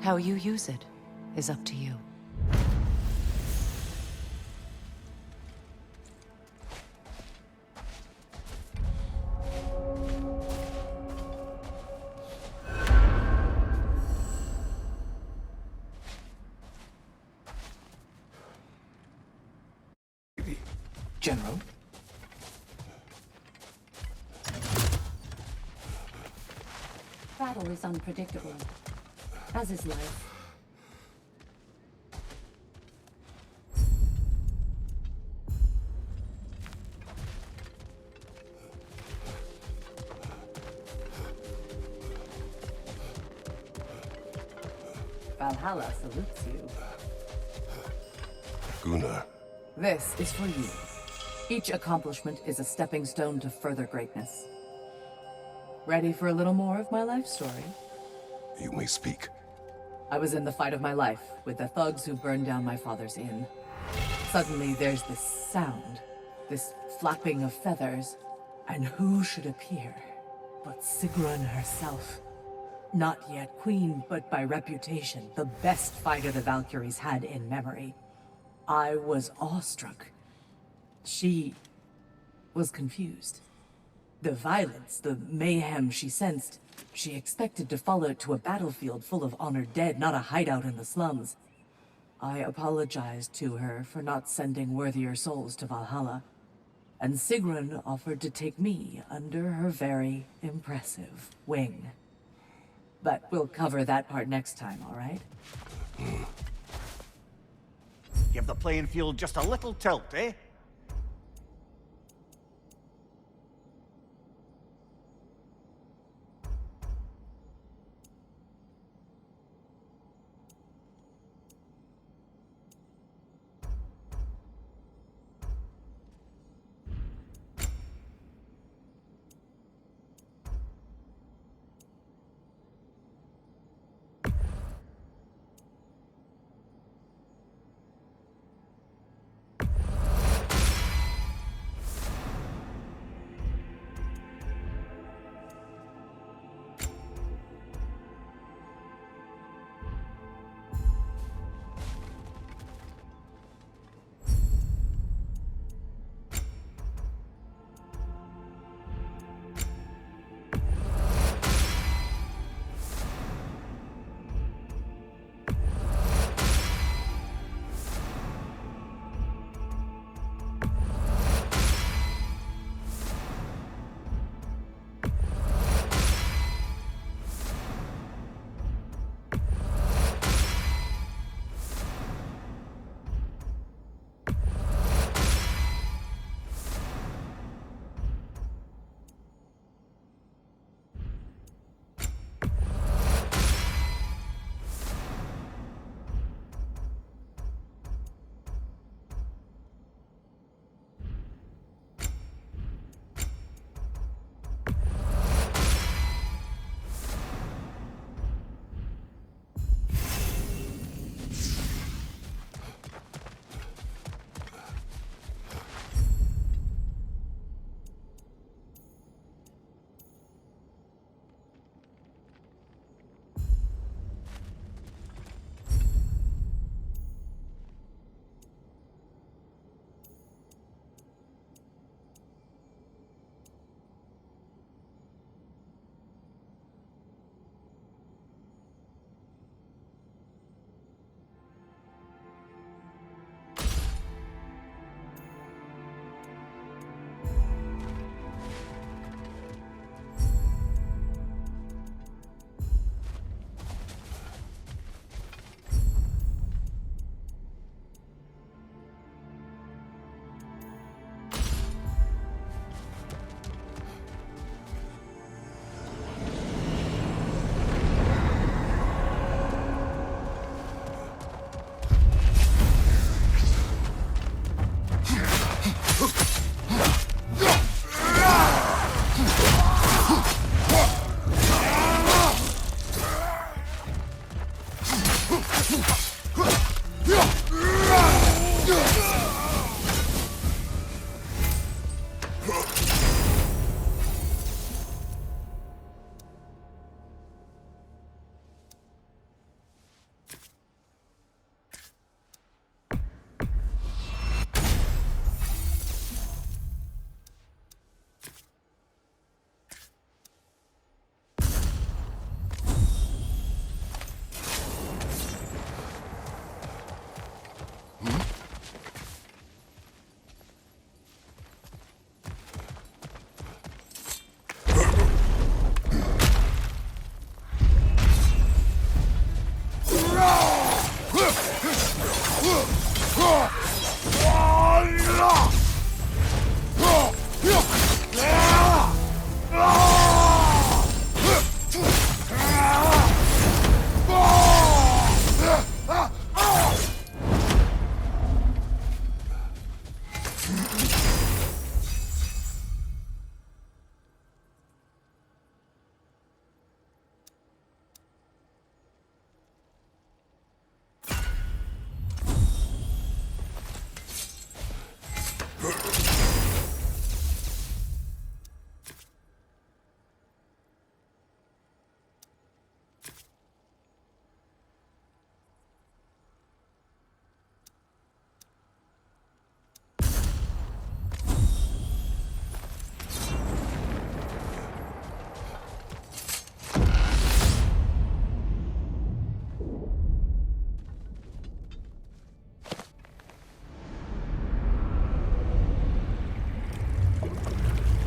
How you use it is up to you. General? Battle is unpredictable, as is life. Valhalla salutes you. Gunnar. This is for you. Each accomplishment is a stepping stone to further greatness. Ready for a little more of my life story? You may speak. I was in the fight of my life with the thugs who burned down my father's inn. Suddenly there's this sound, this flapping of feathers, and who should appear but Sigrun herself. Not yet queen, but by reputation, the best fighter the Valkyries had in memory. I was awestruck. She was confused. The violence, the mayhem she sensed, she expected to follow it to a battlefield full of honored dead, not a hideout in the slums. I apologized to her for not sending worthier souls to Valhalla, and Sigrun offered to take me under her very impressive wing. But we'll cover that part next time, all right? Give the playing field just a little tilt, eh?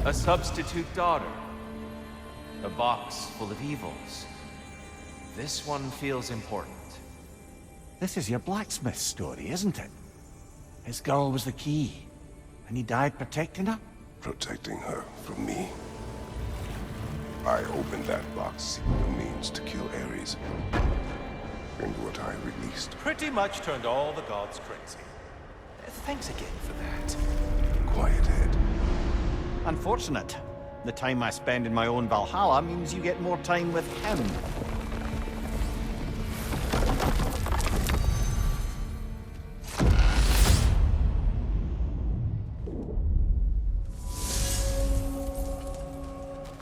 A substitute daughter. A box full of evils. This one feels important. This is your blacksmith story, isn't it? His girl was the key, and he died protecting her? Protecting her from me. I opened that box seeking a means to kill Ares. And what I released. Pretty much turned all the gods crazy. Thanks again for that. Quiet head. Unfortunate. The time I spend in my own Valhalla means you get more time with him.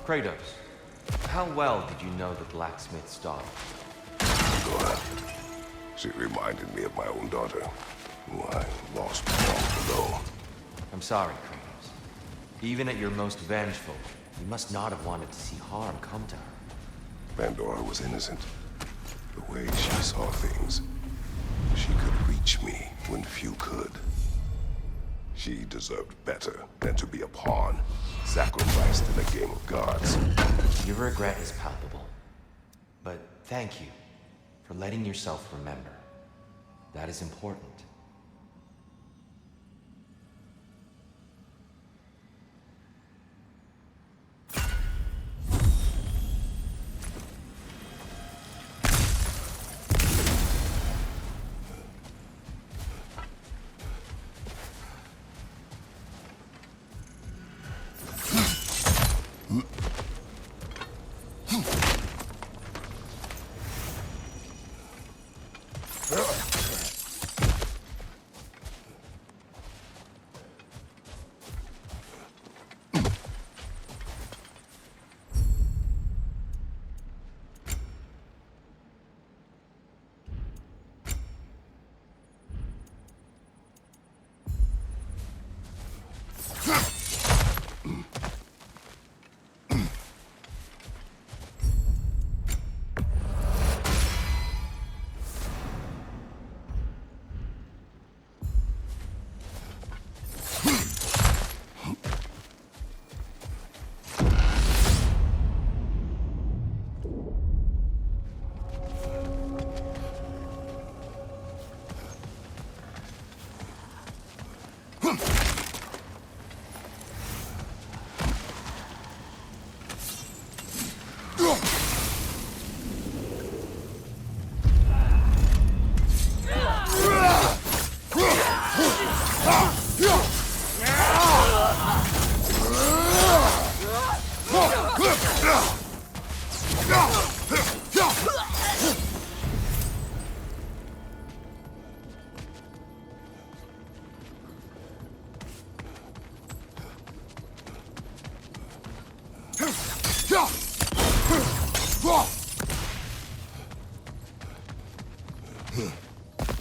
Kratos, how well did you know the blacksmith's daughter? Good. She reminded me of my own daughter, who I lost long ago. I'm sorry, Kratos. Even at your most vengeful, you must not have wanted to see harm come to her. Pandora was innocent. The way she saw things, she could reach me when few could. She deserved better than to be a pawn, sacrificed in a game of gods. Your regret is palpable. But thank you for letting yourself remember. That is important.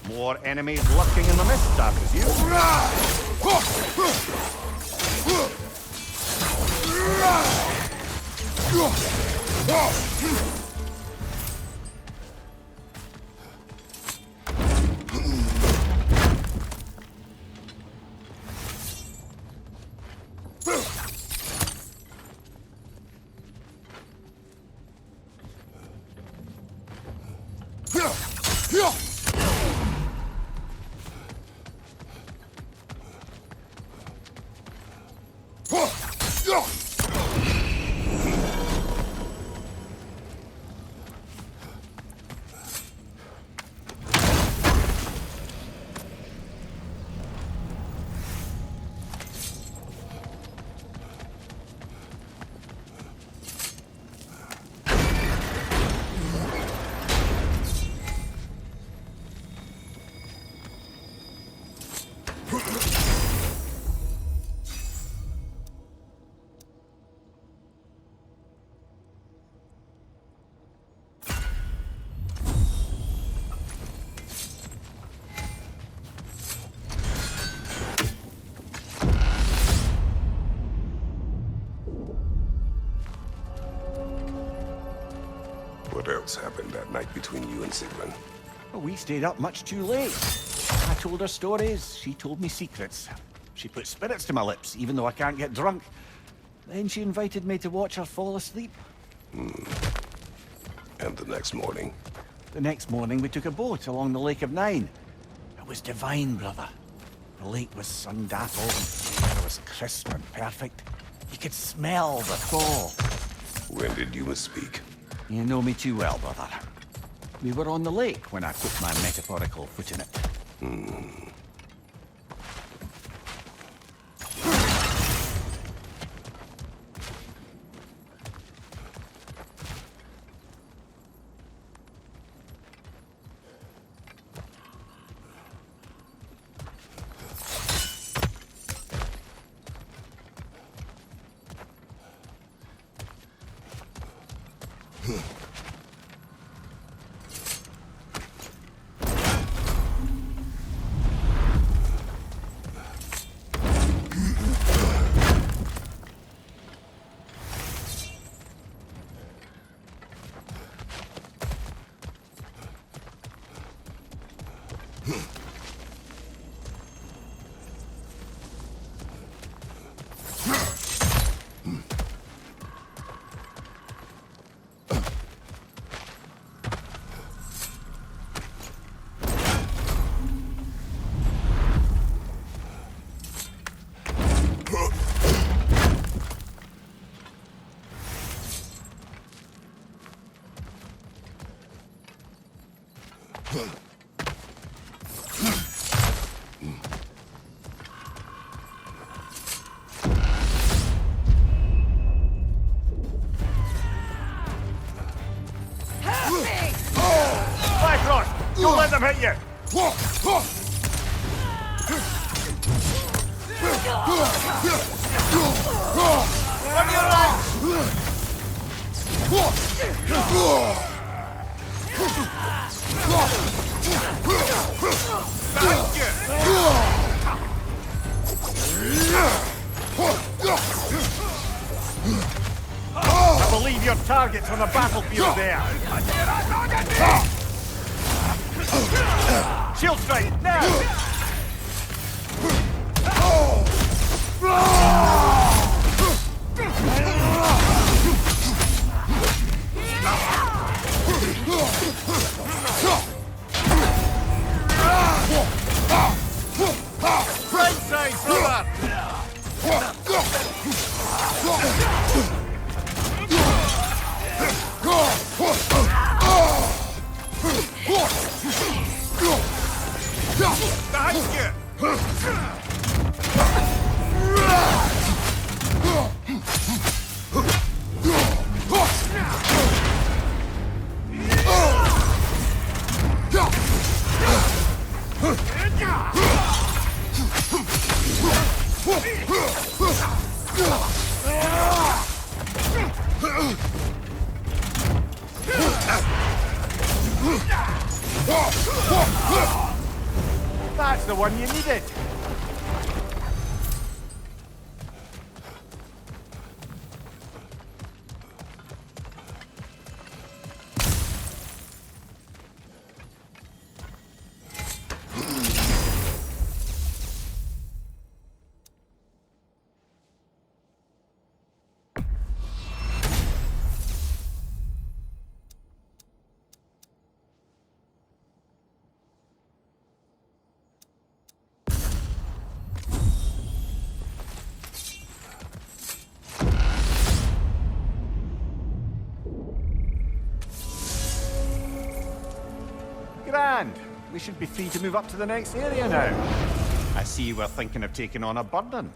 More enemies lurking in the mist, I presume. What else happened that night between you and Sigmund? Well, we stayed up much too late. I told her stories, she told me secrets. She put spirits to my lips, even though I can't get drunk. Then she invited me to watch her fall asleep. And the next morning? The next morning we took a boat along the Lake of Nine. It was divine, brother. The lake was sun-dappled, and the air was crisp and perfect. You could smell the thaw. When did you misspeak? You know me too well, brother. We were on the lake when I put my metaphorical foot in it. Don't let them hit you! Run your right! I believe your target's on the battlefield there. Shield strike, now! Right side, brother! That's the one you needed. Grand. We should be free to move up to the next area now. I see you were thinking of taking on a burden.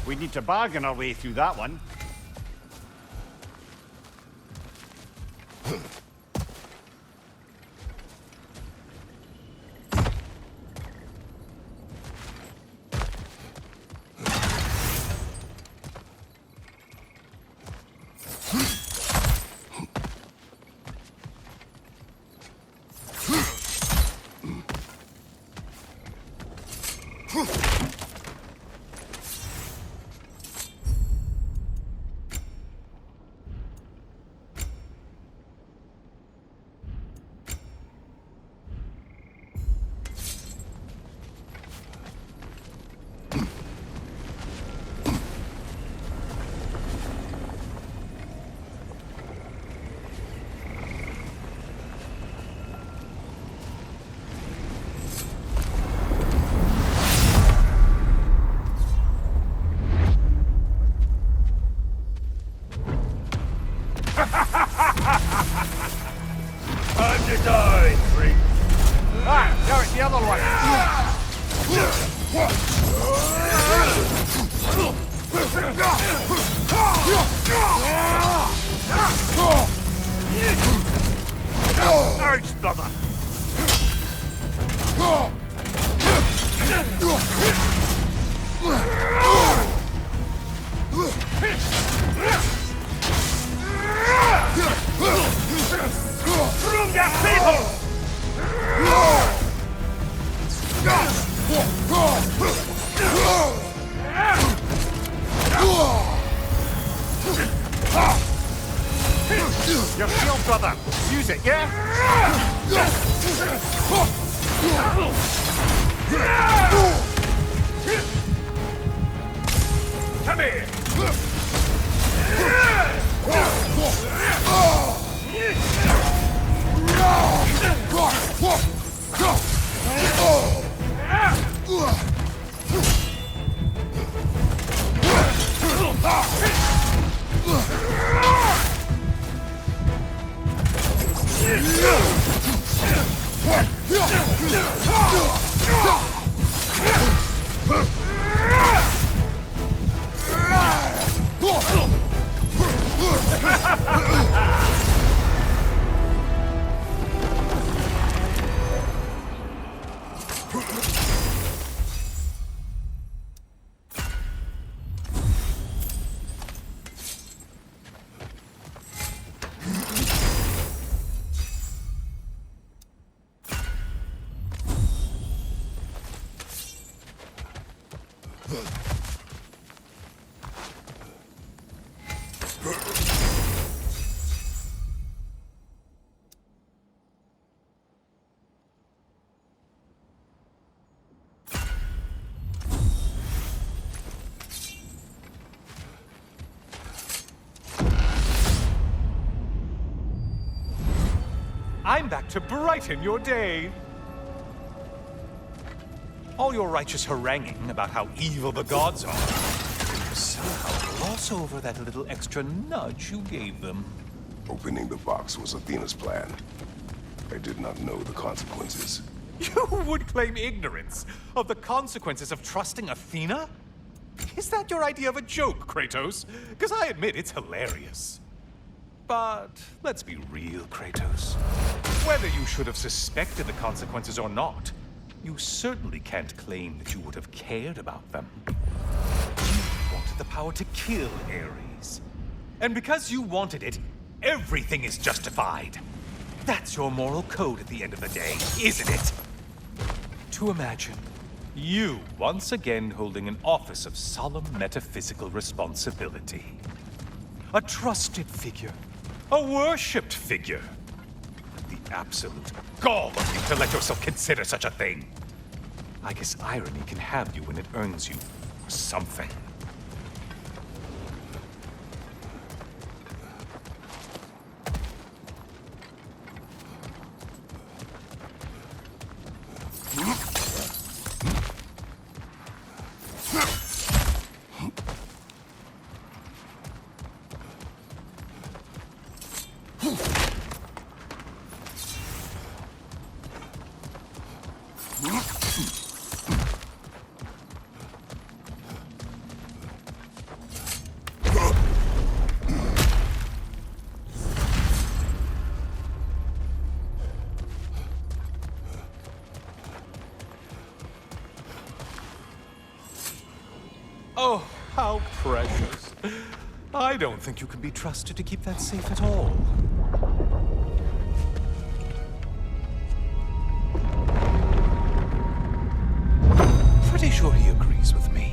We need to bargain our way through that one. Ouch, brother! Your shield, brother! Use it, yeah? Come here! I'm back to brighten your day. All your righteous haranguing about how evil the gods are somehow gloss over that little extra nudge you gave them. Opening the box was Athena's plan. I did not know the consequences. You would claim ignorance of the consequences of trusting Athena? Is that your idea of a joke, Kratos? Because I admit it's hilarious. But let's be real, Kratos. Whether you should have suspected the consequences or not, you certainly can't claim that you would have cared about them. You wanted the power to kill Ares. And because you wanted it, everything is justified. That's your moral code at the end of the day, isn't it? To imagine you once again holding an office of solemn metaphysical responsibility. A trusted figure. A worshipped figure. The absolute gall of you to let yourself consider such a thing. I guess irony can have you when it earns you something. Oh, how precious. I don't think you can be trusted to keep that safe at all. Pretty sure he agrees with me.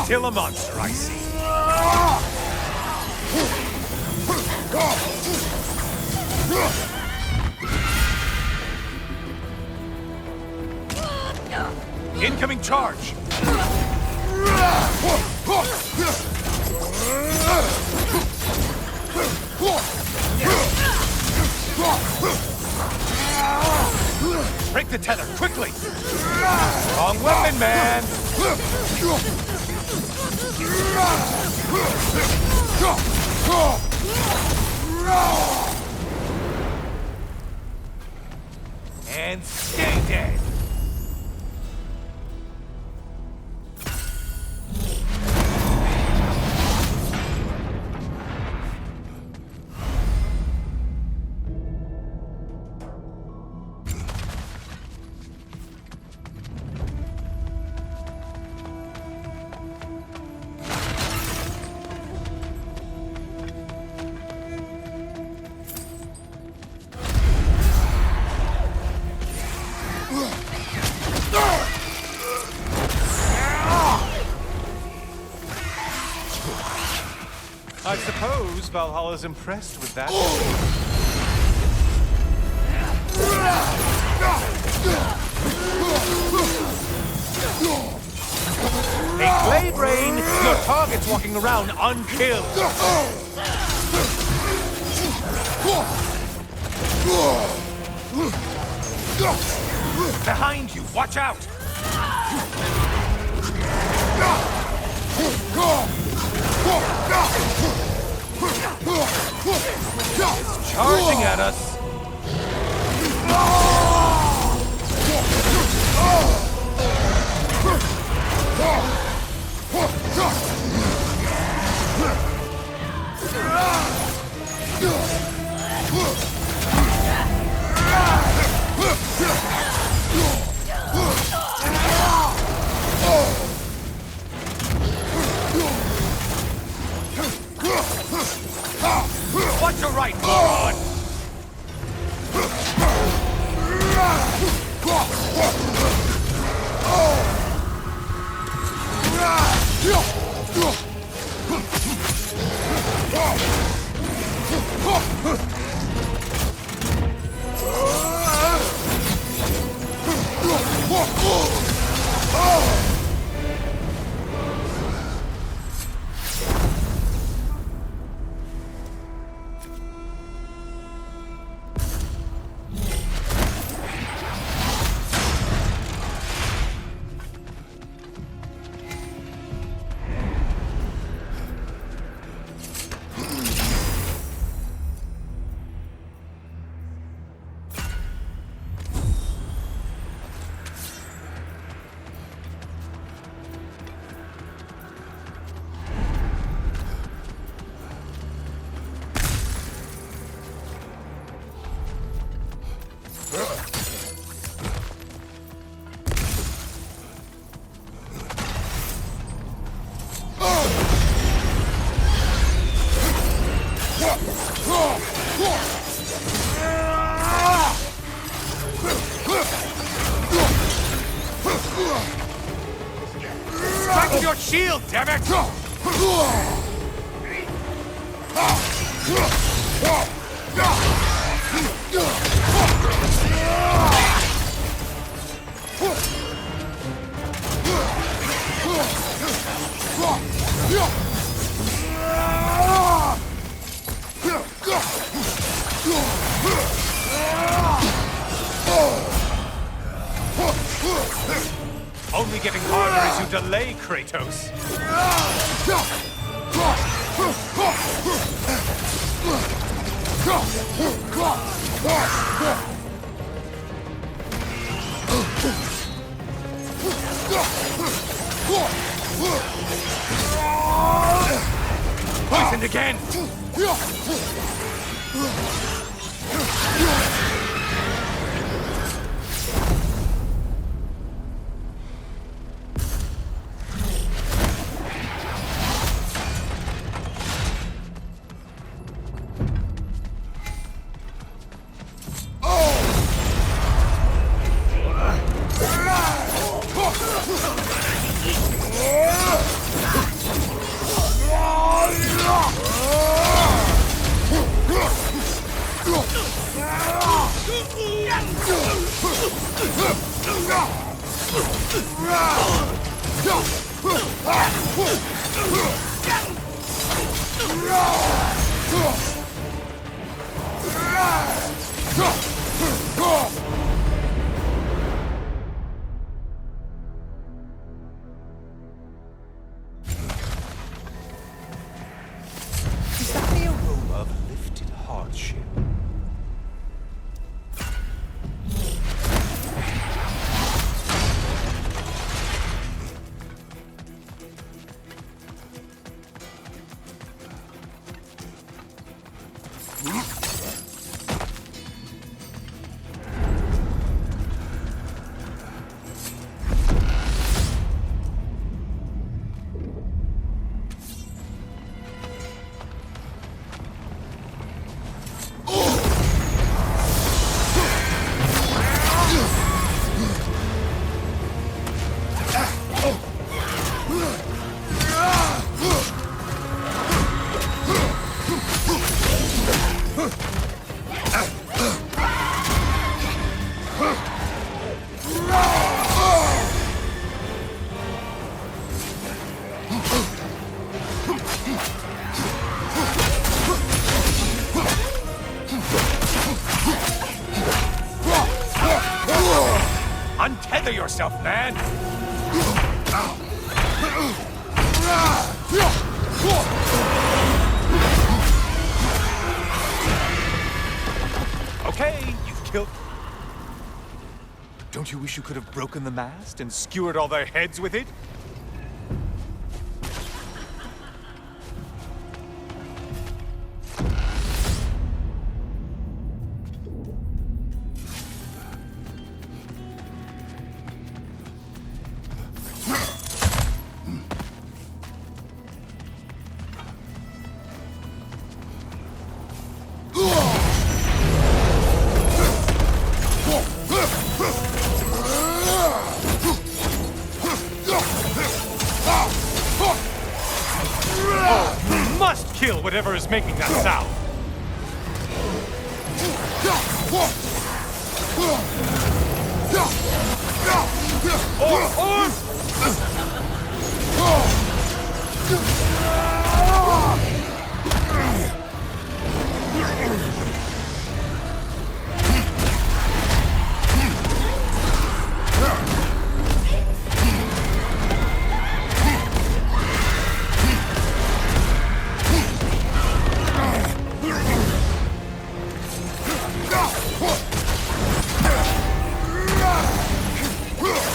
Still a monster, I see. Incoming charge! Break the tether, quickly! Wrong weapon, man! And stay dead! I suppose Valhalla's impressed with that. Hey, Blade Rain! Your target's walking around unkilled! Behind you! Watch out! It's charging at us! Watch your right, moron! Strike your shield, damn it! Only getting harder as you delay, Kratos. Poisoned again! Is that the aroma of lifted hardship? Untether yourself, man! Okay, you've killed... Don't you wish you could have broken the mast and skewered all their heads with it? Kill whatever is making that sound.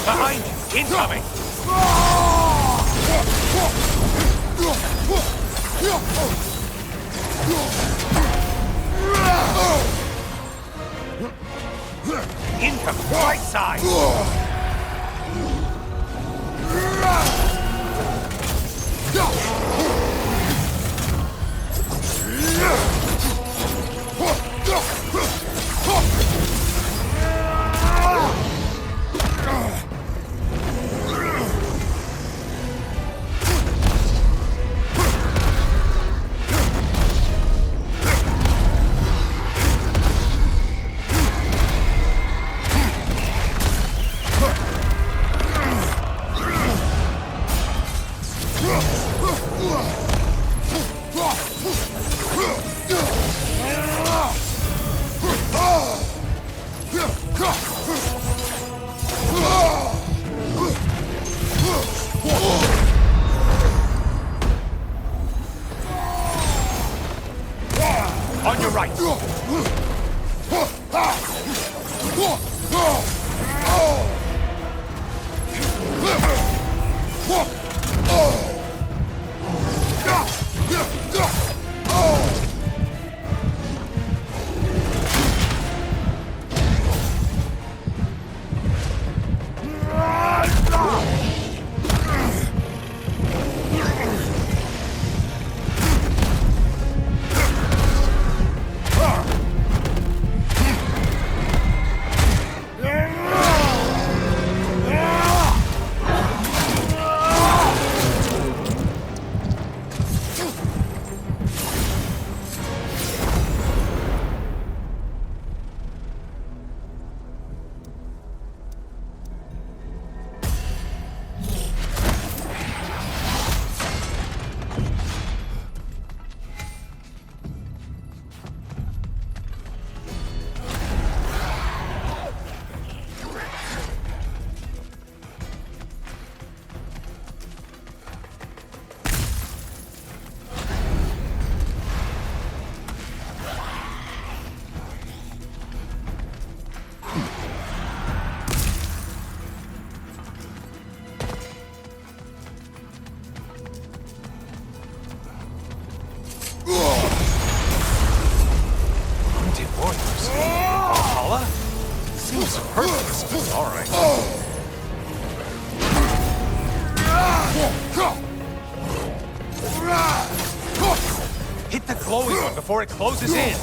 Behind you! Incoming! Incoming! Right side! On your right. Hit the glowing one before it closes in!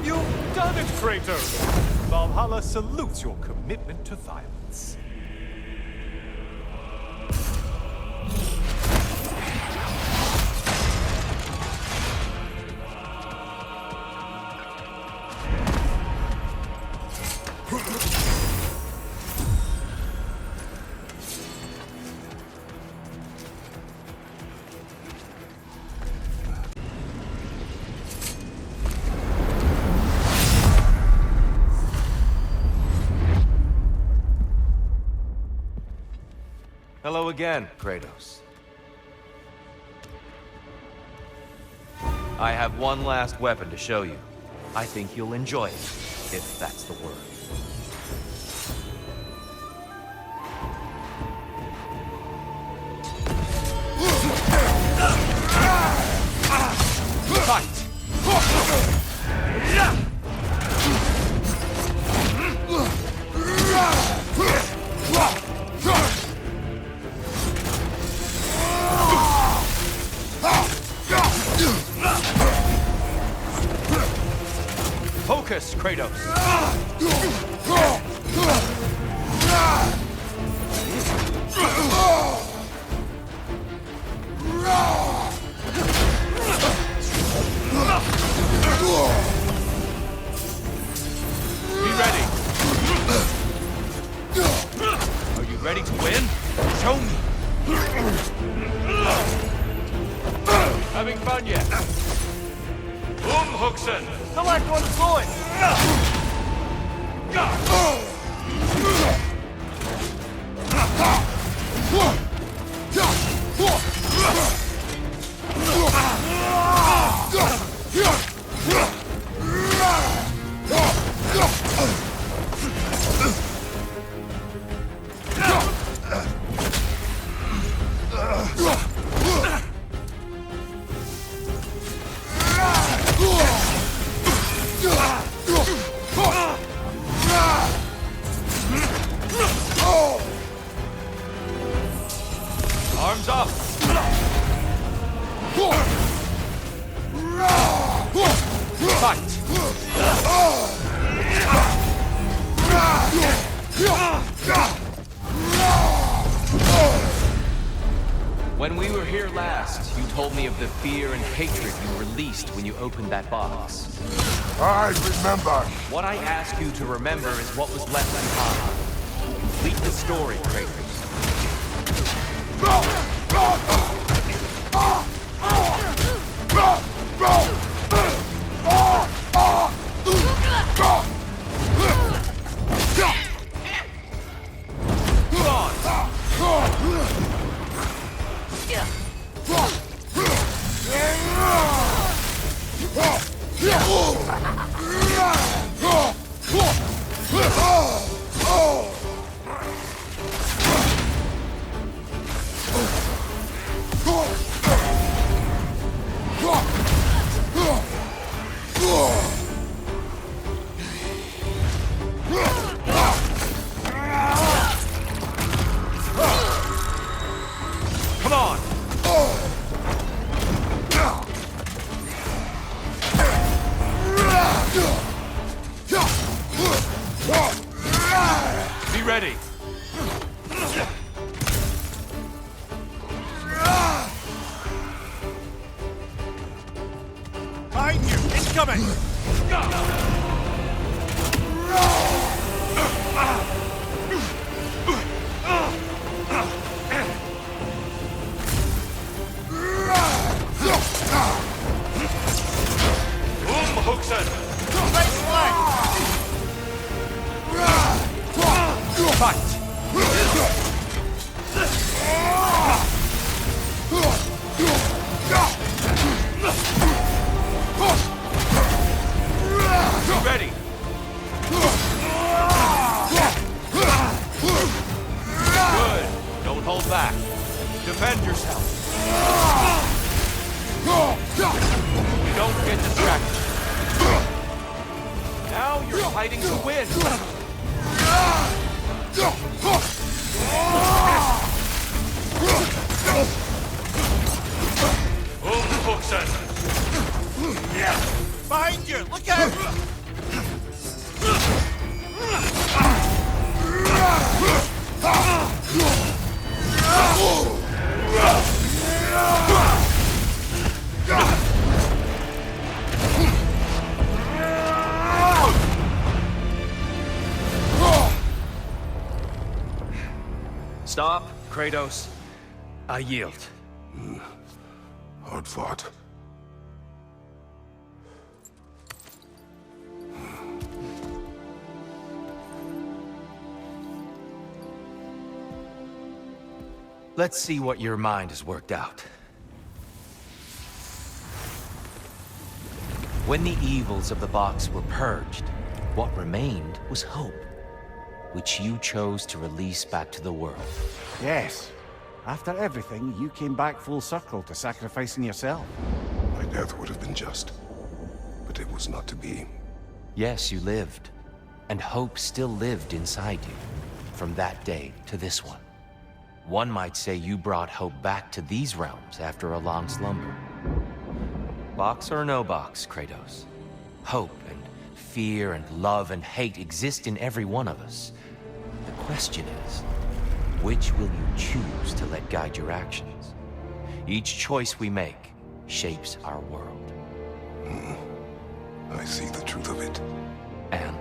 You've done it, Kratos! Valhalla salutes your commitment to violence. Hello again, Kratos. I have one last weapon to show you. I think you'll enjoy it, if that's the word. Fight! Focus, Kratos! Be ready! Are you ready to win? Show me! Having fun yet? Huxen! Select one's fluid! Arms up! Fight! When we were here last, you told me of the fear and hatred you released when you opened that box. I remember. What I ask you to remember is what was left behind. Complete the story, Kratos. Come on! Be ready! Behind you! It's coming! Huxen! Right flank! Ready. Good. Don't hold back. Defend yourself. Don't get distracted. Now you're fighting to win. Behind you! Look out! Stop, Kratos. I yield. Hard fought. Let's see what your mind has worked out. When the evils of the box were purged, what remained was hope, which you chose to release back to the world. Yes. After everything, you came back full circle to sacrificing yourself. My death would have been just, but it was not to be. Yes, you lived, and hope still lived inside you, from that day to this one. One might say you brought hope back to these realms after a long slumber. Box or no box, Kratos. Hope and fear and love and hate exist in every one of us. The question is, which will you choose to let guide your actions? Each choice we make shapes our world. I see the truth of it. And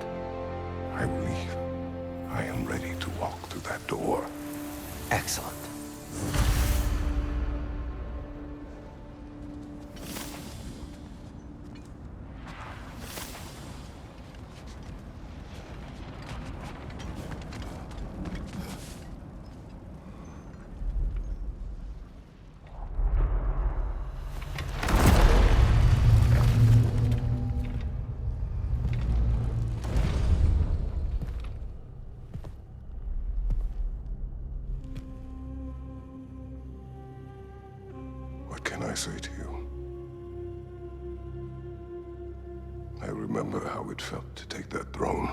I believe I am ready to walk through that door. excellent. What can I say to you? I remember how it felt to take that throne.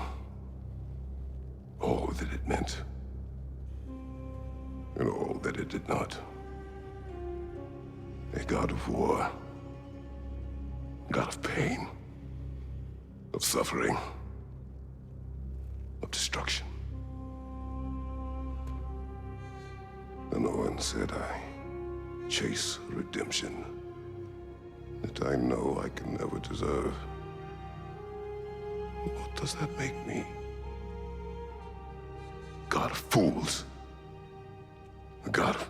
All that it meant. And all that it did not. A god of war. God of pain. Of suffering. Of destruction. And Owen said I chase redemption that I know I can never deserve. What does that make me? God of fools. A god of...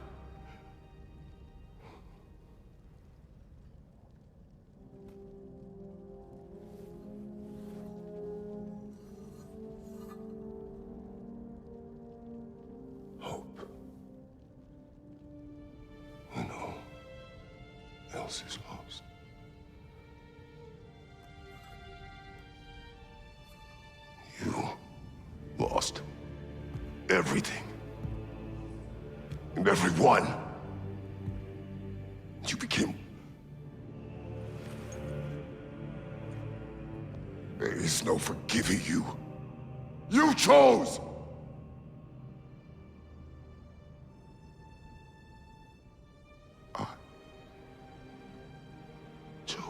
hope. When all else is lost. You lost everything. And everyone. You became... There is no forgiving you. You chose! I chose.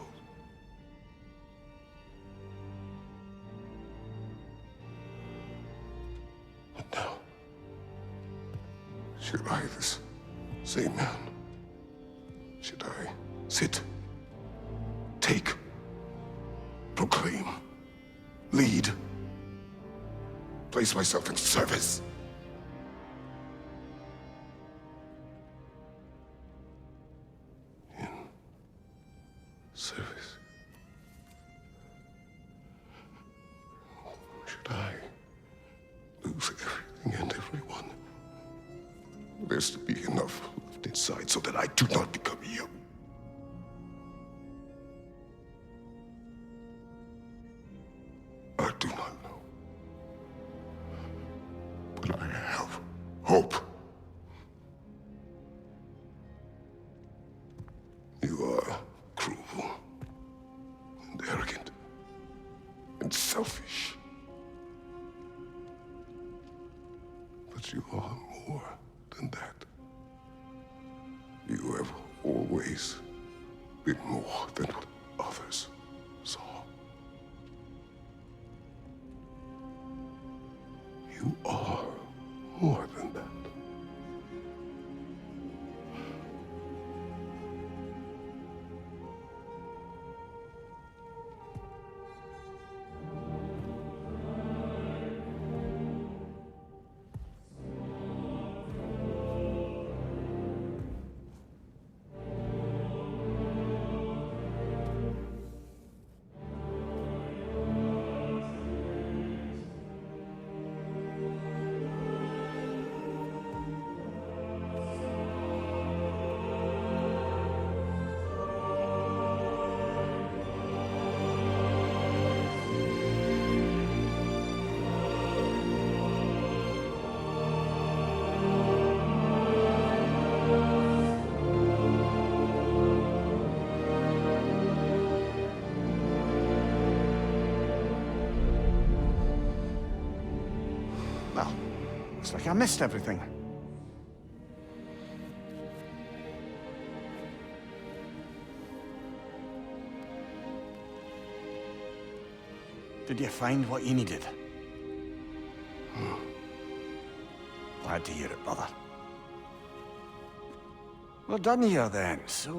But now, should I, this same man, should I sit, take, proclaim, lead, place myself in service? In service? Should I lose everything and everyone? There's to be enough left inside so that I do not become you. I do not know. But I have hope. You are cruel and arrogant and selfish. But you are more than that. You have always been more than what others saw. You are more than that. Well, looks like I missed everything. Did you find what you needed? Glad to hear it, brother. We're done here then, so,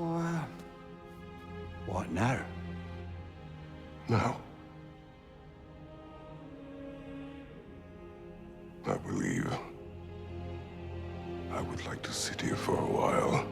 what now? Now, I believe I would like to sit here for a while.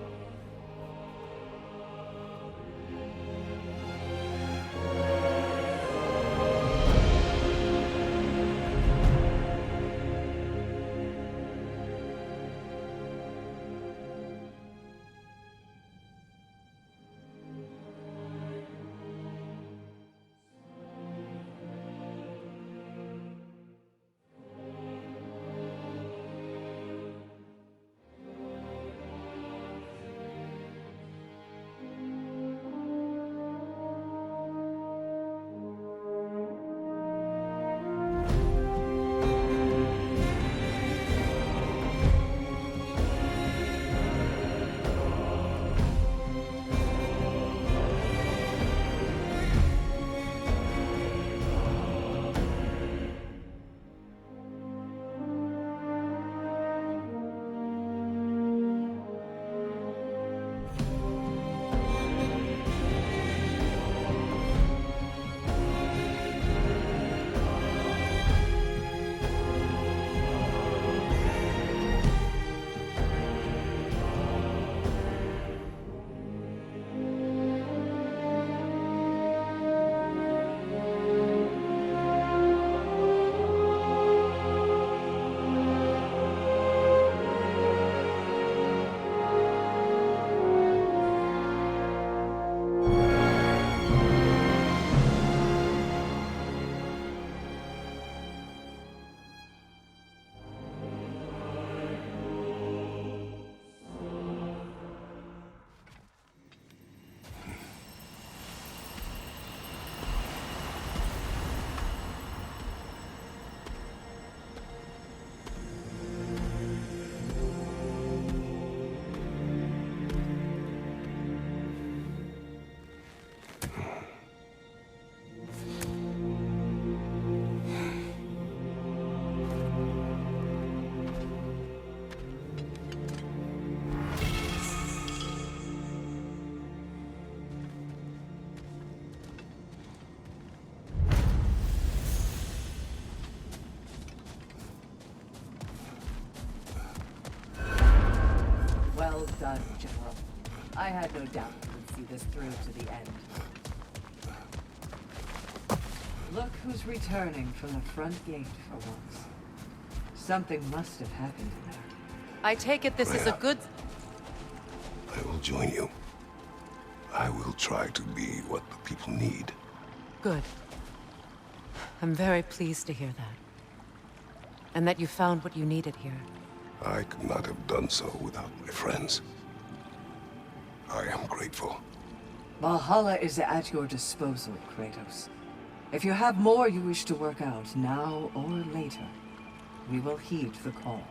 Well done, General. I had no doubt you would see this through to the end. Look who's returning from the front gate for once. Something must have happened in there. I take it this is a Freya. good... I will join you. I will try to be what the people need. Good. I'm very pleased to hear that. And that you found what you needed here. I could not have done so without my friends. I am grateful. Valhalla is at your disposal, Kratos. If you have more you wish to work out, now or later, we will heed the call.